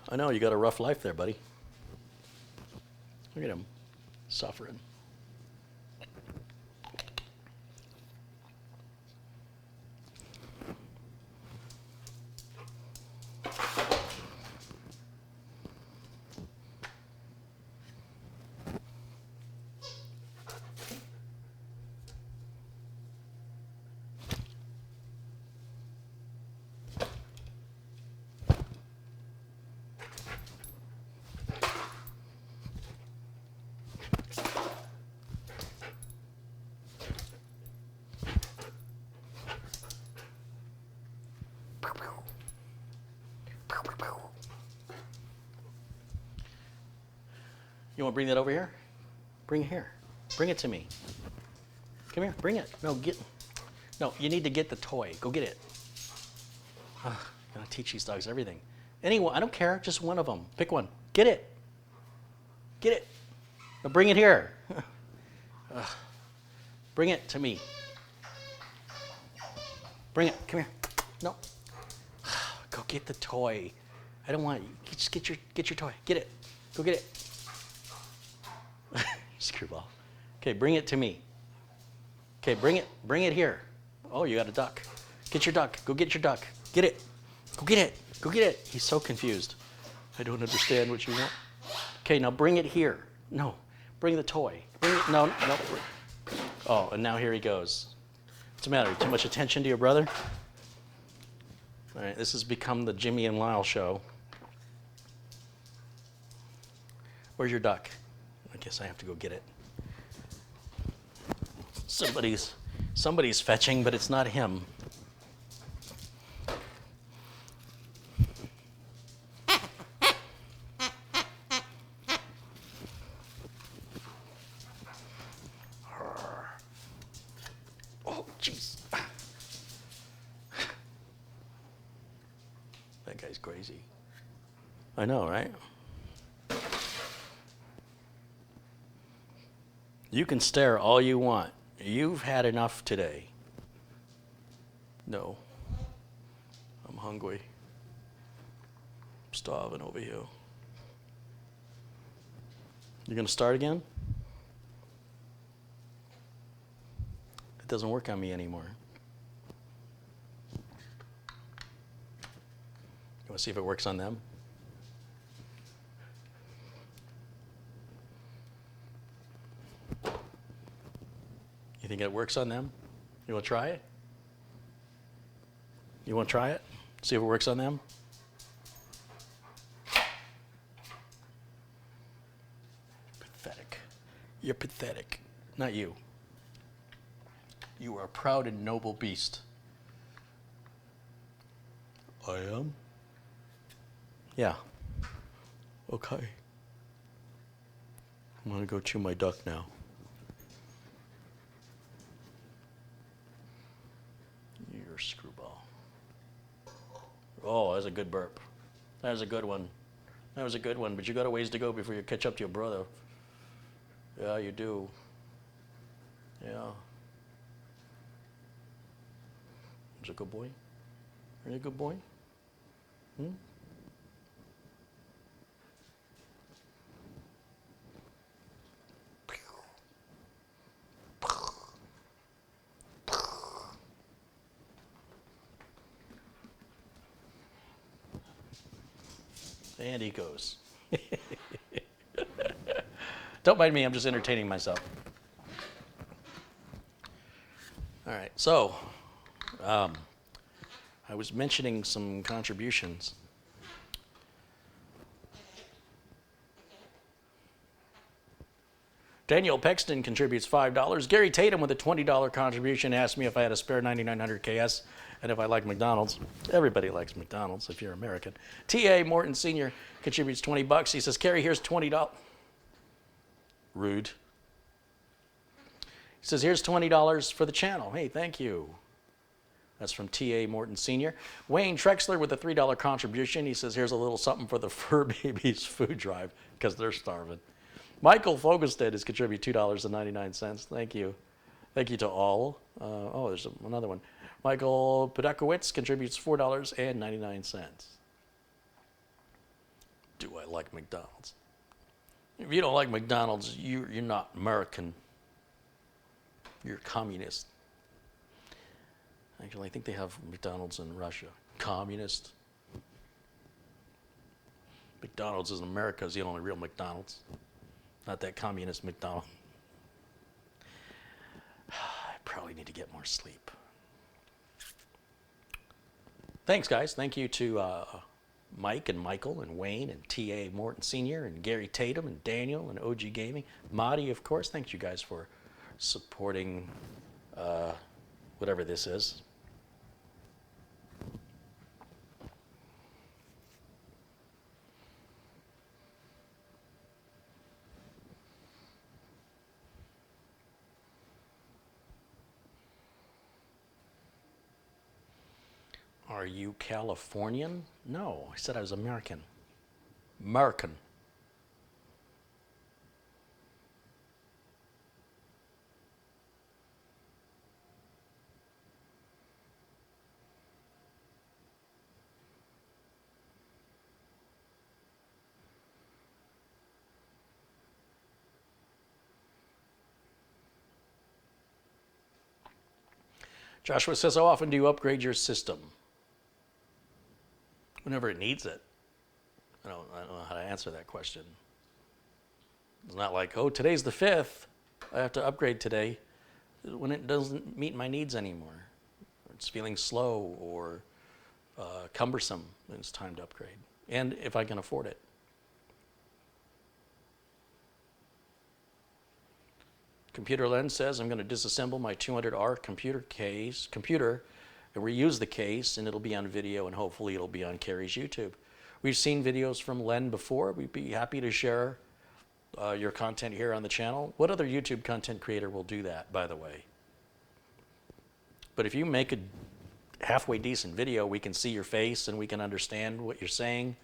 I know, you got a rough life there, buddy. Look at him, suffering. You want to bring that over here? Bring it here. Bring it to me. Come here, bring it. No, you need to get the toy. Go get it. I'm going to teach these dogs everything. Anyone, I don't care, just one of them. Pick one. Get it. Get it. Now bring it here. Bring it to me. Bring it. Come here. No. Go get the toy. I don't want you. Just get your toy. Get it. Go get it. Screwball. Okay, bring it to me. Okay, bring it here. Oh, you got a duck. Get your duck. Go get your duck. Get it. Go get it. Go get it. He's so confused. I don't understand what you want. Okay, now bring it here. No, bring the toy. Bring it. No. Oh, and now here he goes. What's the matter? Too much attention to your brother? All right, this has become the Jimmy and Lyle show. Where's your duck? I guess I have to go get it. Somebody's fetching, but it's not him. Oh, jeez. That guy's crazy. I know, right? You can stare all you want. You've had enough today. No. I'm hungry. I'm starving over here. You gonna start again? It doesn't work on me anymore. You wanna see if it works on them? You think it works on them? You wanna try it? You wanna try it? See if it works on them? Pathetic. You're pathetic. Not you. You are a proud and noble beast. I am? Yeah. Okay. I'm gonna go chew my duck now. You're a screwball. Oh, that's a good burp. That was a good one. That was a good one, but you got a ways to go before you catch up to your brother. Yeah, you do. Yeah. He's a good boy. Are you a good boy? Hmm? And he goes. Don't mind me, I'm just entertaining myself. All right, so I was mentioning some contributions. Daniel Pexton contributes $5. Gary Tatum with a $20 contribution asked me if I had a spare 9900 KS and if I like McDonald's. Everybody likes McDonald's if you're American. T.A. Morton Sr. contributes $20. He says, Carrie, here's $20. Rude. He says, here's $20 for the channel. Hey, thank you. That's from T.A. Morton Sr. Wayne Trexler with a $3 contribution. He says, here's a little something for the fur babies food drive because they're starving. Michael Fogelstead has contributed $2.99. Thank you. Thank you to all. Oh, there's another one. Michael Podakowicz contributes $4.99. Do I like McDonald's? If you don't like McDonald's, you're not American. You're a communist. Actually, I think they have McDonald's in Russia. Communist. McDonald's in America is the only real McDonald's. Not that communist McDonald's. I probably need to get more sleep. Thanks, guys. Thank you to Mike and Michael and Wayne and T.A. Morton Sr. and Gary Tatum and Daniel and OG Gaming. Marty, of course. Thanks, you guys, for supporting whatever this is. Are you Californian? No, I said I was American. American. Joshua says, how often do you upgrade your system? Whenever it needs it. I don't know how to answer that question. It's not like, oh, today's the 5th. I have to upgrade today. When it doesn't meet my needs anymore. Or it's feeling slow or cumbersome, then it's time to upgrade. And if I can afford it. Computer Lens says, I'm going to disassemble my 200R computer and reuse the case, and it'll be on video, and hopefully it'll be on Carrie's YouTube. We've seen videos from Len before. We'd be happy to share your content here on the channel. What other YouTube content creator will do that, by the way? But if you make a halfway decent video, we can see your face and we can understand what you're saying,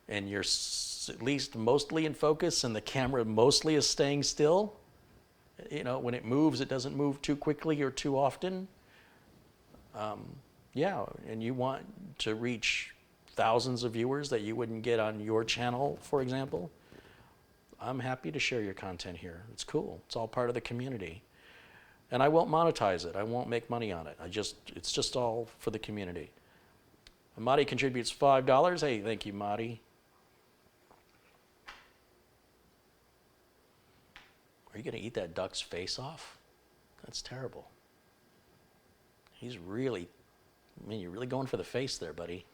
and you're at least mostly in focus and the camera mostly is staying still, You know, when it moves, it doesn't move too quickly or too often. Yeah, and you want to reach thousands of viewers that you wouldn't get on your channel, for example. I'm happy to share your content here. It's cool. It's all part of the community. And I won't monetize it. I won't make money on it. It's just all for the community. And Marty contributes $5. Hey, thank you, Marty. Are you going to eat that duck's face off? That's terrible. He's really, I mean, you're really going for the face there, buddy.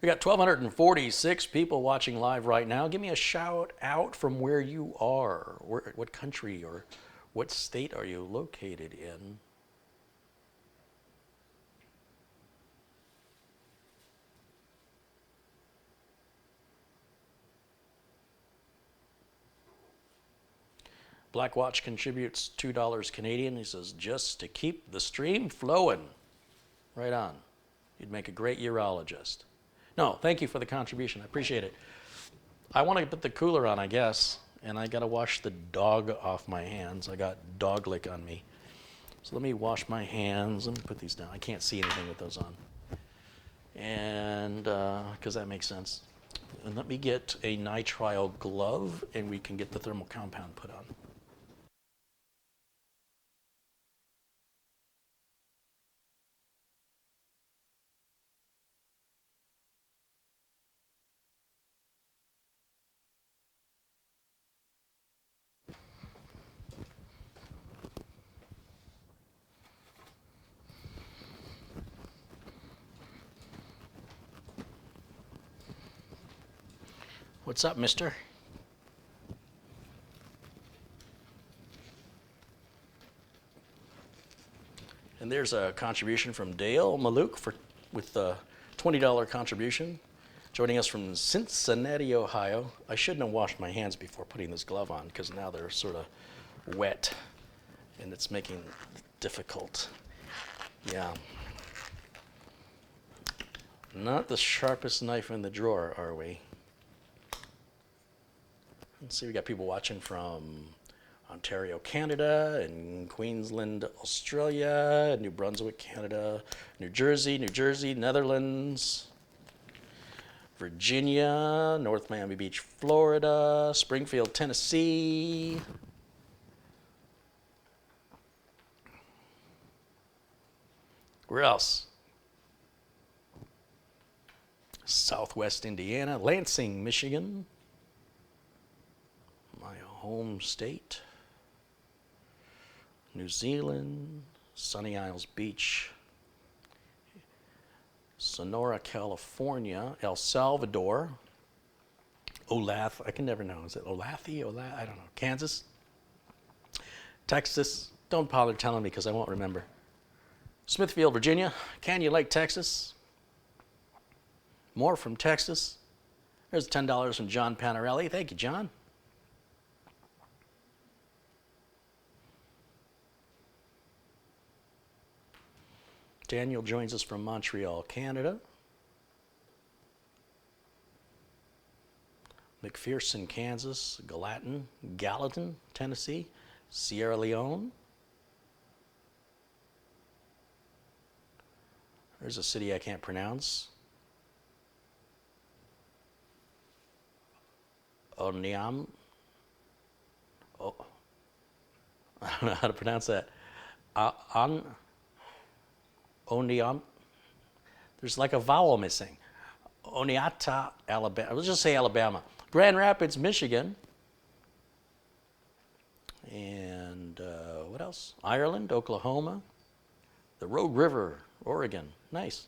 We got 1,246 people watching live right now. Give me a shout out from where you are. What country or what state are you located in? Blackwatch contributes $2 Canadian. He says, just to keep the stream flowing. Right on. You'd make a great urologist. No, thank you for the contribution. I appreciate it. I want to put the cooler on, I guess, and I got to wash the dog off my hands. I got dog lick on me. So let me wash my hands. Let me put these down. I can't see anything with those on. And, because that makes sense. And let me get a nitrile glove, and we can get the thermal compound put on. What's up, mister? And there's a contribution from Dale Maluk with a $20 contribution, joining us from Cincinnati, Ohio. I shouldn't have washed my hands before putting this glove on because now they're sort of wet and it's making it difficult. Yeah. Not the sharpest knife in the drawer, are we? Let's see, we got people watching from Ontario, Canada, and Queensland, Australia, New Brunswick, Canada, New Jersey, Netherlands, Virginia, North Miami Beach, Florida, Springfield, Tennessee. Where else? Southwest Indiana, Lansing, Michigan, my home state. New Zealand, Sunny Isles Beach, Sonora, California, El Salvador, Olathe, I can never know, is it Olathe, I don't know, Kansas, Texas, don't bother telling me because I won't remember. Smithfield, Virginia, Canyon Lake, Texas, more from Texas. There's $10 from John Panarelli. Thank you, John. Daniel joins us from Montreal, Canada. McPherson, Kansas. Gallatin, Tennessee. Sierra Leone. There's a city I can't pronounce. Oniam. Oh, I don't know how to pronounce that. Oniam. There's like a vowel missing. Oneonta, Alabama. Let's just say Alabama. Grand Rapids, Michigan. And what else? Ireland, Oklahoma. The Rogue River, Oregon. Nice.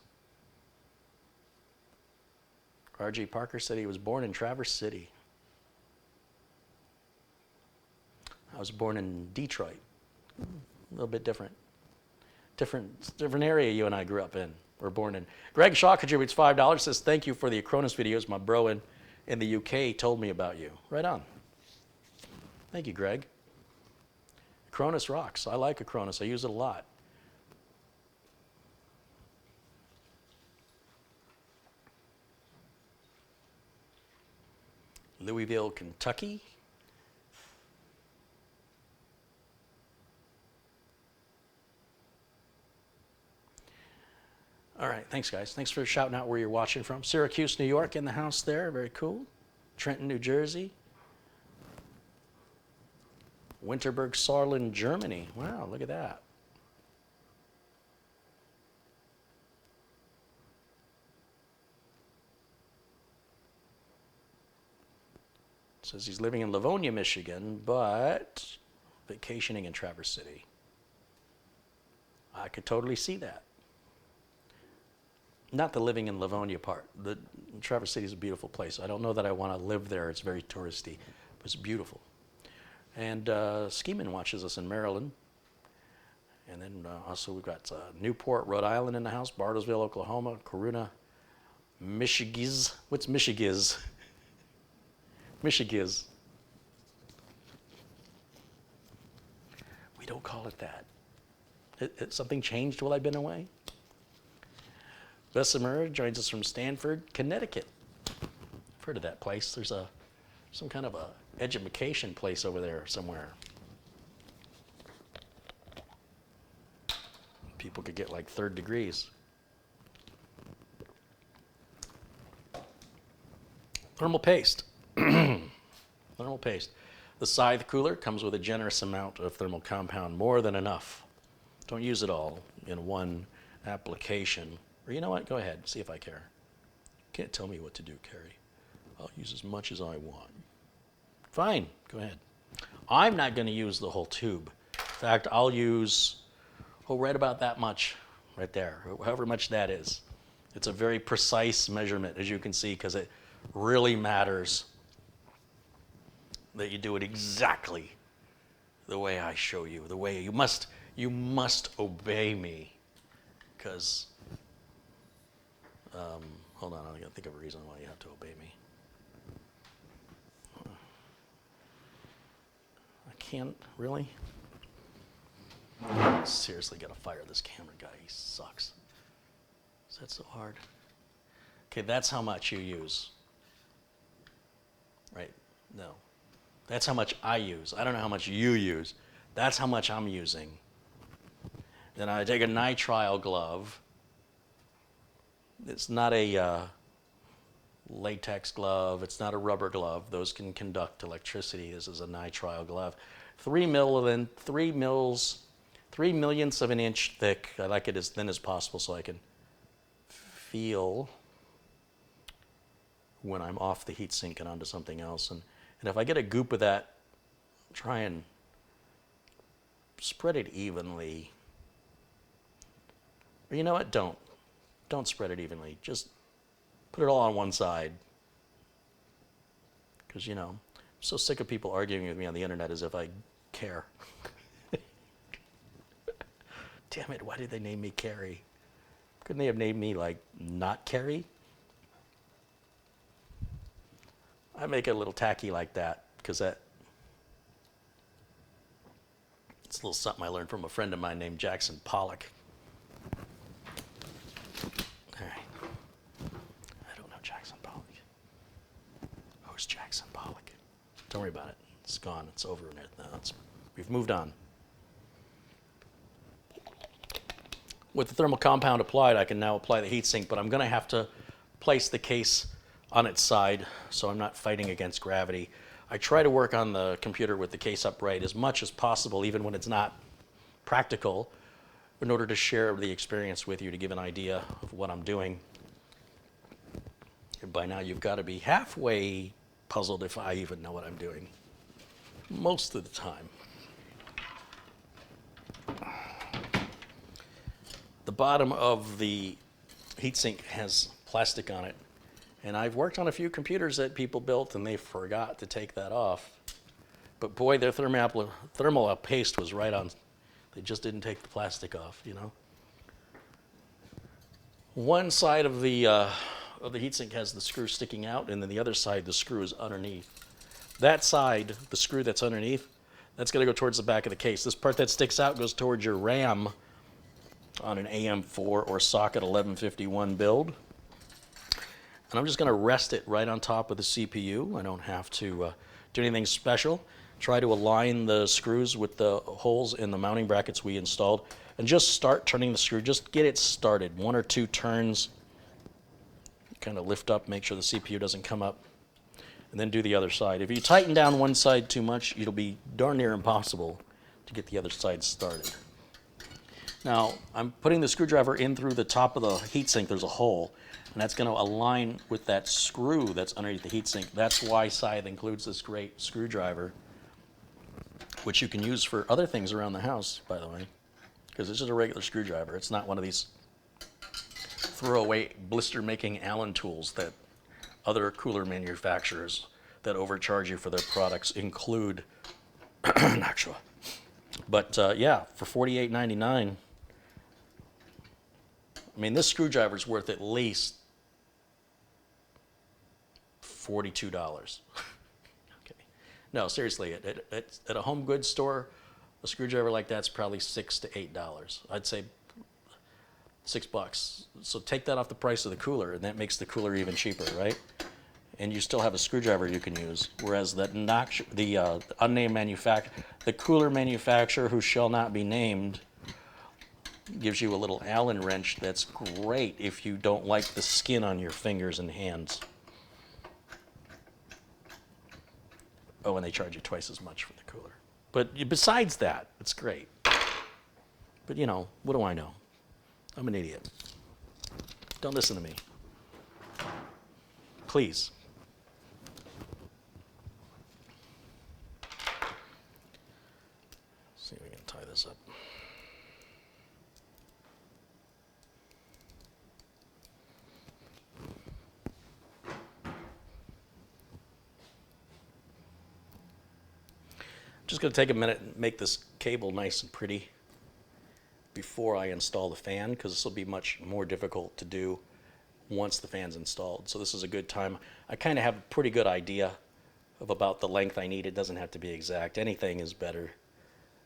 R.G. Parker said he was born in Traverse City. I was born in Detroit. A little bit different. Different area you and I grew up in, or born in. Greg Shaw contributes $5, says, thank you for the Acronis videos. My bro in the UK told me about you. Right on. Thank you, Greg. Acronis rocks. I like Acronis. I use it a lot. Louisville, Kentucky. All right, thanks, guys. Thanks for shouting out where you're watching from. Syracuse, New York in the house there. Very cool. Trenton, New Jersey. Winterberg, Saarland, Germany. Wow, look at that. Says he's living in Livonia, Michigan, but vacationing in Traverse City. I could totally see that. Not the living in Livonia part. The Traverse City is a beautiful place. I don't know that I want to live there. It's very touristy, but it's beautiful. And Skeeman watches us in Maryland. And then also we've got Newport, Rhode Island in the house, Bartlesville, Oklahoma, Corunna, Michigiz. What's Michigiz? Michigiz. We don't call it that. Something changed while I've been away? Bessemer joins us from Stanford, Connecticut. I've heard of that place. There's some kind of a education place over there somewhere. People could get like 3rd degrees. Thermal paste. Thermal paste. The Scythe cooler comes with a generous amount of thermal compound, more than enough. Don't use it all in one application. Or you know what? Go ahead. See if I care. Can't tell me what to do, Carrie. I'll use as much as I want. Fine. Go ahead. I'm not going to use the whole tube. In fact, I'll use, right about that much right there, however much that is. It's a very precise measurement, as you can see, because it really matters that you do it exactly the way I show you, the way you must obey me, because hold on, I gotta think of a reason why you have to obey me. I can't, really? Seriously, gotta fire this camera guy, he sucks. Is that so hard? Okay, that's how much you use. Right? No. That's how much I use. I don't know how much you use. That's how much I'm using. Then I take a nitrile glove. It's not a latex glove. It's not a rubber glove. Those can conduct electricity. This is a nitrile glove. 3 millionths of an inch thick. I like it as thin as possible so I can feel when I'm off the heat sink and onto something else. And if I get a goop of that, try and spread it evenly. Or you know what? Don't spread it evenly. Just put it all on one side. Because, I'm so sick of people arguing with me on the internet as if I care. Damn it, why did they name me Carrie? Couldn't they have named me, like, not Carrie? I make it a little tacky like that, because it's a little something I learned from a friend of mine named Jackson Pollock. All right. I don't know Jackson Pollock. Who's Jackson Pollock? Don't worry about it. It's gone. It's over now. We've moved on. With the thermal compound applied, I can now apply the heatsink, but I'm going to have to place the case on its side so I'm not fighting against gravity. I try to work on the computer with the case upright as much as possible, even when it's not practical, in order to share the experience with you, to give an idea of what I'm doing. And by now you've got to be halfway puzzled if I even know what I'm doing, most of the time. The bottom of the heatsink has plastic on it. And I've worked on a few computers that people built and they forgot to take that off. But boy, their thermal paste was right on. They just didn't take the plastic off, One side of the heatsink has the screw sticking out, and then the other side, the screw is underneath. That side, the screw that's underneath, that's going to go towards the back of the case. This part that sticks out goes towards your RAM on an AM4 or socket 1151 build. And I'm just going to rest it right on top of the CPU. I don't have to do anything special. Try to align the screws with the holes in the mounting brackets we installed, and just start turning the screw. Just get it started. 1 or 2 turns. Kind of lift up, make sure the CPU doesn't come up, and then do the other side. If you tighten down one side too much, it'll be darn near impossible to get the other side started. Now, I'm putting the screwdriver in through the top of the heatsink. There's a hole, and that's going to align with that screw that's underneath the heatsink. That's why Scythe includes this great screwdriver, which you can use for other things around the house, by the way, because it's just a regular screwdriver. It's not one of these throwaway blister-making Allen tools that other cooler manufacturers that overcharge you for their products include. Actually, but yeah, for $48.99, I mean, this screwdriver is worth at least $42. No, seriously, at a home goods store, a screwdriver like that's probably $6 to $8. I'd say $6. So take that off the price of the cooler, and that makes the cooler even cheaper, right? And you still have a screwdriver you can use. Whereas the unnamed manufacturer, the cooler manufacturer who shall not be named, gives you a little Allen wrench that's great if you don't like the skin on your fingers and hands. Oh, and they charge you twice as much for the cooler. But besides that, it's great. But you know, what do I know? I'm an idiot. Don't listen to me. Please. Let's see if we can tie this up. Just going to take a minute and make this cable nice and pretty before I install the fan, because this will be much more difficult to do once the fan's installed. So this is a good time. I kind of have a pretty good idea of about the length I need. It doesn't have to be exact. Anything is better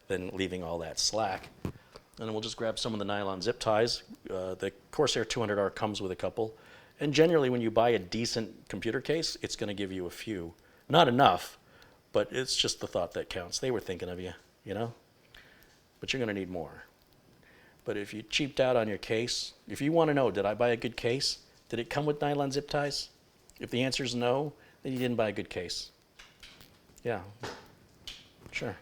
than leaving all that slack. And then we'll just grab some of the nylon zip ties. The Corsair 200R comes with a couple. And generally when you buy a decent computer case, it's going to give you a few. Not enough, but it's just the thought that counts. They were thinking of you, you know? But you're going to need more. But if you cheaped out on your case, if you want to know, did I buy a good case? Did it come with nylon zip ties? If the answer is no, then you didn't buy a good case. Yeah, sure.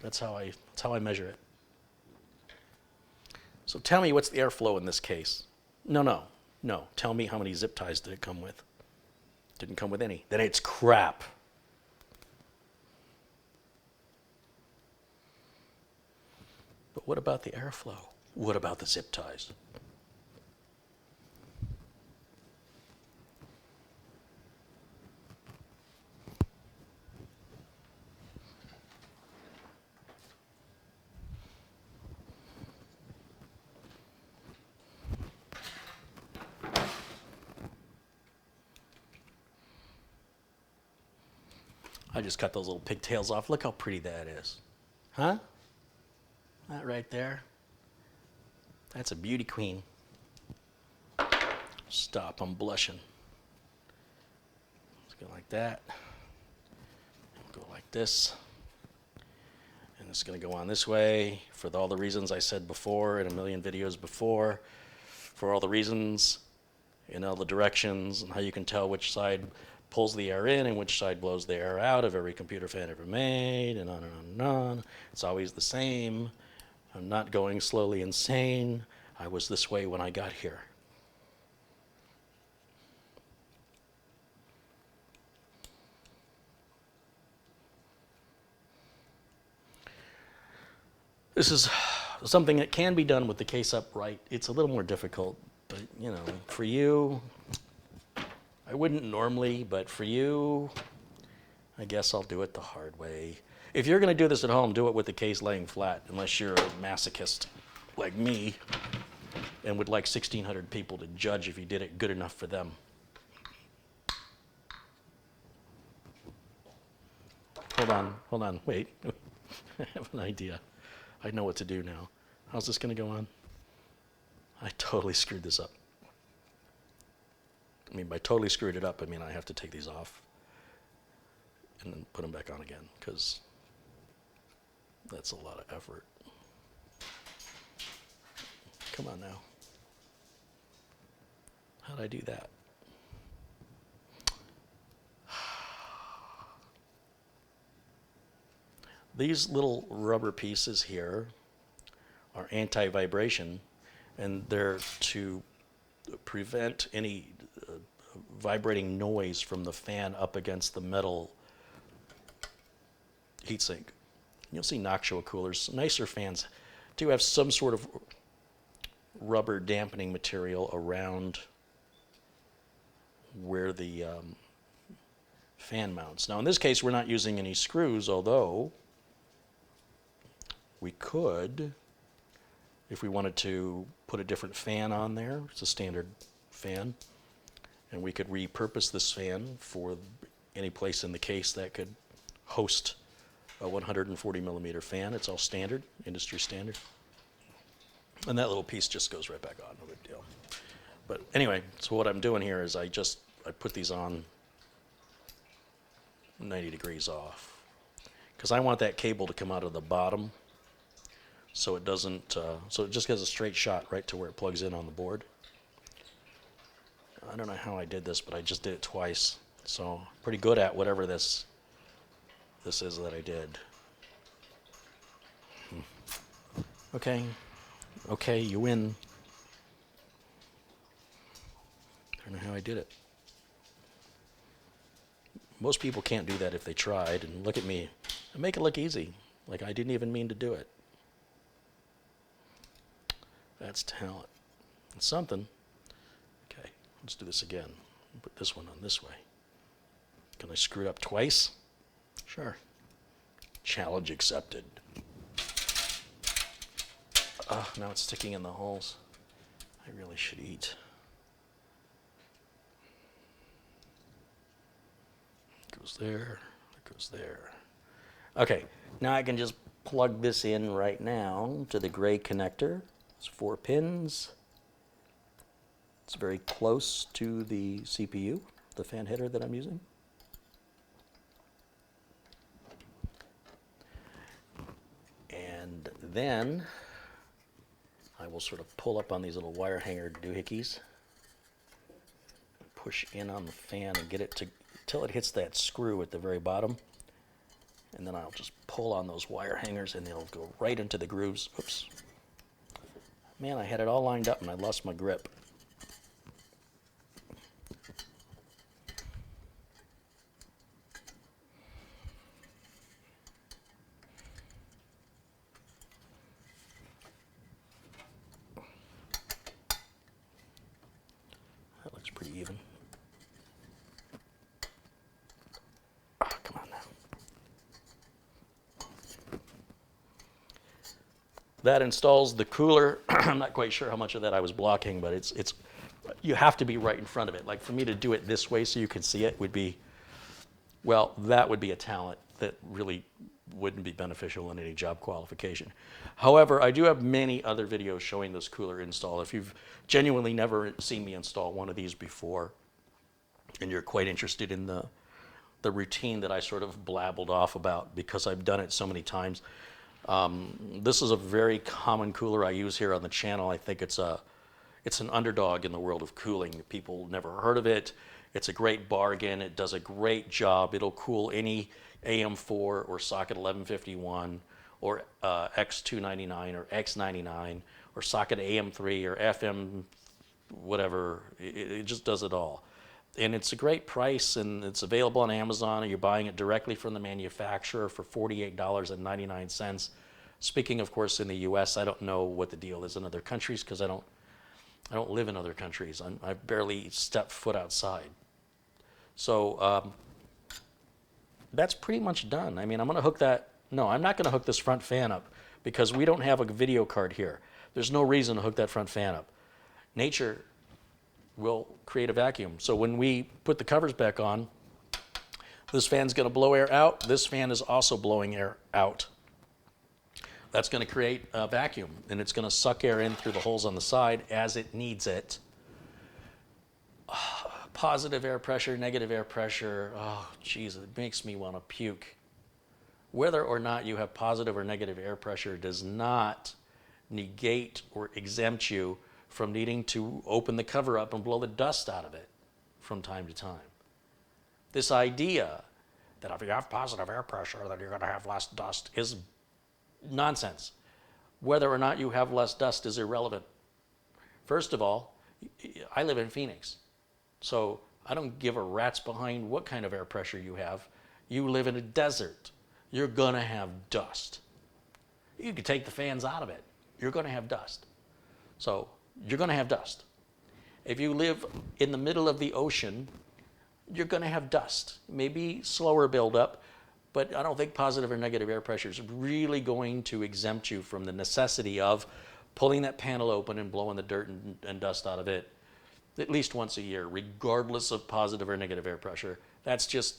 That's how I measure it. So tell me, what's the airflow in this case? No. Tell me, how many zip ties did it come with? Didn't come with any. Then it's crap. But what about the airflow? What about the zip ties? I just cut those little pigtails off. Look how pretty that is. Huh? That right there. That's a beauty queen. Stop, I'm blushing. Let's go like that. Go like this. And it's going to go on this way for all the reasons I said before in a million videos before. For all the reasons in all the directions and how you can tell which side pulls the air in and which side blows the air out of every computer fan ever made, and on and on and on. It's always the same. I'm not going slowly insane. I was this way when I got here. This is something that can be done with the case upright. It's a little more difficult, but you know, for you, I wouldn't normally, but for you, I guess I'll do it the hard way. If you're going to do this at home, do it with the case laying flat, unless you're a masochist like me and would like 1,600 people to judge if you did it good enough for them. Hold on, wait. I have an idea. I know what to do now. How's this going to go on? I totally screwed this up. I mean, by totally screwed it up, I mean I have to take these off and then put them back on again, because that's a lot of effort. Come on now. How'd I do that? These little rubber pieces here are anti-vibration, and they're to prevent any vibrating noise from the fan up against the metal heatsink. You'll see Noctua coolers, nicer fans, do have some sort of rubber dampening material around where the fan mounts. Now in this case we're not using any screws, although we could, if we wanted to put a different fan on there. It's a standard fan, and we could repurpose this fan for any place in the case that could host a 140 millimeter fan. It's all standard, industry standard. And that little piece just goes right back on, no big deal. But anyway, so what I'm doing here is I put these on 90 degrees off, because I want that cable to come out of the bottom, so it doesn't, so it just gets a straight shot right to where it plugs in on the board. I don't know how I did this, but I just did it twice, so pretty good at whatever this is that I did. Okay, okay, you win. I don't know how I did it. Most people can't do that if they tried, and look at me. I make it look easy, like I didn't even mean to do it. That's talent. It's something. Okay, let's do this again. Put this one on this way. Can I screw it up twice? Sure. Challenge accepted. Now it's sticking in the holes. I really should eat. It goes there, it goes there. Okay, now I can just plug this in right now to the gray connector. It's 4 pins. It's very close to the CPU, the fan header that I'm using. And then I will sort of pull up on these little wire hanger doohickeys, push in on the fan and get it to till it hits that screw at the very bottom. And then I'll just pull on those wire hangers and they'll go right into the grooves. Oops. Man, I had it all lined up and I lost my grip. That looks pretty even. Come on now. That installs the cooler. I'm not quite sure how much of that I was blocking, but it's you have to be right in front of it. Like for me to do it this way so you can see it would be, well, that would be a talent that really wouldn't be beneficial in any job qualification. However, I do have many other videos showing this cooler install. If you've genuinely never seen me install one of these before, and you're quite interested in the routine that I sort of blabbled off about because I've done it so many times, this is a very common cooler I use here on the channel. I think it's an underdog in the world of cooling. People never heard of it. It's a great bargain. It does a great job. It'll cool any AM4 or socket 1151 or X299 or X99 or socket AM3 or FM whatever. It just does it all. And it's a great price, and it's available on Amazon, or you're buying it directly from the manufacturer for $48.99. Speaking, of course, in the U.S., I don't know what the deal is in other countries because I don't live in other countries. I've barely stepped foot outside. So that's pretty much done. I mean, I'm going to hook that. No, I'm not going to hook this front fan up because we don't have a video card here. There's no reason to hook that front fan up. Nature will create a vacuum. So when we put the covers back on, this fan's going to blow air out. This fan is also blowing air out. That's going to create a vacuum, and it's going to suck air in through the holes on the side as it needs it. positive air pressure, negative air pressure, oh, geez, it makes me want to puke. Whether or not you have positive or negative air pressure does not negate or exempt you from needing to open the cover up and blow the dust out of it from time to time. This idea that if you have positive air pressure, then you're going to have less dust is nonsense. Whether or not you have less dust is irrelevant. First of all, I live in Phoenix, so I don't give a rat's behind what kind of air pressure you have. You live in a desert. You're going to have dust. You can take the fans out of it. You're going to have dust. So you're going to have dust. If you live in the middle of the ocean, you're going to have dust. Maybe slower buildup, but I don't think positive or negative air pressure is really going to exempt you from the necessity of pulling that panel open and blowing the dirt and dust out of it at least once a year, regardless of positive or negative air pressure. That's just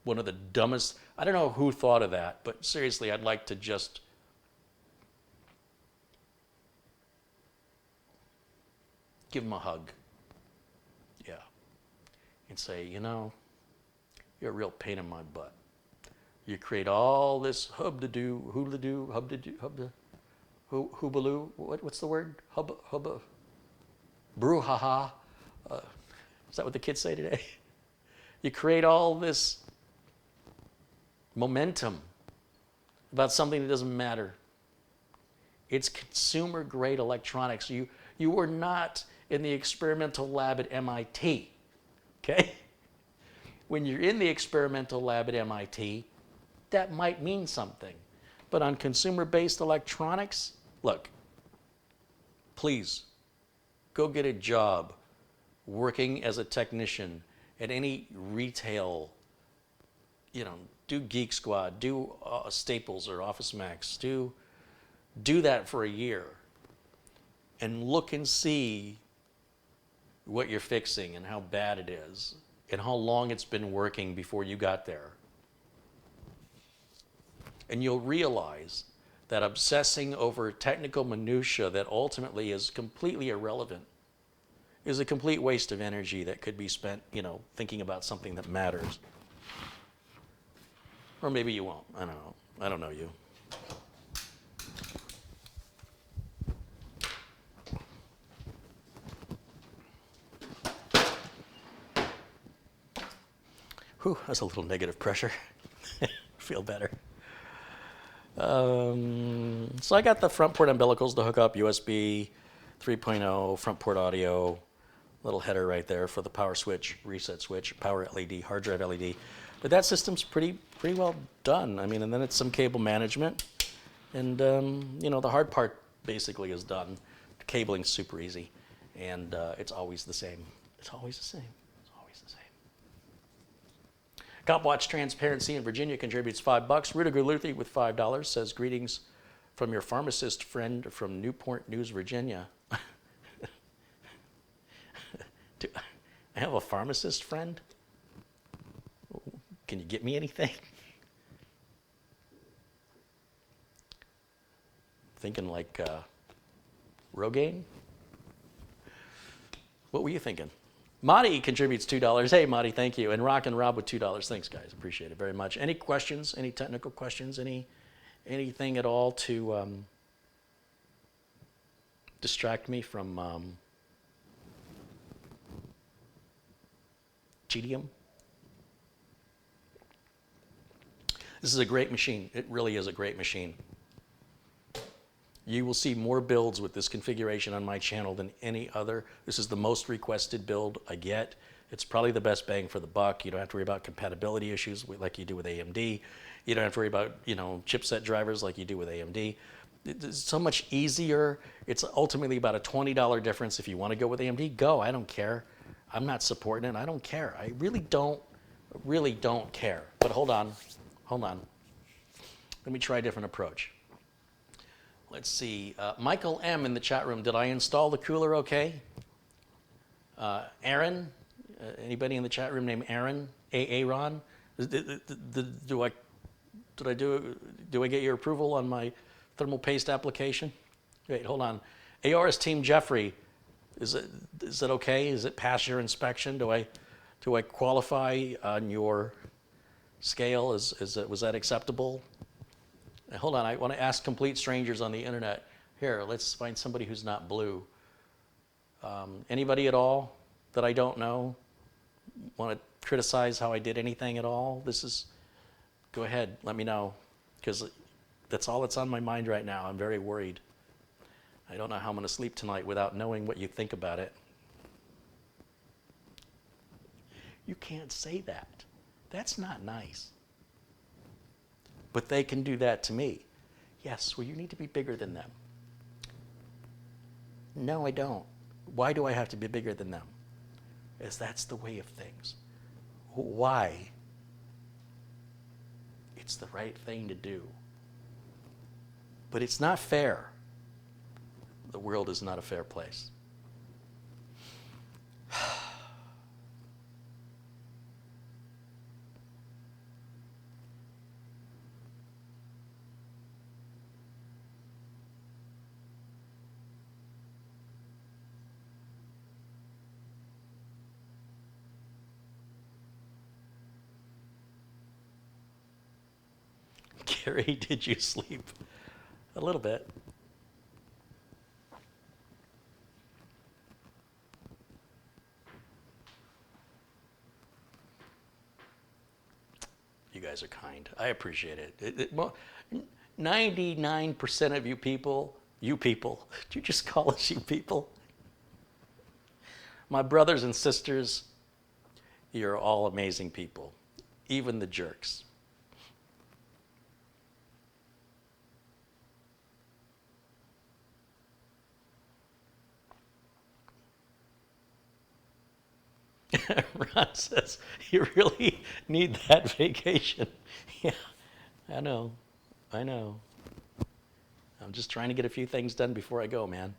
one of the dumbest. I don't know who thought of that, but seriously, I'd like to just give them a hug. Yeah. And say, you know, you're a real pain in my butt. You create all this hub-to-do, hula-do, hub-to-do, hoobaloo, what's the word? Hubba, brouhaha. Is that what the kids say today? You create all this momentum about something that doesn't matter. It's consumer-grade electronics. You were not in the experimental lab at MIT, okay? When you're in the experimental lab at MIT, that might mean something. But on consumer-based electronics, look, please, go get a job working as a technician at any retail, do Geek Squad, do Staples or Office Max, do that for a year and look and see what you're fixing and how bad it is and how long it's been working before you got there. And you'll realize that obsessing over technical minutia that ultimately is completely irrelevant is a complete waste of energy that could be spent, thinking about something that matters. Or maybe you won't. I don't know. I don't know you. Whew, that's a little negative pressure. Feel better. So I got the front port umbilicals to hook up, USB 3.0, front port audio, little header right there for the power switch, reset switch, power LED, hard drive LED. But that system's pretty well done. I mean, and then it's some cable management. And, the hard part basically is done. The cabling's super easy. And it's always the same. It's always the same. It's always the same. Copwatch Transparency in Virginia contributes $5. Rudiger Luthi with $5 says, greetings from your pharmacist friend from Newport News, Virginia. Do I have a pharmacist friend? Can you get me anything? Thinking like Rogaine? What were you thinking? Marty contributes $2. Hey, Marty, thank you. And Rock and Rob with $2. Thanks, guys. Appreciate it very much. Any questions? Any technical questions? Anything at all to distract me from tedium? This is a great machine. It really is a great machine. You will see more builds with this configuration on my channel than any other. This is the most requested build I get. It's probably the best bang for the buck. You don't have to worry about compatibility issues like you do with AMD. You don't have to worry about chipset drivers like you do with AMD. It's so much easier. It's ultimately about a $20 difference. If you want to go with AMD, go. I don't care. I'm not supporting it. I don't care. I really don't care. But hold on. Let me try a different approach. Let's see. Michael M. in the chat room. Did I install the cooler okay? Aaron? Anybody in the chat room named Aaron? Aaron? Do I get your approval on my thermal paste application? Wait, hold on. AORS Team Jeffrey, is it okay? Is it past your inspection? Do I Do I qualify on your scale? Was that acceptable? Hold on, I want to ask complete strangers on the internet. Here, let's find somebody who's not blue. Anybody at all that I don't know want to criticize how I did anything at all? Go ahead, let me know, because that's all that's on my mind right now. I'm very worried. I don't know how I'm going to sleep tonight without knowing what you think about it. You can't say that. That's not nice. But they can do that to me. Yes, well, you need to be bigger than them. No, I don't. Why do I have to be bigger than them? As that's the way of things. Why? It's the right thing to do. But it's not fair. The world is not a fair place. Gary, did you sleep? A little bit. You guys are kind. I appreciate it. 99% of you people, did you just call us you people? My brothers and sisters, you're all amazing people, even the jerks. Ron says, you really need that vacation. Yeah, I know. I'm just trying to get a few things done before I go, man.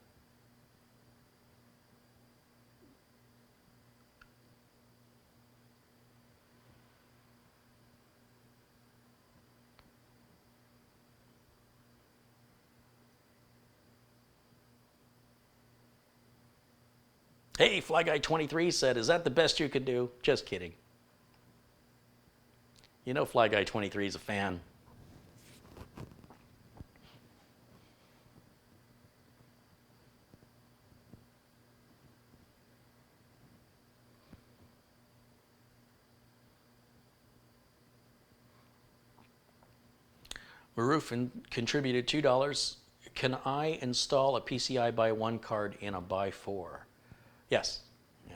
Hey, Fly Guy 23 said, is that the best you could do? Just kidding. You know Fly Guy 23 is a fan. Maruf contributed $2. Can I install a PCI by 1 card in a by 4? Yes. Yeah.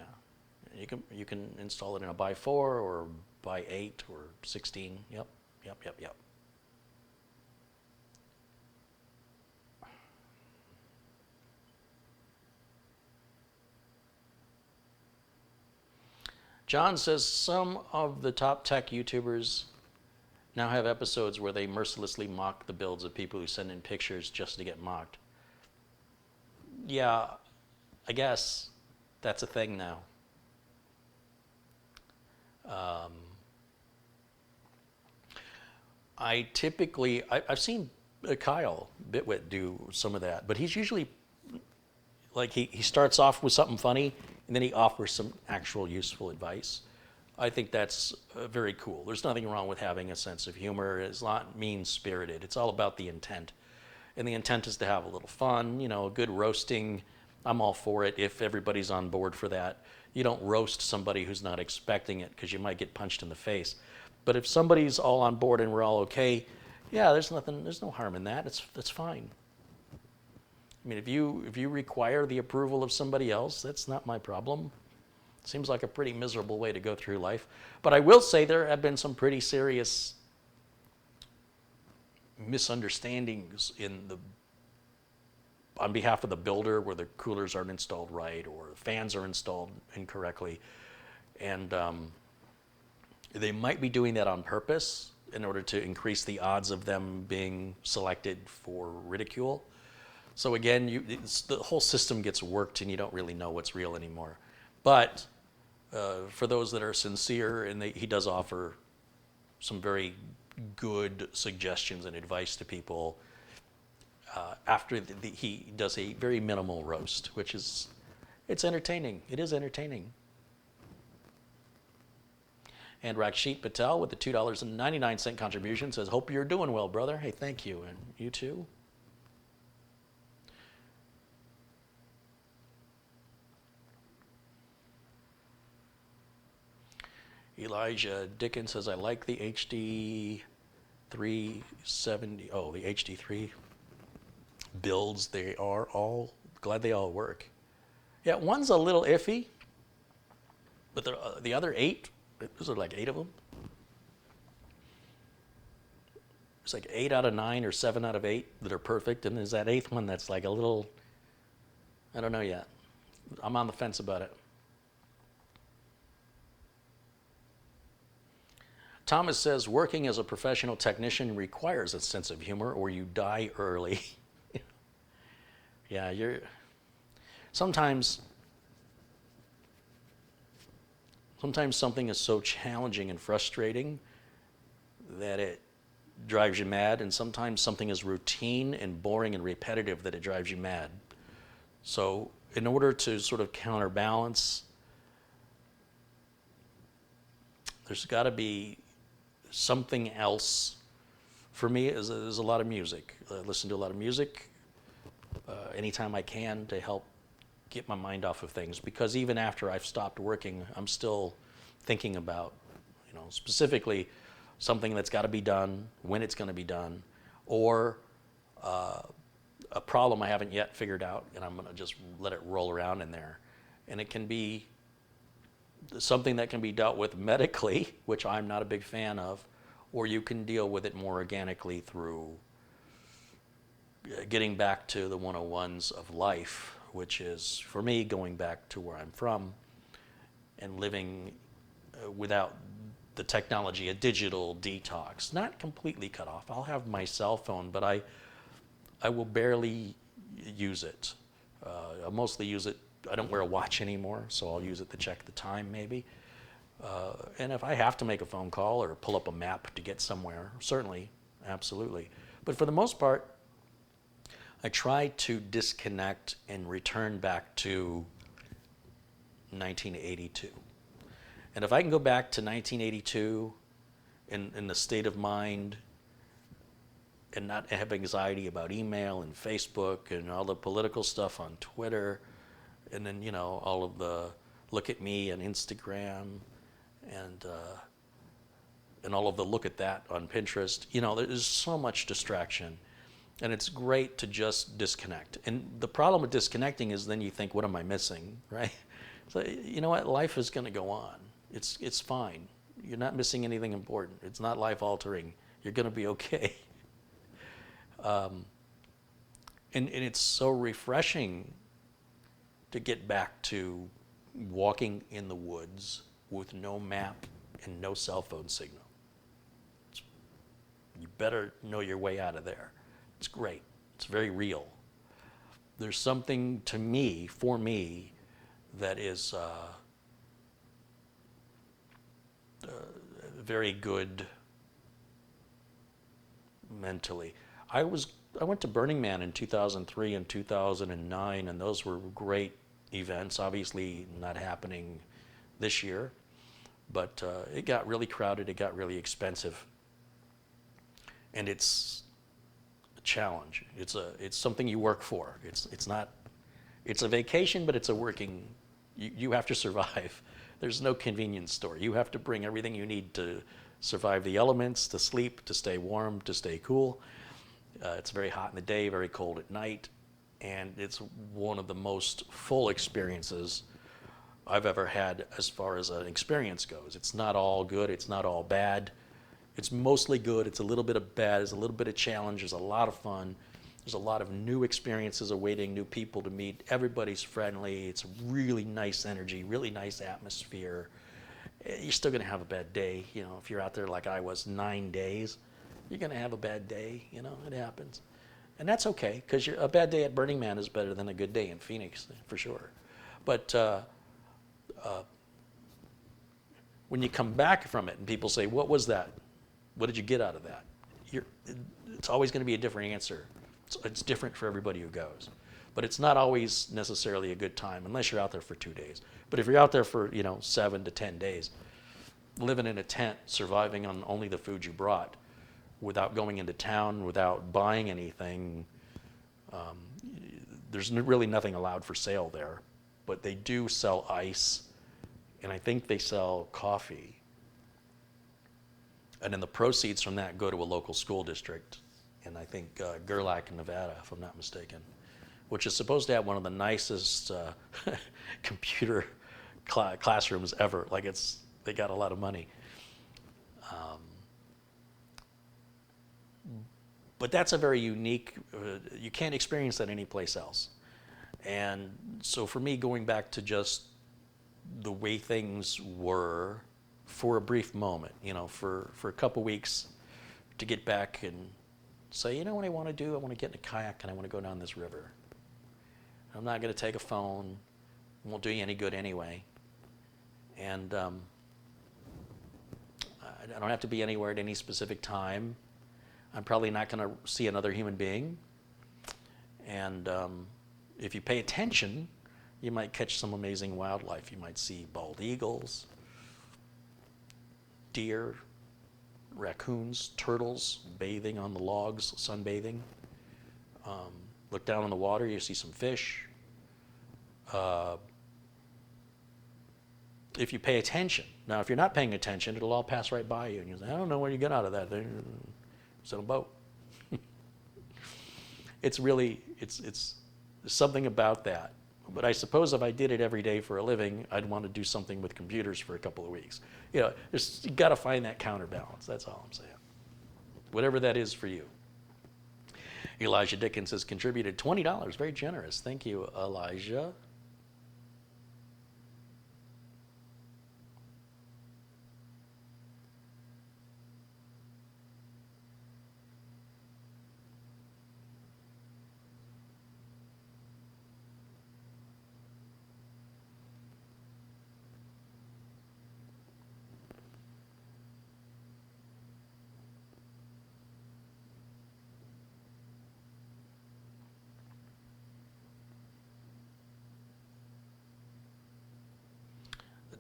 You can install it in a by 4 or by 8 or 16. Yep. John says some of the top tech YouTubers now have episodes where they mercilessly mock the builds of people who send in pictures just to get mocked. Yeah, I guess that's a thing now. I've seen Kyle Bitwit do some of that, but he's usually like he starts off with something funny and then he offers some actual useful advice. I think that's very cool. There's nothing wrong with having a sense of humor. It's not mean-spirited. It's all about the intent. And the intent is to have a little fun, a good roasting. I'm all for it if everybody's on board for that. You don't roast somebody who's not expecting it because you might get punched in the face. But if somebody's all on board and we're all okay, yeah, there's no harm in that. That's fine. I mean, if you require the approval of somebody else, that's not my problem. Seems like a pretty miserable way to go through life. But I will say there have been some pretty serious misunderstandings on behalf of the builder where the coolers aren't installed right or fans are installed incorrectly. And they might be doing that on purpose in order to increase the odds of them being selected for ridicule. So again, the whole system gets worked and you don't really know what's real anymore. But for those that are sincere, and he does offer some very good suggestions and advice to people after he does a very minimal roast, which it's entertaining. It is entertaining. And Rakshit Patel with the $2.99 contribution says, hope you're doing well, brother. Hey, thank you. And you too. Elijah Dickens says, I like the HD 370. Oh, the HD3 builds. They are all glad they all work. Yeah, one's a little iffy, but the other 8, those are like 8 of them. It's like 8 out of 9 or 7 out of 8 that are perfect, and there's that 8th one that's like a little, I don't know yet. I'm on the fence about it. Thomas says, working as a professional technician requires a sense of humor or you die early. Yeah, sometimes something is so challenging and frustrating that it drives you mad, and sometimes something is routine and boring and repetitive that it drives you mad. So in order to sort of counterbalance, there's got to be something else. For me, is a lot of music. I listen to a lot of music anytime I can to help get my mind off of things, because even after I've stopped working, I'm still thinking about, specifically something that's got to be done, when it's going to be done, or a problem I haven't yet figured out, and I'm going to just let it roll around in there. And it can be something that can be dealt with medically, which I'm not a big fan of, or you can deal with it more organically through getting back to the 101s of life, which is, for me, going back to where I'm from and living without the technology, a digital detox. Not completely cut off. I'll have my cell phone, but I will barely use it. I mostly use it. I don't wear a watch anymore, so I'll use it to check the time maybe. And if I have to make a phone call or pull up a map to get somewhere, certainly, absolutely. But for the most part, I try to disconnect and return back to 1982. And if I can go back to 1982 in the state of mind and not have anxiety about email and Facebook and all the political stuff on Twitter, and then, all of the look at me and Instagram and all of the look at that on Pinterest, there's so much distraction. And it's great to just disconnect. And the problem with disconnecting is then you think, what am I missing, right? So, you know what? Life is going to go on. It's fine. You're not missing anything important. It's not life-altering. You're going to be okay. And it's so refreshing to get back to walking in the woods with no map and no cell phone signal. You better know your way out of there. It's great. It's very real. There's something to me, for me, that is very good mentally. I went to Burning Man in 2003 and 2009, and those were great events. Obviously not happening this year, but it got really crowded. It got really expensive, and it's challenge. It's something you work for. It's a vacation, but it's a working. You have to survive. There's no convenience store. You have to bring everything you need to survive the elements, to sleep, to stay warm, to stay cool. It's very hot in the day, very cold at night, and it's one of the most full experiences I've ever had as far as an experience goes. It's not all good. It's not all bad. It's mostly good. It's a little bit of bad. There's a little bit of challenge. There's a lot of fun. There's a lot of new experiences awaiting, new people to meet. Everybody's friendly. It's really nice energy, really nice atmosphere. You're still going to have a bad day. If you're out there like I was 9 days, you're going to have a bad day. It happens. And that's okay, because a bad day at Burning Man is better than a good day in Phoenix, for sure. But when you come back from it and people say, what was that? What did you get out of that? It's always going to be a different answer. It's different for everybody who goes. But it's not always necessarily a good time unless you're out there for 2 days. But if you're out there for 7 to 10 days, living in a tent, surviving on only the food you brought, without going into town, without buying anything. There's really nothing allowed for sale there, but they do sell ice, and I think they sell coffee. And then the proceeds from that go to a local school district, and I think Gerlach, Nevada, if I'm not mistaken, which is supposed to have one of the nicest computer classrooms ever. Like they got a lot of money. But that's a very unique, you can't experience that anyplace else. And so for me, going back to just the way things were for a brief moment, for a couple weeks, to get back and say, you know what I want to do? I want to get in a kayak and I want to go down this river. I'm not going to take a phone. It won't do you any good anyway. And I don't have to be anywhere at any specific time. I'm probably not going to see another human being. And if you pay attention, you might catch some amazing wildlife. You might see bald eagles, deer, raccoons, turtles bathing on the logs, sunbathing. Look down in the water, you see some fish. If you pay attention. Now, if you're not paying attention, it'll all pass right by you. And you say, I don't know where you get out of that. It's on a boat. It's really, it's something about that. But I suppose if I did it every day for a living, I'd want to do something with computers for a couple of weeks. You got to find that counterbalance. That's all I'm saying. Whatever that is for you. Elijah Dickens has contributed $20. Very generous. Thank you, Elijah.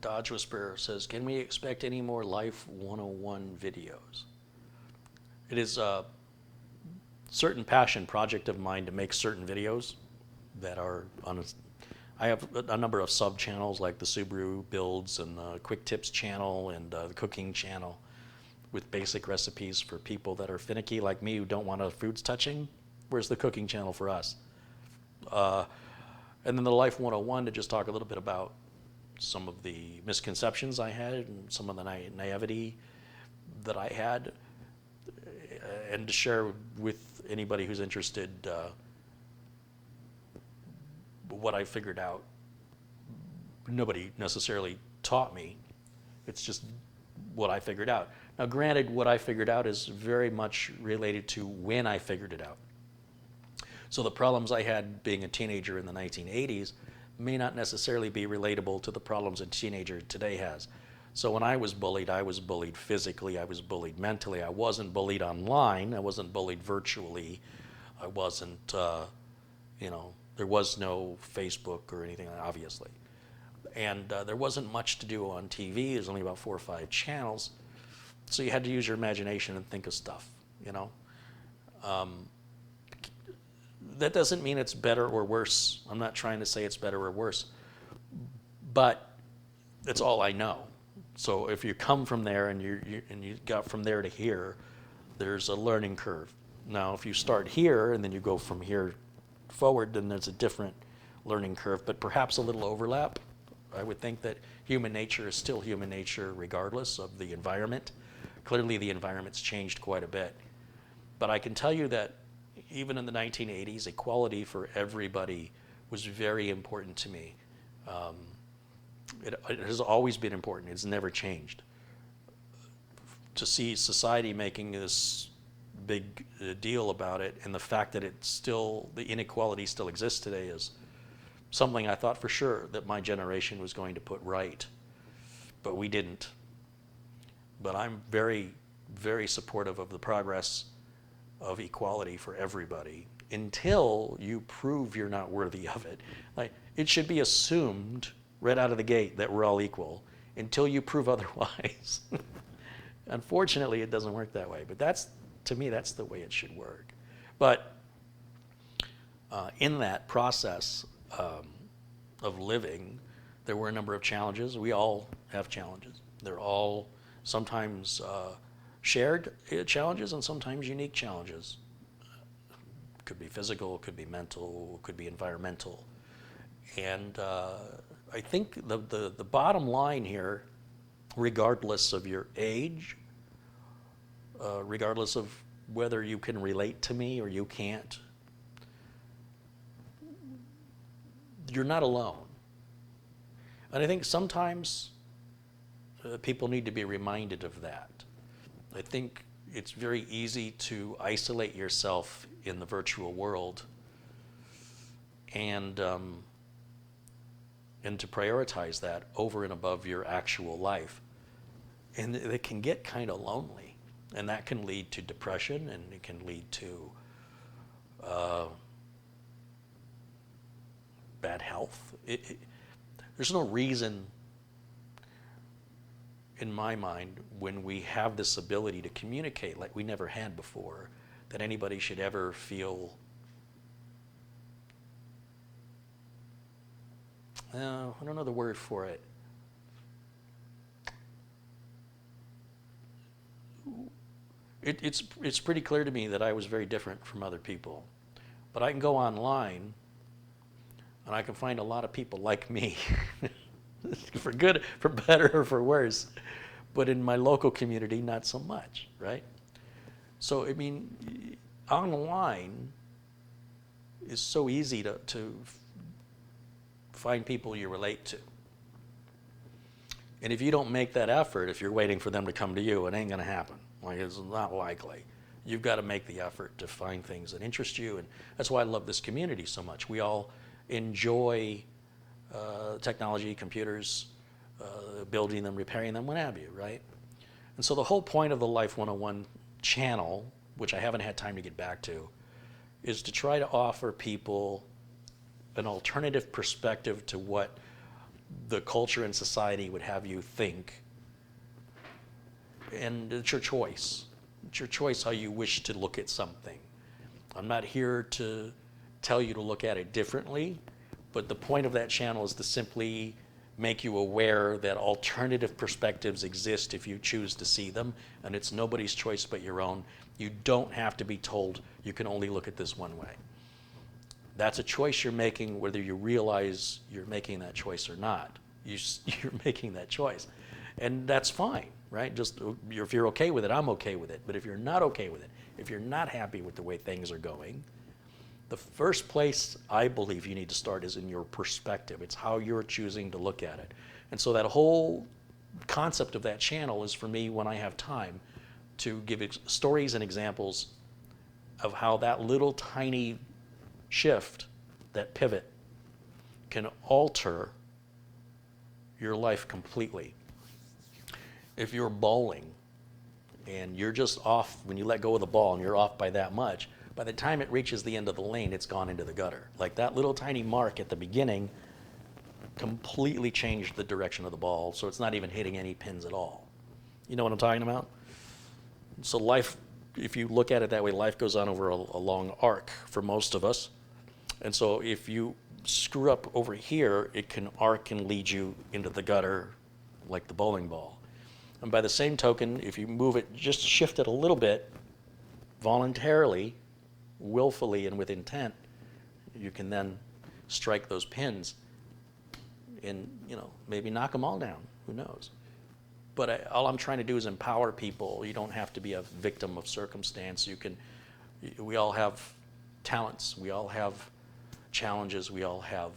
Dodge Whisperer says, can we expect any more Life 101 videos? It is a certain passion project of mine to make certain videos that are on I have a number of sub-channels like the Subaru builds and the Quick Tips channel and the cooking channel with basic recipes for people that are finicky like me who don't want foods touching. Where's the cooking channel for us? And then the Life 101 to just talk a little bit about some of the misconceptions I had and some of the naivety that I had, and to share with anybody who's interested what I figured out. Nobody necessarily taught me. It's just what I figured out. Now, granted, what I figured out is very much related to when I figured it out. So the problems I had being a teenager in the 1980s may not necessarily be relatable to the problems a teenager today has. So when I was bullied physically, I was bullied mentally. I wasn't bullied online, I wasn't bullied virtually. I wasn't, there was no Facebook or anything, obviously. And there wasn't much to do on TV. There's only about 4 or 5 channels. So you had to use your imagination and think of stuff, That doesn't mean it's better or worse. I'm not trying to say it's better or worse, but it's all I know. So if you come from there and you got from there to here, there's a learning curve. Now, if you start here and then you go from here forward, then there's a different learning curve, but perhaps a little overlap. I would think that human nature is still human nature regardless of the environment. Clearly, the environment's changed quite a bit. But I can tell you that even in the 1980s, equality for everybody was very important to me. It has always been important. It's never changed. To see society making this big deal about it, and the fact that the inequality still exists today, is something I thought for sure that my generation was going to put right, but we didn't. But I'm very, very supportive of the progress of equality for everybody until you prove you're not worthy of it. Like, it should be assumed right out of the gate that we're all equal, until you prove otherwise. Unfortunately, it doesn't work that way, but to me, that's the way it should work. But in that process of living, there were a number of challenges. We all have challenges. They're all sometimes shared challenges and sometimes unique challenges. Could be physical, could be mental, could be environmental. And I think the bottom line here, regardless of your age, regardless of whether you can relate to me or you can't, you're not alone. And I think sometimes people need to be reminded of that. I think it's very easy to isolate yourself in the virtual world and to prioritize that over and above your actual life. And it can get kind of lonely. And that can lead to depression, and it can lead to bad health. There's no reason, in my mind, when we have this ability to communicate like we never had before, that anybody should ever feel, I don't know the word for it. It's pretty clear to me that I was very different from other people. But I can go online and I can find a lot of people like me, for good, for better, or for worse. But in my local community, not so much, right? So, I mean, online is so easy to find people you relate to. And if you don't make that effort, if you're waiting for them to come to you, it ain't going to happen. Like, it's not likely. You've got to make the effort to find things that interest you, and that's why I love this community so much. We all enjoy technology, computers, building them, repairing them, what have you, right? And so the whole point of the Life 101 channel, which I haven't had time to get back to, is to try to offer people an alternative perspective to what the culture and society would have you think. And it's your choice. It's your choice how you wish to look at something. I'm not here to tell you to look at it differently, but the point of that channel is to simply make you aware that alternative perspectives exist if you choose to see them, and it's nobody's choice but your own. You don't have to be told you can only look at this one way. That's a choice you're making, whether you realize you're making that choice or not. You're making that choice. And that's fine, right? Just if you're okay with it, I'm okay with it. But if you're not okay with it, if you're not happy with the way things are going, the first place I believe you need to start is in your perspective. It's how you're choosing to look at it. And so that whole concept of that channel is for me, when I have time, to give stories and examples of how that little tiny shift, that pivot, can alter your life completely. If you're bowling and you're just off, when you let go of the ball and you're off by that much, by the time it reaches the end of the lane, it's gone into the gutter. Like that little tiny mark at the beginning completely changed the direction of the ball, so it's not even hitting any pins at all. You know what I'm talking about? So life, if you look at it that way, life goes on over a long arc for most of us. And so if you screw up over here, it can arc and lead you into the gutter like the bowling ball. And by the same token, if you move it, just shift it a little bit, voluntarily, willfully, and with intent, you can then strike those pins and, maybe knock them all down. Who knows? But all I'm trying to do is empower people. You don't have to be a victim of circumstance. We all have talents. We all have challenges. We all have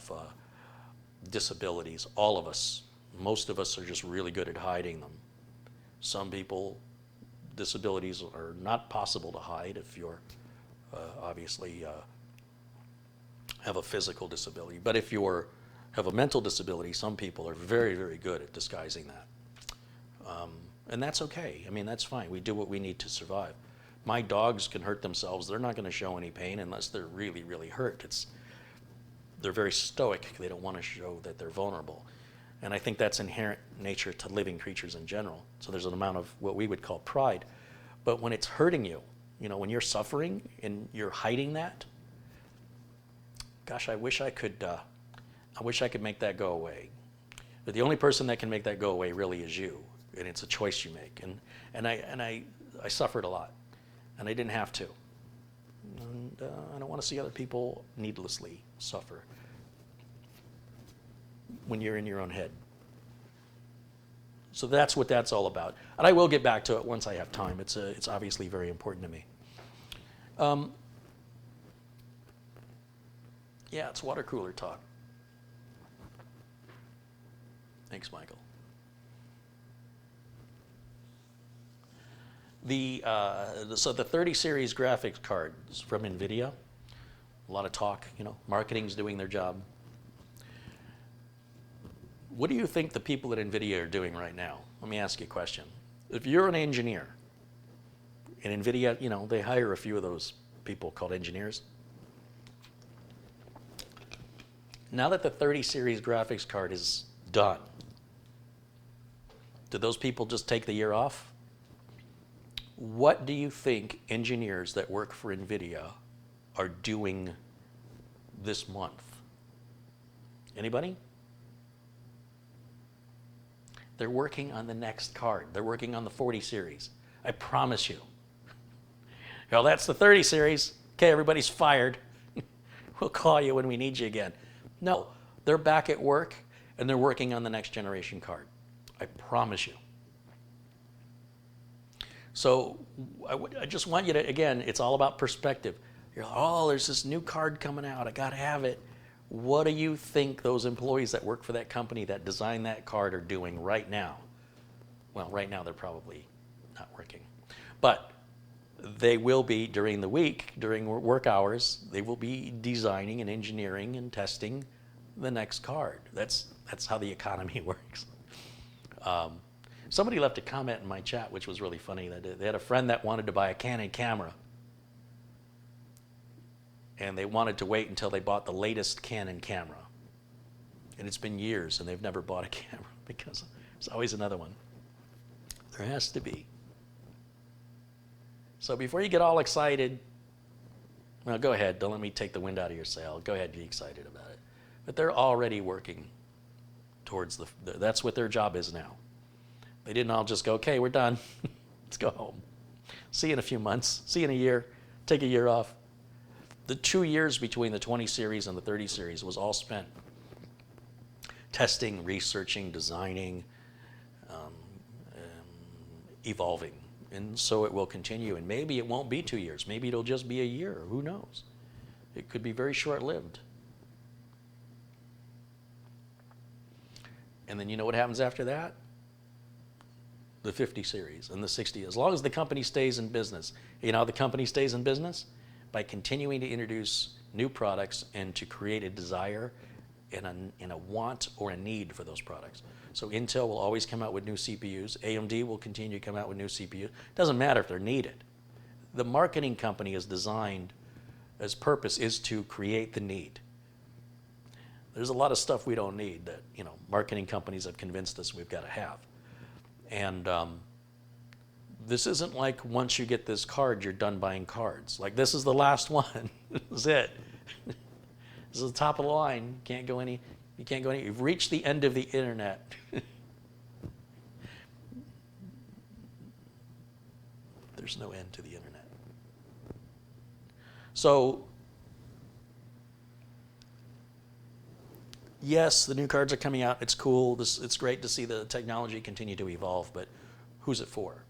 disabilities. All of us. Most of us are just really good at hiding them. Some people, disabilities are not possible to hide if you're obviously have a physical disability. But if you have a mental disability, some people are very, very good at disguising that. And that's okay. I mean, that's fine. We do what we need to survive. My dogs can hurt themselves. They're not going to show any pain unless they're really, really hurt. They're very stoic. They don't want to show that they're vulnerable. And I think that's inherent nature to living creatures in general. So there's an amount of what we would call pride. But when it's hurting you, when you're suffering and you're hiding that, gosh, I wish I could make that go away. But the only person that can make that go away really is you, and it's a choice you make. And I suffered a lot, and I didn't have to. And I don't want to see other people needlessly suffer when you're in your own head. So that's what that's all about. And I will get back to it once I have time. It's obviously very important to me. Yeah, it's water cooler talk. Thanks, Michael. So the 30 series graphics cards from NVIDIA, a lot of talk, marketing's doing their job. What do you think the people at NVIDIA are doing right now? Let me ask you a question. If you're an engineer, and NVIDIA, they hire a few of those people called engineers. Now that the 30 series graphics card is done, did those people just take the year off? What do you think engineers that work for NVIDIA are doing this month? Anybody? They're working on the next card. They're working on the 40 series. I promise you. Well, that's the 30 series. Okay, everybody's fired. We'll call you when we need you again. No, they're back at work and they're working on the next generation card. I promise you. So I just want you to, again, it's all about perspective. You're like, oh, there's this new card coming out. I got to have it. What do you think those employees that work for that company that designed that card are doing right now? Well, right now they're probably not working. But they will be during the week, during work hours, they will be designing and engineering and testing the next card. That's how the economy works. Somebody left a comment in my chat, which was really funny. They had a friend that wanted to buy a Canon camera. And they wanted to wait until they bought the latest Canon camera. And it's been years and they've never bought a camera because there's always another one. There has to be. So before you get all excited, well, go ahead. Don't let me take the wind out of your sail. Go ahead and be excited about it. But they're already working towards that's what their job is now. They didn't all just go, okay, we're done. Let's go home. See you in a few months. See you in a year. Take a year off. The 2 years between the 20 series and the 30 series was all spent testing, researching, designing, evolving. And so it will continue. And maybe it won't be 2 years. Maybe it'll just be a year. Who knows? It could be very short-lived. And then you know what happens after that? The 50 series and the 60. As long as the company stays in business. You know how the company stays in business? By continuing to introduce new products and to create a desire and a want or a need for those products. So Intel will always come out with new CPUs. AMD will continue to come out with new CPUs. Doesn't matter if they're needed. The marketing company is designed, its purpose is to create the need. There's a lot of stuff we don't need that marketing companies have convinced us we've got to have. And this isn't like once you get this card, you're done buying cards. Like this is the last one. This is it. This is the top of the line. You can't go any. You've reached the end of the internet. There's no end to the internet. So, yes, the new cards are coming out. It's cool. It's great to see the technology continue to evolve. But who's it for?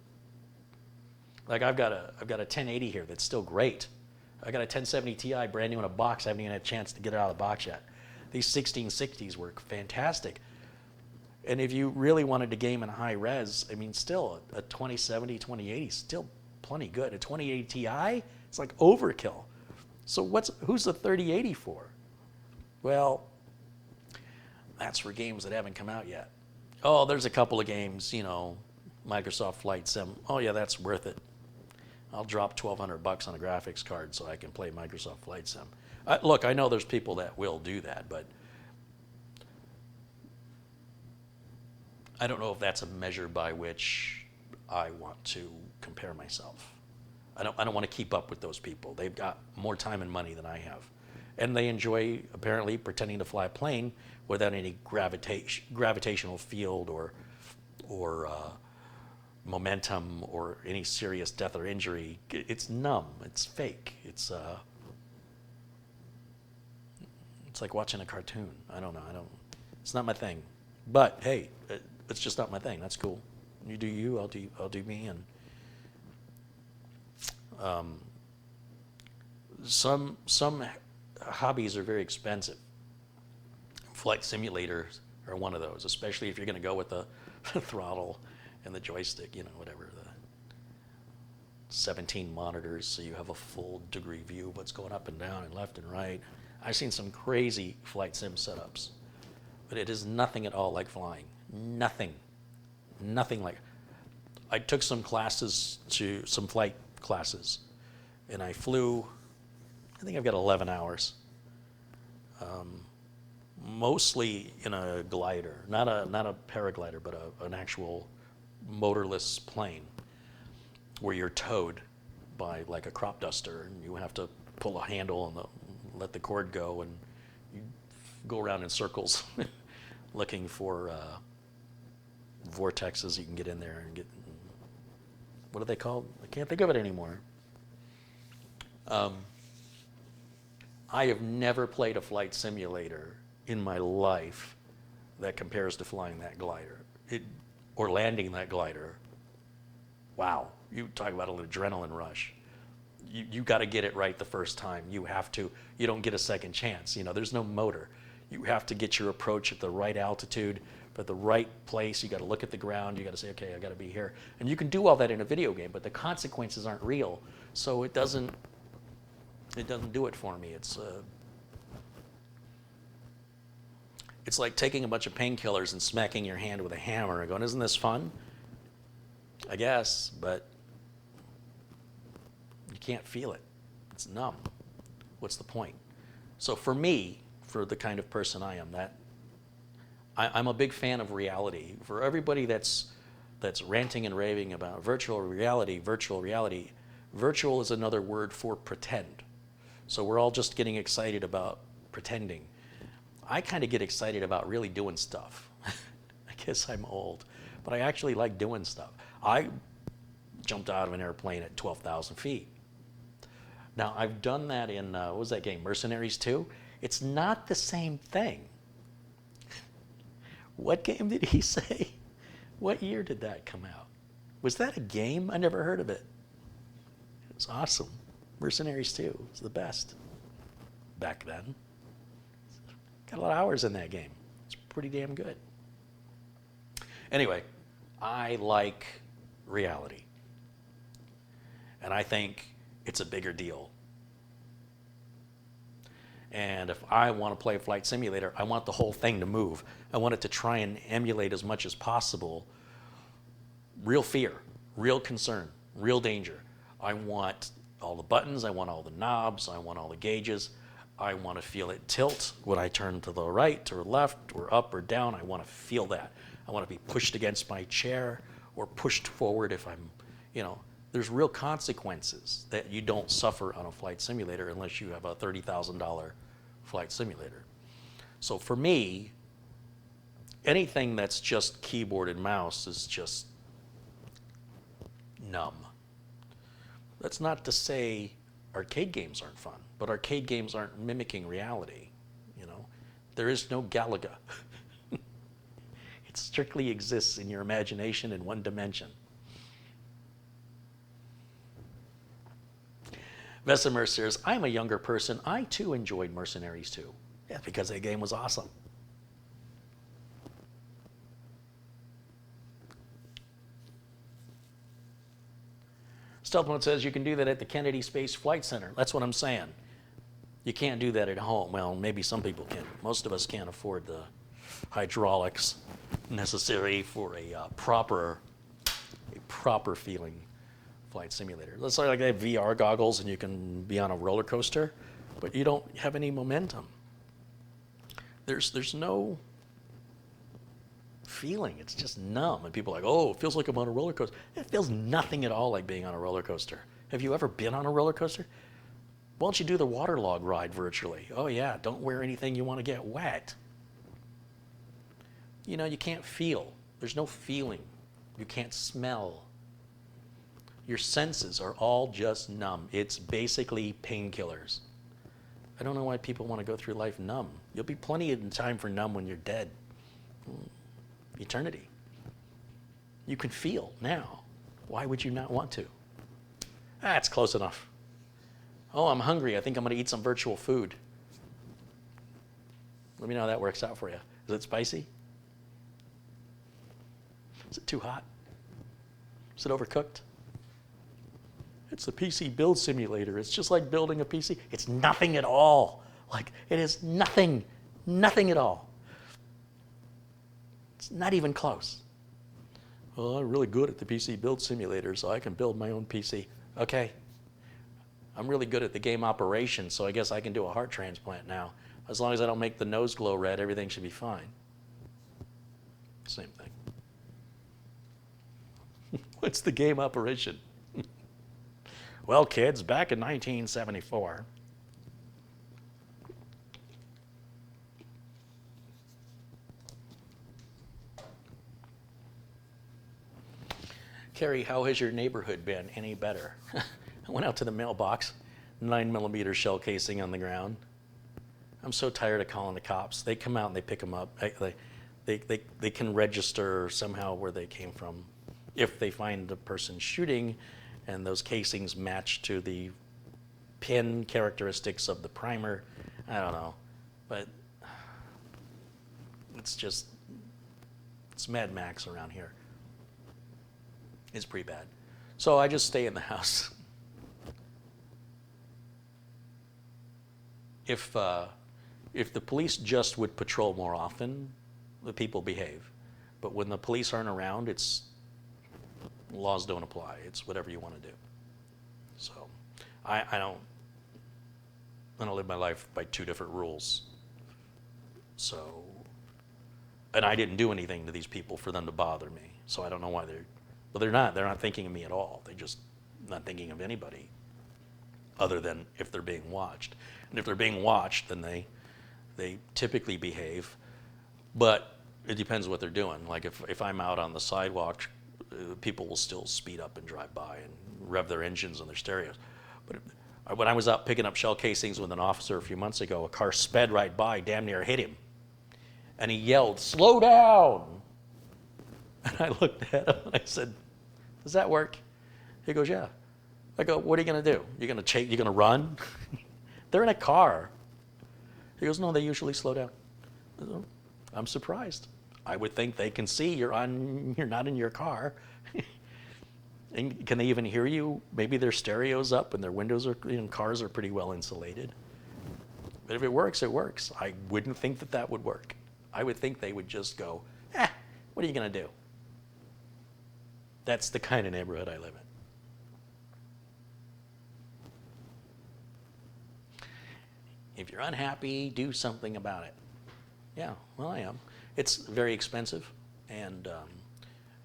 Like I've got a 1080 here that's still great. I got a 1070 Ti brand new in a box. I haven't even had a chance to get it out of the box yet. These 1660s work fantastic. And if you really wanted to game in high res, I mean, still a 2070, 2080 is still plenty good. A 2080 Ti, it's like overkill. So who's the 3080 for? Well, that's for games that haven't come out yet. Oh, there's a couple of games, Microsoft Flight Sim. Oh yeah, that's worth it. I'll drop $1,200 on a graphics card so I can play Microsoft Flight Sim. Look, I know there's people that will do that, but I don't know if that's a measure by which I want to compare myself. I don't want to keep up with those people. They've got more time and money than I have. And they enjoy, apparently, pretending to fly a plane without any gravitational field or momentum or any serious death or injury. It's numb. It's fake. It's like watching a cartoon. I don't know. It's not my thing. But hey, it's just not my thing. That's cool. You do you. I'll do me. And some hobbies are very expensive. Flight simulators are one of those, especially if you're going to go with the throttle and the joystick, whatever, the 17 monitors, so you have a full degree view of what's going up and down and left and right. I've seen some crazy flight sim setups, but it is nothing at all like flying. Nothing like. I took some flight classes, and I flew. I think I've got 11 hours. Mostly in a glider, not a paraglider, but an actual motorless plane, where you're towed by like a crop duster, and you have to pull a handle and let the cord go, and you go around in circles, looking for vortexes you can get in there and get. What are they called? I can't think of it anymore. I have never played a flight simulator in my life that compares to flying that glider or landing that glider. Wow, you talk about an adrenaline rush. You got to get it right the first time. You have to. You don't get a second chance. There's no motor. You have to get your approach at the right altitude, at the right place. You got to look at the ground. You got to say, okay, I got to be here. And you can do all that in a video game, but the consequences aren't real, so it doesn't do it for me. It's like taking a bunch of painkillers and smacking your hand with a hammer and going, isn't this fun? I guess, but you can't feel it. It's numb. What's the point? So for me, for the kind of person I am, I'm a big fan of reality. For everybody that's ranting and raving about virtual reality, virtual is another word for pretend. So we're all just getting excited about pretending. I kind of get excited about really doing stuff. I guess I'm old, but I actually like doing stuff. I jumped out of an airplane at 12,000 feet. Now, I've done that in, what was that game, Mercenaries 2? It's not the same thing. What game did he say? What year did that come out? Was that a game? I never heard of it. It was awesome. Mercenaries 2 was the best back then. Got a lot of hours in that game. It's pretty damn good. Anyway, I like reality. And I think it's a bigger deal. And if I want to play a flight simulator, I want the whole thing to move. I want it to try and emulate as much as possible real fear, real concern, real danger. I want all the buttons, I want all the knobs, I want all the gauges. I want to feel it tilt when I turn to the right or left or up or down. I want to feel that. I want to be pushed against my chair or pushed forward if I'm, there's real consequences that you don't suffer on a flight simulator unless you have a $30,000 flight simulator. So for me, anything that's just keyboard and mouse is just numb. That's not to say arcade games aren't fun, but arcade games aren't mimicking reality. There is no Galaga. It strictly exists in your imagination in one dimension. Vesimer says, I'm a younger person. I too enjoyed Mercenaries 2. Yeah, because that game was awesome. Stealth Mode says you can do that at the Kennedy Space Flight Center. That's what I'm saying. You can't do that at home. Well, maybe some people can. Most of us can't afford the hydraulics necessary for a proper feeling flight simulator. Let's say like they have VR goggles and you can be on a roller coaster, but you don't have any momentum. There's no feeling. It's just numb. And people are like, oh, it feels like I'm on a roller coaster. It feels nothing at all like being on a roller coaster. Have you ever been on a roller coaster? Why don't you do the waterlog ride virtually? Oh yeah, don't wear anything you want to get wet. You know, you can't feel. There's no feeling. You can't smell. Your senses are all just numb. It's basically painkillers. I don't know why people want to go through life numb. You'll be plenty of time for numb when you're dead. Eternity. You can feel now. Why would you not want to? It's close enough. Oh, I'm hungry. I think I'm going to eat some virtual food. Let me know how that works out for you. Is it spicy? Is it too hot? Is it overcooked? It's a PC build simulator. It's just like building a PC. It's nothing at all. Like, it is nothing. Nothing at all. It's not even close. Well, I'm really good at the PC build simulator, so I can build my own PC. Okay. I'm really good at the game operation, so I guess I can do a heart transplant now. As long as I don't make the nose glow red, everything should be fine. Same thing. What's the game operation? Well, kids, back in 1974, Carrie, how has your neighborhood been any better? I went out to the mailbox, 9mm shell casing on the ground. I'm so tired of calling the cops. They come out and they pick them up. They can register somehow where they came from. If they find the person shooting and those casings match to the pin characteristics of the primer, I don't know. But it's Mad Max around here. It's pretty bad. So I just stay in the house. If the police just would patrol more often, the people behave. But when the police aren't around, laws don't apply. It's whatever you want to do. So I don't live my life by two different rules. So, and I didn't do anything to these people for them to bother me. So I don't know why they're not thinking of me at all. They're just not thinking of anybody other than if they're being watched. And if they're being watched, then they typically behave. But it depends what they're doing. Like if I'm out on the sidewalk, people will still speed up and drive by and rev their engines and their stereos. But when I was out picking up shell casings with an officer a few months ago, a car sped right by, damn near hit him. And he yelled, "Slow down!" And I looked at him and I said, "Does that work?" He goes, "Yeah." I go, "What are you going to do? You're going to run?" They're in a car. He goes, "No, they usually slow down." I go, "I'm surprised. I would think they can see you're not in your car." And can they even hear you? Maybe their stereo's up and their windows cars are pretty well insulated. But if it works, it works. I wouldn't think that would work. I would think they would just go, what are you going to do? That's the kind of neighborhood I live in. If you're unhappy, do something about it. Yeah, well, I am. It's very expensive, and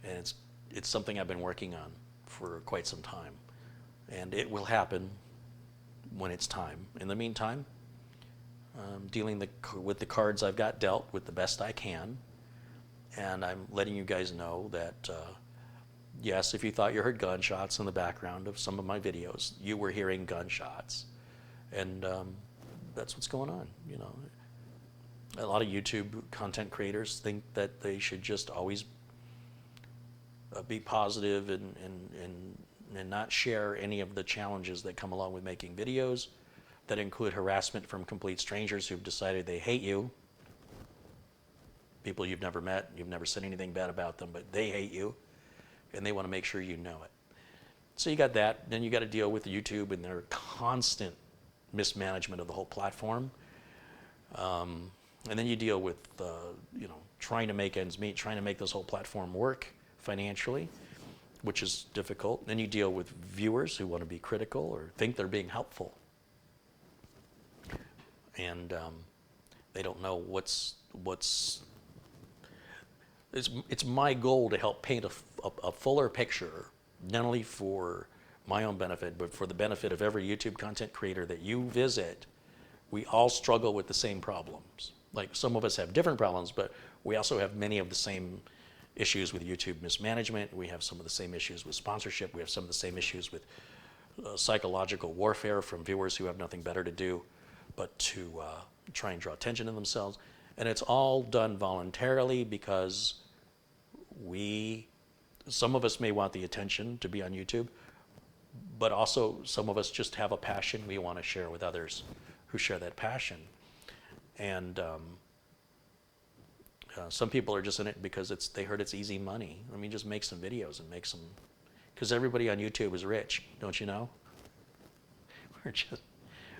it's something I've been working on for quite some time, and it will happen when it's time. In the meantime, dealing with the cards I've got dealt with the best I can, and I'm letting you guys know that yes, if you thought you heard gunshots in the background of some of my videos, you were hearing gunshots, and that's what's going on. You know, a lot of YouTube content creators think that they should just always be positive and not share any of the challenges that come along with making videos that include harassment from complete strangers who've decided they hate you, people you've never met, you've never said anything bad about them, but they hate you, and they want to make sure you know it. So you got that. Then you got to deal with YouTube and their constant mismanagement of the whole platform. And then you deal with trying to make ends meet, trying to make this whole platform work financially, which is difficult. Then you deal with viewers who want to be critical or think they're being helpful, and they don't know what's it's my goal to help paint a fuller picture, not only for my own benefit, but for the benefit of every YouTube content creator that you visit. We all struggle with the same problems. Like some of us have different problems, but we also have many of the same issues with YouTube mismanagement. We have some of the same issues with sponsorship. We have some of the same issues with psychological warfare from viewers who have nothing better to do but to try and draw attention to themselves. And it's all done voluntarily because some of us may want the attention to be on YouTube, but also some of us just have a passion we want to share with others who share that passion. And some people are just in it because they heard it's easy money. I mean, just make some videos and make some, because everybody on YouTube is rich, don't you know?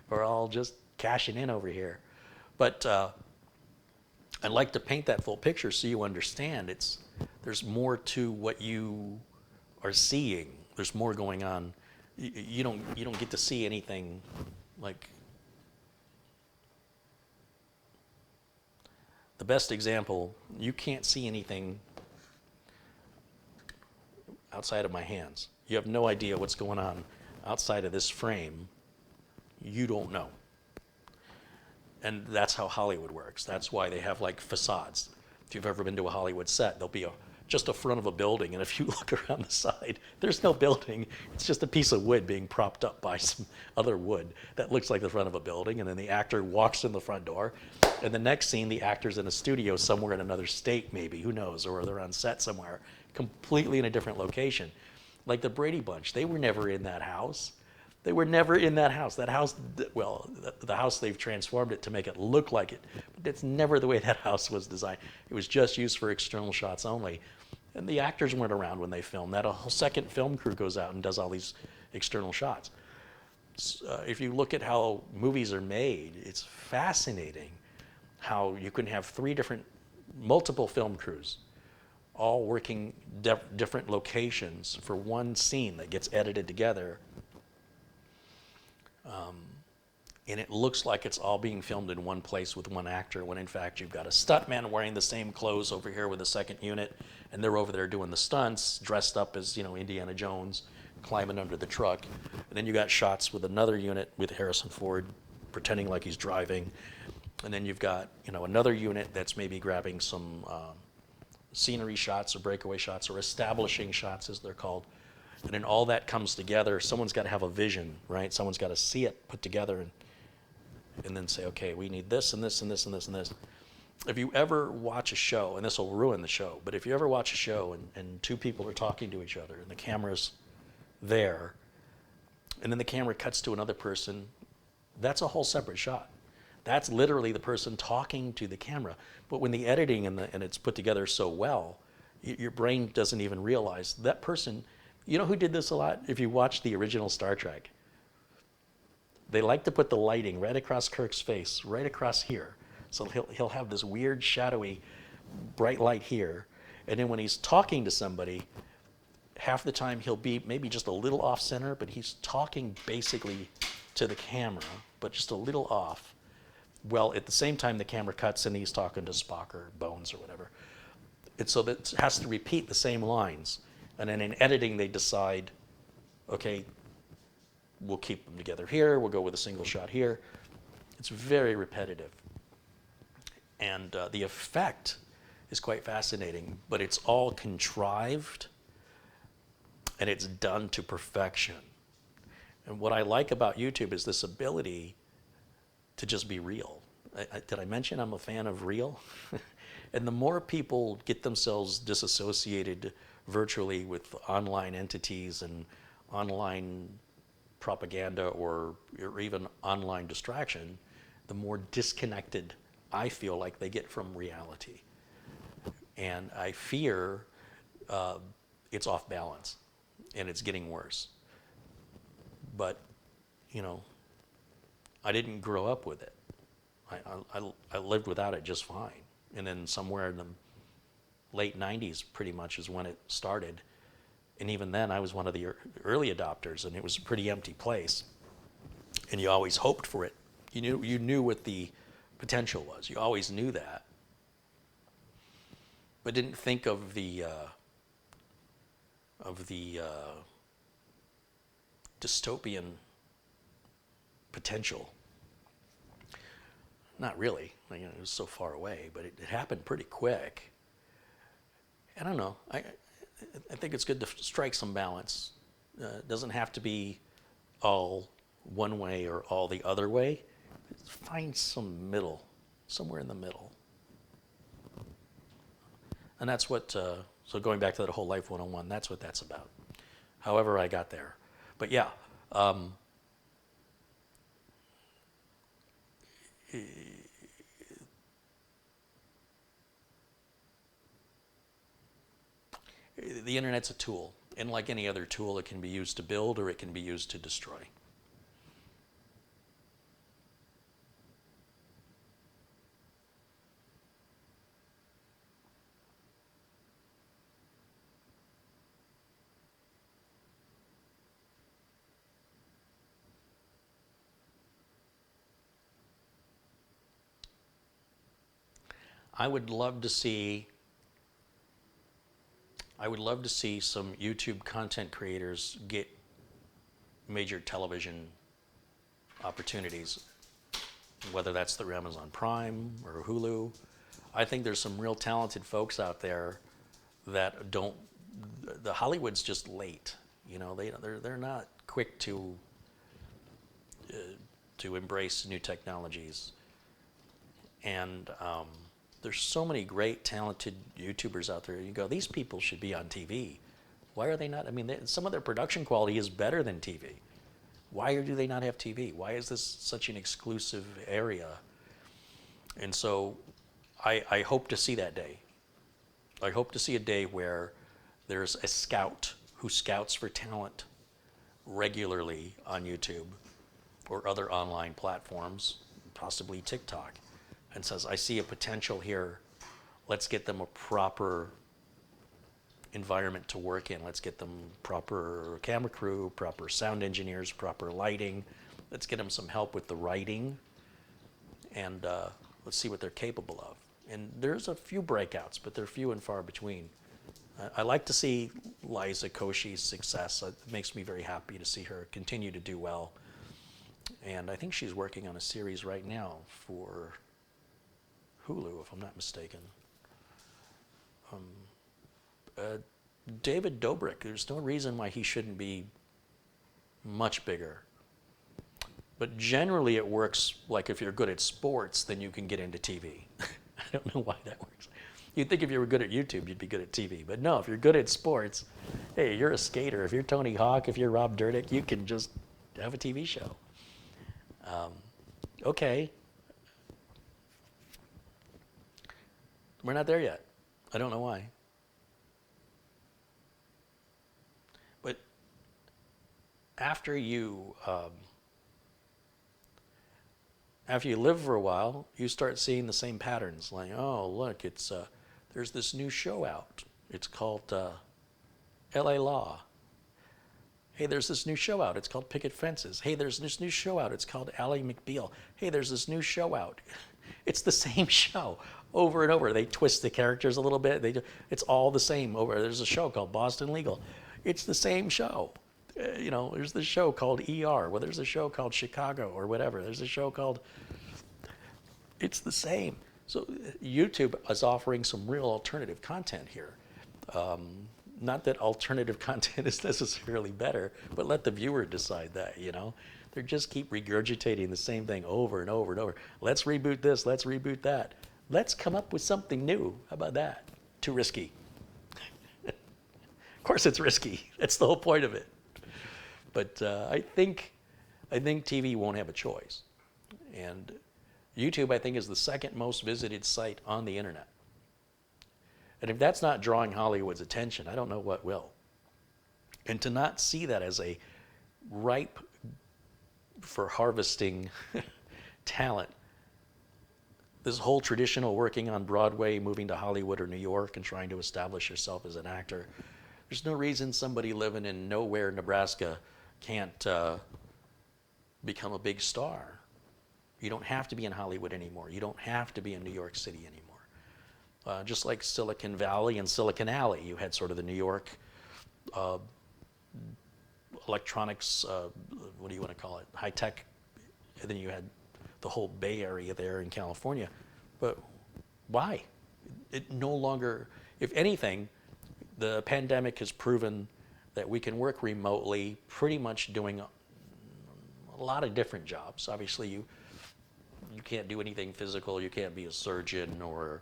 We're all just cashing in over here. But I'd like to paint that full picture so you understand there's more to what you are seeing. There's more going on. You don't get to see anything like. The best example, you can't see anything outside of my hands. You have no idea what's going on outside of this frame. You don't know. And that's how Hollywood works. That's why they have like facades. If you've ever been to a Hollywood set, there'll be just a front of a building, and if you look around the side, there's no building. It's just a piece of wood being propped up by some other wood that looks like the front of a building, and then the actor walks in the front door, and the next scene, the actor's in a studio somewhere in another state maybe, who knows, or they're on set somewhere, completely in a different location. Like the Brady Bunch, they were never in that house. They were never in that house. That house, well, the house, they've transformed it to make it look like it. But that's never the way that house was designed. It was just used for external shots only. And the actors weren't around when they filmed that. A whole second film crew goes out and does all these external shots. If you look at how movies are made, it's fascinating how you can have multiple film crews all working different locations for one scene that gets edited together. And it looks like it's all being filmed in one place with one actor, when in fact you've got a stuntman wearing the same clothes over here with a second unit, and they're over there doing the stunts, dressed up as, Indiana Jones, climbing under the truck. And then you got shots with another unit with Harrison Ford pretending like he's driving. And then you've got, another unit that's maybe grabbing some scenery shots or breakaway shots or establishing shots, as they're called. And then all that comes together. Someone's got to have a vision, right? Someone's got to see it put together and then say, okay, we need this and this and this and this and this. If you ever watch a show, and this will ruin the show, but if you ever watch a show and two people are talking to each other and the camera's there, and then the camera cuts to another person, that's a whole separate shot. That's literally the person talking to the camera. But when the editing and it's put together so well, your brain doesn't even realize that person. You know who did this a lot? If you watch the original Star Trek, they like to put the lighting right across Kirk's face, right across here. So he'll have this weird, shadowy, bright light here. And then when he's talking to somebody, half the time he'll be maybe just a little off center, but he's talking basically to the camera, but just a little off. Well, at the same time, the camera cuts and he's talking to Spock or Bones or whatever. And so that has to repeat the same lines. And then in editing, they decide, okay, we'll keep them together here. We'll go with a single shot here. It's very repetitive. And the effect is quite fascinating, but it's all contrived and it's done to perfection. And what I like about YouTube is this ability to just be real. Did I mention I'm a fan of real? And the more people get themselves disassociated virtually with online entities and online propaganda or even online distraction, the more disconnected I feel like they get from reality. And I fear it's off balance and it's getting worse. But, I didn't grow up with it. I lived without it just fine. And then somewhere in the late 90s pretty much is when it started. And even then I was one of the early adopters, and it was a pretty empty place. And you always hoped for it. You knew what the potential was. You always knew that. but didn't think of the dystopian potential. Not really. It was so far away, but it happened pretty quick. I don't know. I think it's good to strike some balance. It doesn't have to be all one way or all the other way. Find some middle, somewhere in the middle. And that's what, so going back to that whole Life 101, that's what that's about. However I got there. But yeah, the internet's a tool. And like any other tool, it can be used to build or it can be used to destroy. I would love to see I would love to see some YouTube content creators get major television opportunities, whether that's through Amazon Prime or Hulu. I think there's some real talented folks out there that don't. The Hollywood's just late. They're not quick to embrace new technologies, and there's so many great talented YouTubers out there. You go, these people should be on TV. Why are they not? I mean, some of their production quality is better than TV. Why do they not have TV? Why is this such an exclusive area? And so I hope to see that day. I hope to see a day where there's a scout who scouts for talent regularly on YouTube or other online platforms, possibly TikTok, and says, I see a potential here. Let's get them a proper environment to work in. Let's get them proper camera crew, proper sound engineers, proper lighting. Let's get them some help with the writing, and let's see what they're capable of. And there's a few breakouts, but they're few and far between. I like to see Liza Koshy's success. It makes me very happy to see her continue to do well. And I think she's working on a series right now for Hulu, if I'm not mistaken. David Dobrik, there's no reason why he shouldn't be much bigger. But generally it works like if you're good at sports, then you can get into TV. I don't know why that works. You'd think if you were good at YouTube, you'd be good at TV. But no, if you're good at sports, hey, you're a skater. If you're Tony Hawk, if you're Rob Dyrdek, you can just have a TV show. Okay. We're not there yet. I don't know why. But after you live for a while, you start seeing the same patterns. Like, oh, look, there's this new show out. It's called L.A. Law. Hey, there's this new show out. It's called Picket Fences. Hey, there's this new show out. It's called Ally McBeal. Hey, there's this new show out. It's the same show over and over. They twist the characters a little bit. It's all the same over. There's a show called Boston Legal. It's the same show. There's this show called ER. Well, there's a show called Chicago or whatever. There's a show called. It's the same. So YouTube is offering some real alternative content here. Not that alternative content is necessarily better, but let the viewer decide that, They just keep regurgitating the same thing over and over and over. Let's reboot this, let's reboot that. Let's come up with something new. How about that? Too risky. Of course it's risky. That's the whole point of it. But I think TV won't have a choice. And YouTube, I think, is the second most visited site on the internet. And if that's not drawing Hollywood's attention, I don't know what will. And to not see that as a ripe for harvesting talent, this whole traditional working on Broadway, moving to Hollywood or New York and trying to establish yourself as an actor, there's no reason somebody living in nowhere, Nebraska, can't become a big star. You don't have to be in Hollywood anymore. You don't have to be in New York City anymore. Just like Silicon Valley and Silicon Alley, you had sort of the New York electronics, what do you want to call it, high tech, and then you had the whole Bay Area there in California. But why? It no longer, if anything, the pandemic has proven that we can work remotely, pretty much doing a lot of different jobs. Obviously, you can't do anything physical. You can't be a surgeon, or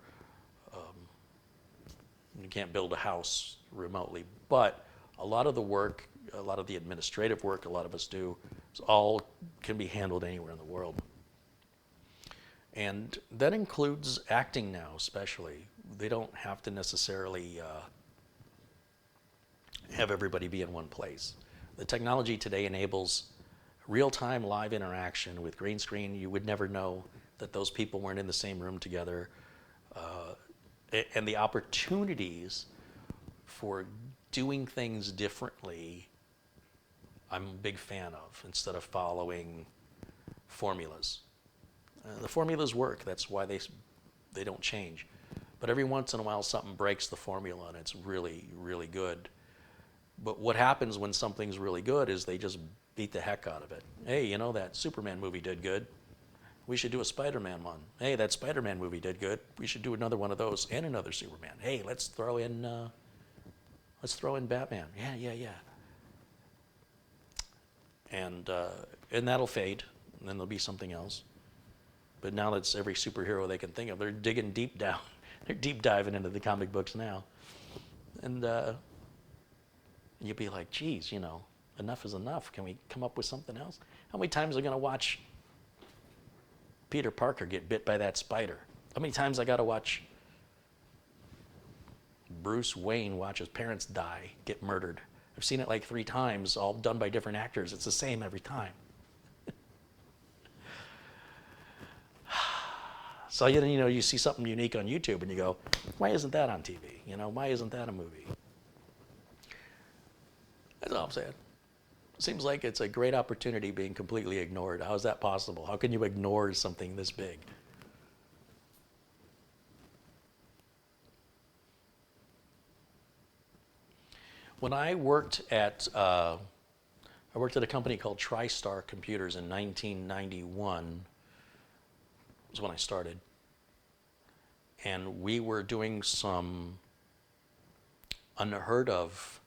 you can't build a house remotely. But a lot of the work, a lot of the administrative work a lot of us do, all can be handled anywhere in the world. And that includes acting now, especially. They don't have to necessarily have everybody be in one place. The technology today enables real-time live interaction with green screen. You would never know that those people weren't in the same room together. And the opportunities for doing things differently, I'm a big fan of, instead of following formulas. The formulas work. That's why they don't change. But every once in a while, something breaks the formula, and it's really, really good. But what happens when something's really good is they just beat the heck out of it. Hey, you know, that Superman movie did good. We should do a Spider-Man one. Hey, that Spider-Man movie did good. We should do another one of those and another Superman. Hey, let's throw in Batman. Yeah. And that'll fade, and then there'll be something else. But now that's every superhero they can think of. They're digging deep down. They're deep diving into the comic books now. And you'd be like, geez, you know, enough is enough. Can we come up with something else? How many times are we going to watch Peter Parker get bit by that spider? How many times I got to watch Bruce Wayne watch his parents die, get murdered? I've seen it like 3 times, all done by different actors. It's the same every time. So you know, you see something unique on YouTube and you go, why isn't that on TV? You know, why isn't that a movie? That's all I'm saying. It seems like it's a great opportunity being completely ignored. How is that possible? How can you ignore something this big? When I worked at a company called TriStar Computers in 1991, was when I started. And we were doing some unheard of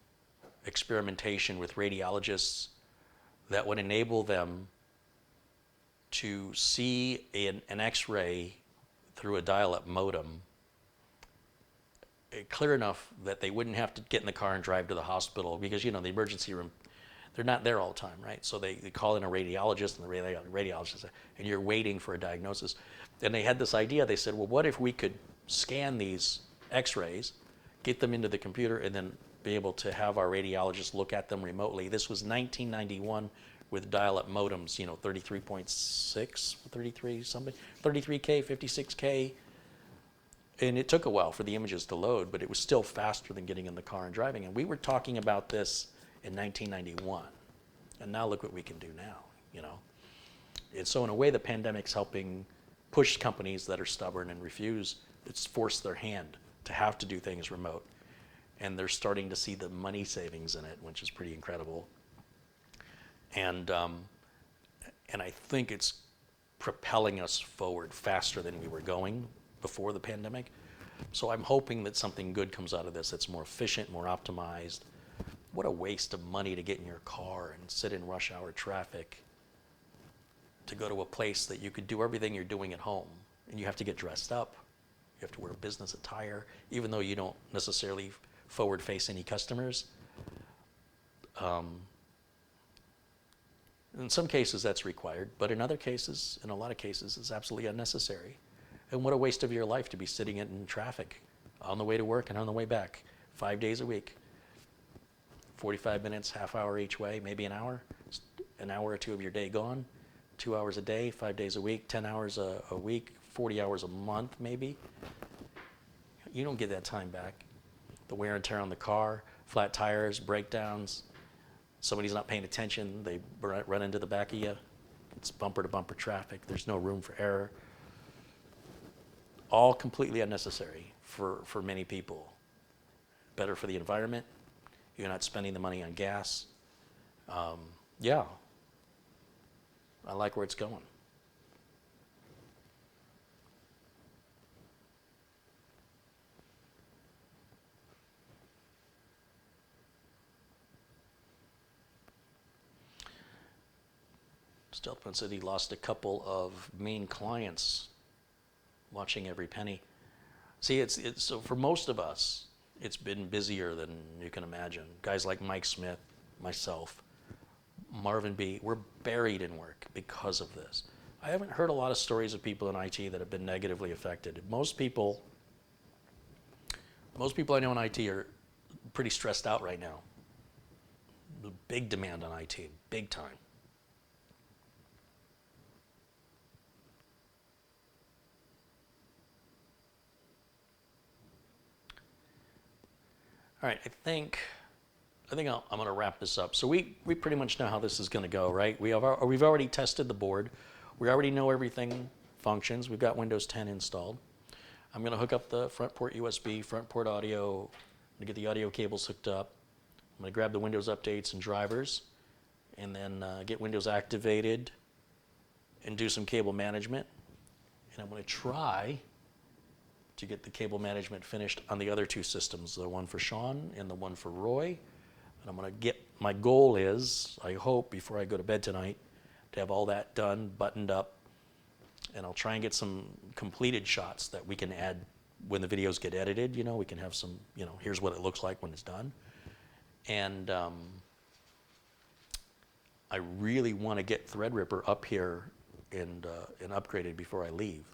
experimentation with radiologists that would enable them to see an X-ray through a dial-up modem clear enough that they wouldn't have to get in the car and drive to the hospital, because, you know, the emergency room, they're not there all the time, right? So they call in a radiologist, and the radiologist, and you're waiting for a diagnosis. And they had this idea. They said, well, what if we could scan these X-rays, get them into the computer, and then be able to have our radiologist look at them remotely? This was 1991 with dial-up modems, you know, 33.6, 33 something, 33K, 56K. And it took a while for the images to load, but it was still faster than getting in the car and driving. And we were talking about this in 1991. And now look what we can do now, you know. And so in a way, the pandemic's helping push companies that are stubborn and refuse. It's forced their hand to have to do things remote. And they're starting to see the money savings in it, which is pretty incredible. And I think it's propelling us forward faster than we were going before the pandemic. So I'm hoping that something good comes out of this that's more efficient, more optimized. What a waste of money to get in your car and sit in rush hour traffic to go to a place that you could do everything you're doing at home. And you have to get dressed up. You have to wear business attire, even though you don't necessarily forward face any customers. In some cases that's required, but in other cases, in a lot of cases, it's absolutely unnecessary. And what a waste of your life to be sitting in traffic on the way to work and on the way back, 5 days a week. 45 minutes, half hour each way, maybe an hour or two of your day gone, 2 hours a day, 5 days a week, 10 hours a week, 40 hours a month maybe. You don't get that time back. The wear and tear on the car, flat tires, breakdowns, somebody's not paying attention, they run into the back of you. It's bumper to bumper traffic, there's no room for error. All completely unnecessary for many people. Better for the environment. You're not spending the money on gas. Yeah, I like where it's going. Stealthman said he lost a couple of main clients watching every penny. See, it's so for most of us, it's been busier than you can imagine. Guys like Mike Smith, myself, Marvin B, we're buried in work because of this. I haven't heard a lot of stories of people in IT that have been negatively affected. Most people I know in IT are pretty stressed out right now. Big demand on IT, big time. All right, I think I'm going to wrap this up. So we pretty much know how this is going to go, right? We've already tested the board. We already know everything functions. We've got Windows 10 installed. I'm going to hook up the front port USB, front port audio. I'm going to get the audio cables hooked up. I'm going to grab the Windows updates and drivers, and then get Windows activated and do some cable management. And I'm going to try to get the cable management finished on the other two systems, the one for Sean and the one for Roy. And I'm going to get, my goal is, I hope before I go to bed tonight, to have all that done, buttoned up, and I'll try and get some completed shots that we can add when the videos get edited. You know, we can have some, you know, here's what it looks like when it's done. And I really want to get Threadripper up here and upgraded before I leave.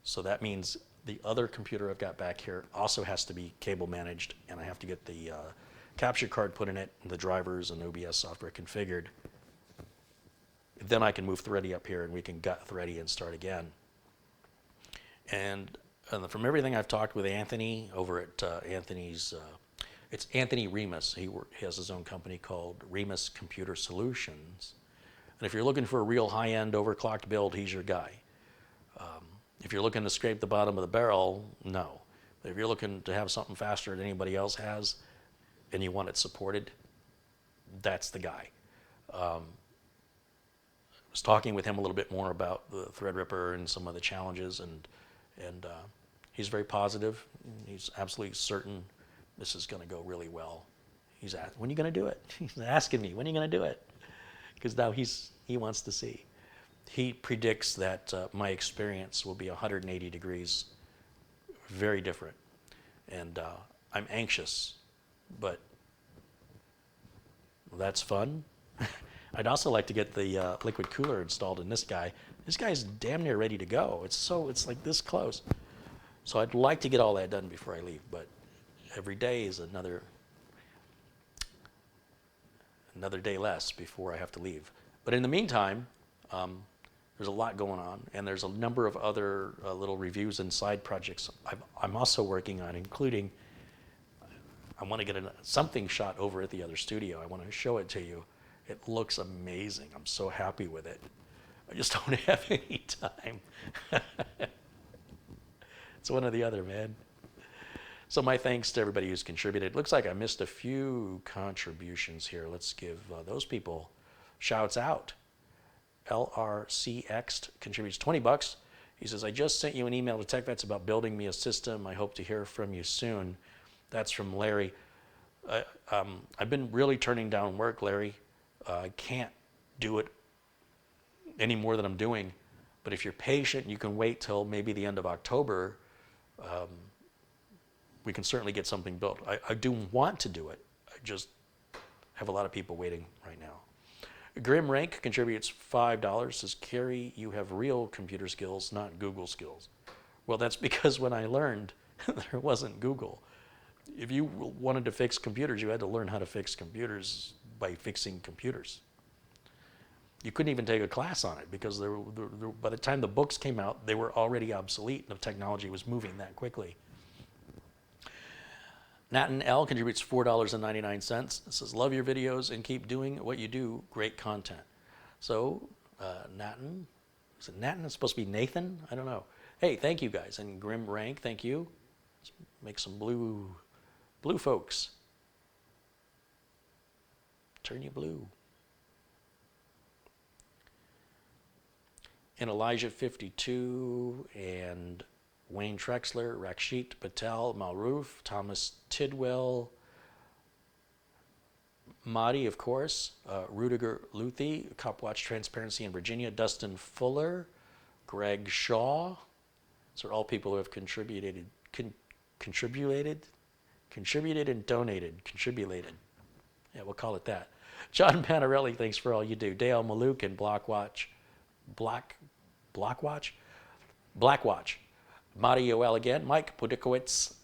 So that means the other computer I've got back here also has to be cable managed, and I have to get the capture card put in it, and the drivers and OBS software configured. Then I can move Thready up here and we can gut Thready and start again. And from everything I've talked with Anthony over at Anthony's, it's Anthony Remus. He has his own company called Remus Computer Solutions. And if you're looking for a real high-end overclocked build, he's your guy. If you're looking to scrape the bottom of the barrel, no. But if you're looking to have something faster than anybody else has and you want it supported, that's the guy. I was talking with him a little bit more about the Threadripper and some of the challenges, and he's very positive. He's absolutely certain this is going to go really well. He's asked, when are you going to do it? He's asking me, when are you going to do it? Because now he wants to see. He predicts that my experience will be 180 degrees, very different. And I'm anxious, but that's fun. I'd also like to get the liquid cooler installed in this guy. This guy's damn near ready to go. It's like this close. So I'd like to get all that done before I leave, but every day is another day less before I have to leave. But in the meantime, there's a lot going on, and there's a number of other little reviews and side projects I'm also working on, including I want to get something shot over at the other studio. I want to show it to you. It looks amazing. I'm so happy with it. I just don't have any time. It's one or the other, man. So my thanks to everybody who's contributed. Looks like I missed a few contributions here. Let's give those people shouts out. LRCX contributes $20. He says, I just sent you an email to TechVets about building me a system. I hope to hear from you soon. That's from Larry. I've been really turning down work, Larry. I can't do it any more than I'm doing. But if you're patient, you can wait till maybe the end of October. We can certainly get something built. I do want to do it. I just have a lot of people waiting right now. Grim Rank contributes $5. Says, Carrie, you have real computer skills, not Google skills. Well, that's because when I learned, there wasn't Google. If you wanted to fix computers, you had to learn how to fix computers by fixing computers. You couldn't even take a class on it because by the time the books came out, they were already obsolete and the technology was moving that quickly. Natin L contributes $4.99. It says, love your videos and keep doing what you do. Great content. So, Natin, is it Natin? It's supposed to be Nathan? I don't know. Hey, thank you guys. And Grim Rank, thank you. Make some blue folks. Turn you blue. And Elijah 52 and Wayne Trexler, Rakshit Patel, Malroof, Thomas Tidwell, Mahdi, of course, Rudiger Luthi, Copwatch Transparency in Virginia, Dustin Fuller, Greg Shaw. These are all people who have contributed and donated. Yeah, we'll call it that. John Panarelli, thanks for all you do. Dale Maluk and Blackwatch. Mahdi Yoel again. Mike Budikowitz.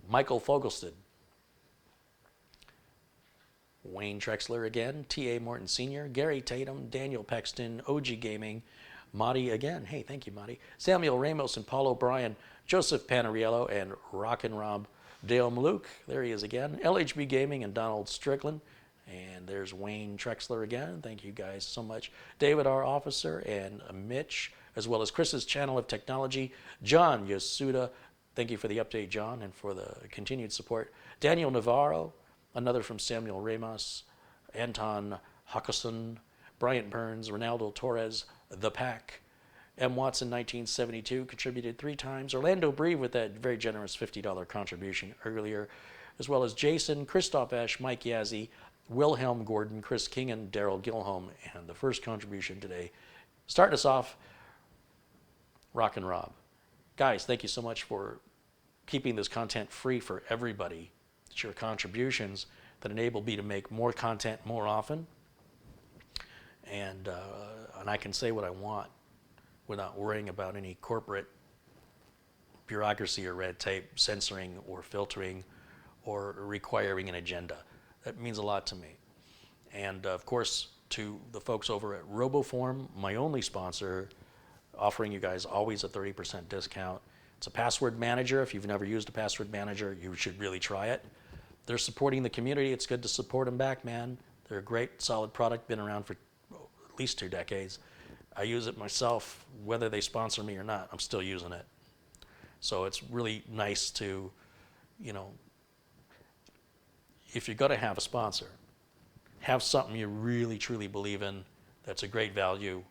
Michael Fogelsted. Wayne Trexler again, T.A. Morton Sr., Gary Tatum, Daniel Pexton, OG Gaming, Mahdi again, hey, thank you, Mahdi, Samuel Ramos and Paul O'Brien, Joseph Panariello and Rockin' Rob, Dale Maluk, there he is again, LHB Gaming and Donald Strickland, and there's Wayne Trexler again, thank you guys so much, David R. Officer and Mitch, as well as Chris's Channel of Technology, John Yasuda, thank you for the update, John, and for the continued support, Daniel Navarro, another from Samuel Ramos, Anton Hawkinson, Bryant Burns, Ronaldo Torres, The Pack, M. Watson 1972 contributed 3 times, Orlando Breve with that very generous $50 contribution earlier, as well as Jason, Christoph Esch, Mike Yazzie, Wilhelm Gordon, Chris King, and Daryl Gilholm, and the first contribution today. Starting us off, Rockin' Rob. Guys, thank you so much for keeping this content free for everybody. It's your contributions that enable me to make more content more often, and I can say what I want without worrying about any corporate bureaucracy or red tape censoring or filtering or requiring an agenda. That means a lot to me. And of course, to the folks over at RoboForm, my only sponsor, offering you guys always a 30% discount. It's a password manager. If you've never used a password manager, you should really try it. They're supporting the community. It's good to support them back, man. They're a great, solid product, been around for at least 2 decades. I use it myself, whether they sponsor me or not, I'm still using it. So it's really nice to, you know, if you're gonna have a sponsor, have something you really, truly believe in that's a great value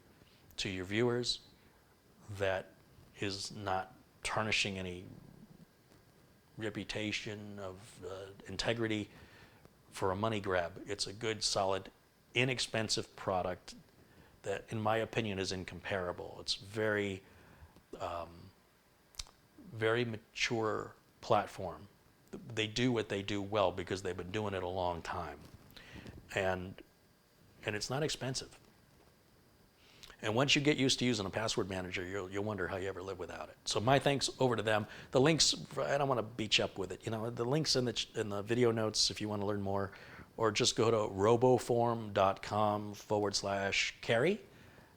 to your viewers, that is not tarnishing any reputation of integrity for a money grab. It's a good, solid, inexpensive product that, in my opinion, is incomparable. It's very, very mature platform. They do what they do well because they've been doing it a long time, and it's not expensive. And once you get used to using a password manager, you'll wonder how you ever live without it. So my thanks over to them. The links, I don't want to beach up with it. You know, the links in the video notes if you want to learn more, or just go to roboform.com/carry,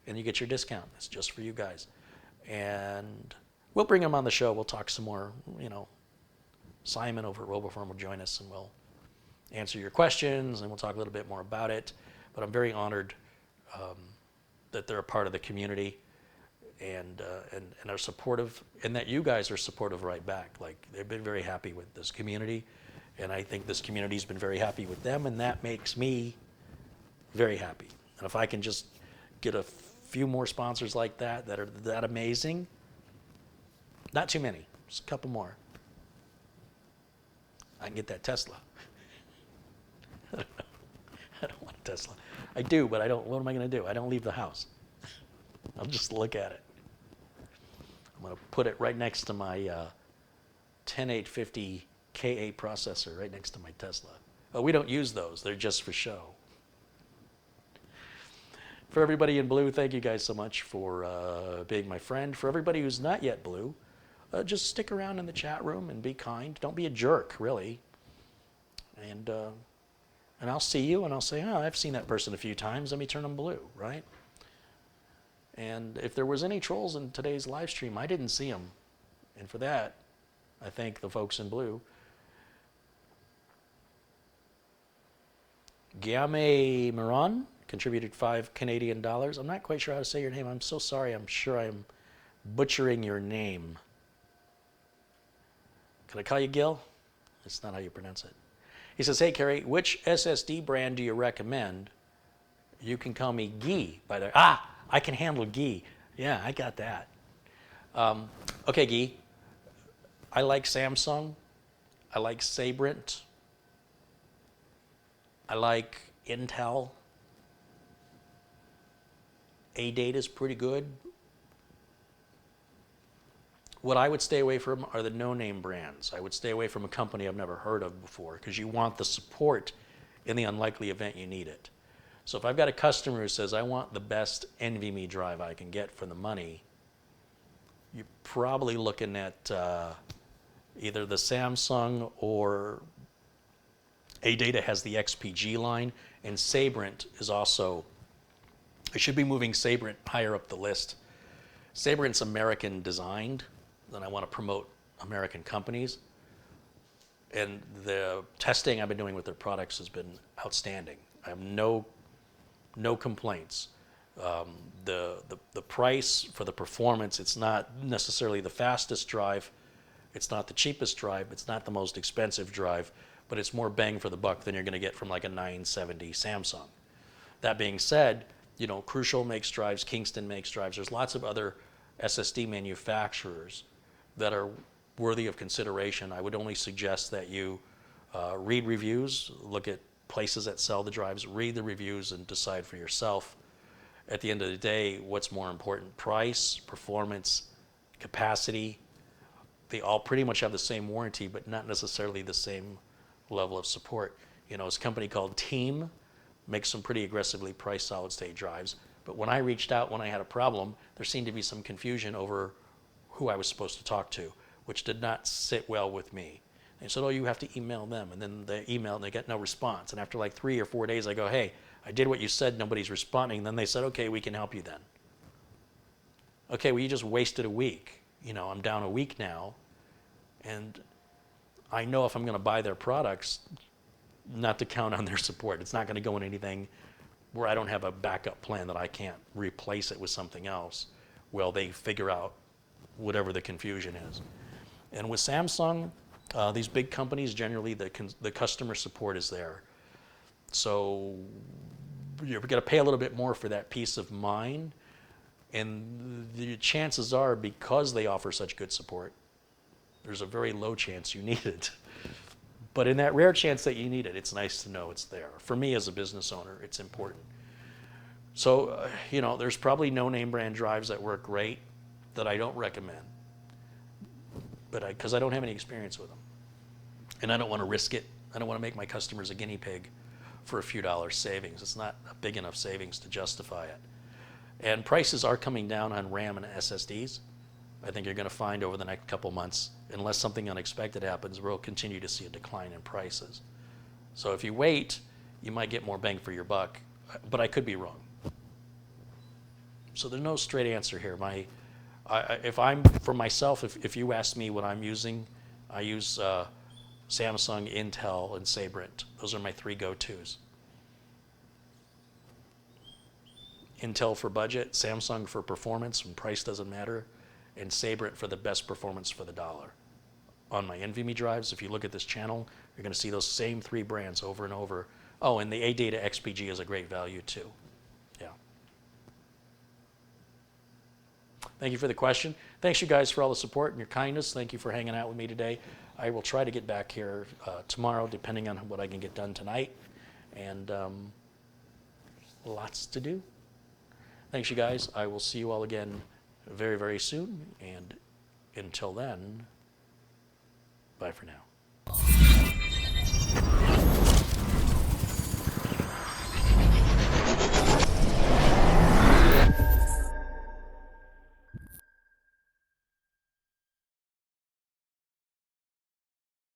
and you get your discount. It's just for you guys. And we'll bring them on the show. We'll talk some more. You know, Simon over at RoboForm will join us, and we'll answer your questions, and we'll talk a little bit more about it. But I'm very honored that they're a part of the community and are supportive, and that you guys are supportive right back. Like, they've been very happy with this community, and I think this community's been very happy with them, and that makes me very happy. And if I can just get a few more sponsors like that are that amazing, not too many, just a couple more, I can get that Tesla. I don't know. I don't want a Tesla. I do, but I don't. What am I going to do? I don't leave the house. I'll just look at it. I'm going to put it right next to my 10850 K8 processor, right next to my Tesla. Oh, we don't use those. They're just for show. For everybody in blue, thank you guys so much for being my friend. For everybody who's not yet blue, just stick around in the chat room and be kind. Don't be a jerk, really. And I'll see you, and I'll say, oh, I've seen that person a few times. Let me turn them blue, right? And if there was any trolls in today's live stream, I didn't see them. And for that, I thank the folks in blue. Guillaume Moran contributed $5 Canadian. I'm not quite sure how to say your name. I'm so sorry. I'm sure I'm butchering your name. Can I call you Gil? It's not how you pronounce it. He says, hey, Kerry, which SSD brand do you recommend? You can call me Guy, by the way. Ah, I can handle Guy. Yeah, I got that. Okay, Guy. I like Samsung. I like Sabrent. I like Intel. A-Data is pretty good. What I would stay away from are the no-name brands. I would stay away from a company I've never heard of before because you want the support in the unlikely event you need it. So if I've got a customer who says, I want the best NVMe drive I can get for the money, you're probably looking at either the Samsung or A-Data has the XPG line, and Sabrent is also, I should be moving Sabrent higher up the list. Sabrent's American designed, and I want to promote American companies. And the testing I've been doing with their products has been outstanding. I have no complaints. The price for the performance, it's not necessarily the fastest drive, it's not the cheapest drive, it's not the most expensive drive, but it's more bang for the buck than you're going to get from like a 970 Samsung. That being said, you know, Crucial makes drives, Kingston makes drives. There's lots of other SSD manufacturers that are worthy of consideration. I would only suggest that you read reviews, look at places that sell the drives, read the reviews, and decide for yourself. At the end of the day, what's more important? Price, performance, capacity. They all pretty much have the same warranty, but not necessarily the same level of support. You know, it's a company called Team, makes some pretty aggressively priced solid state drives. But when I reached out when I had a problem, there seemed to be some confusion over who I was supposed to talk to, which did not sit well with me. They said, oh, you have to email them. And then they emailed and they get no response. And after like 3 or 4 days, I go, hey, I did what you said, nobody's responding. And then they said, okay, we can help you then. Okay, well, you just wasted a week. You know, I'm down a week now. And I know if I'm going to buy their products, not to count on their support. It's not going to go in anything where I don't have a backup plan that I can't replace it with something else. Well, they figure out whatever the confusion is. And with Samsung, these big companies, generally the customer support is there. So you're going to pay a little bit more for that peace of mind. And the chances are, because they offer such good support, there's a very low chance you need it. But in that rare chance that you need it, it's nice to know it's there. For me as a business owner, it's important. So, you know, there's probably no name brand drives that work great that I don't recommend, but because I don't have any experience with them. And I don't want to risk it. I don't want to make my customers a guinea pig for a few dollars savings. It's not a big enough savings to justify it. And prices are coming down on RAM and SSDs. I think you're going to find over the next couple months, unless something unexpected happens, we'll continue to see a decline in prices. So if you wait, you might get more bang for your buck, but I could be wrong. So there's no straight answer here. If I'm, for myself, if you ask me what I'm using, I use Samsung, Intel, and Sabrent. Those are my 3 go-tos. Intel for budget, Samsung for performance, when price doesn't matter, and Sabrent for the best performance for the dollar. On my NVMe drives, if you look at this channel, you're going to see those same 3 brands over and over. Oh, and the A-Data XPG is a great value too. Yeah. Thank you for the question. Thanks you guys for all the support and your kindness. Thank you for hanging out with me today. I will try to get back here tomorrow, depending on what I can get done tonight. And lots to do. Thanks you guys. I will see you all again very, very soon. And until then, bye for now.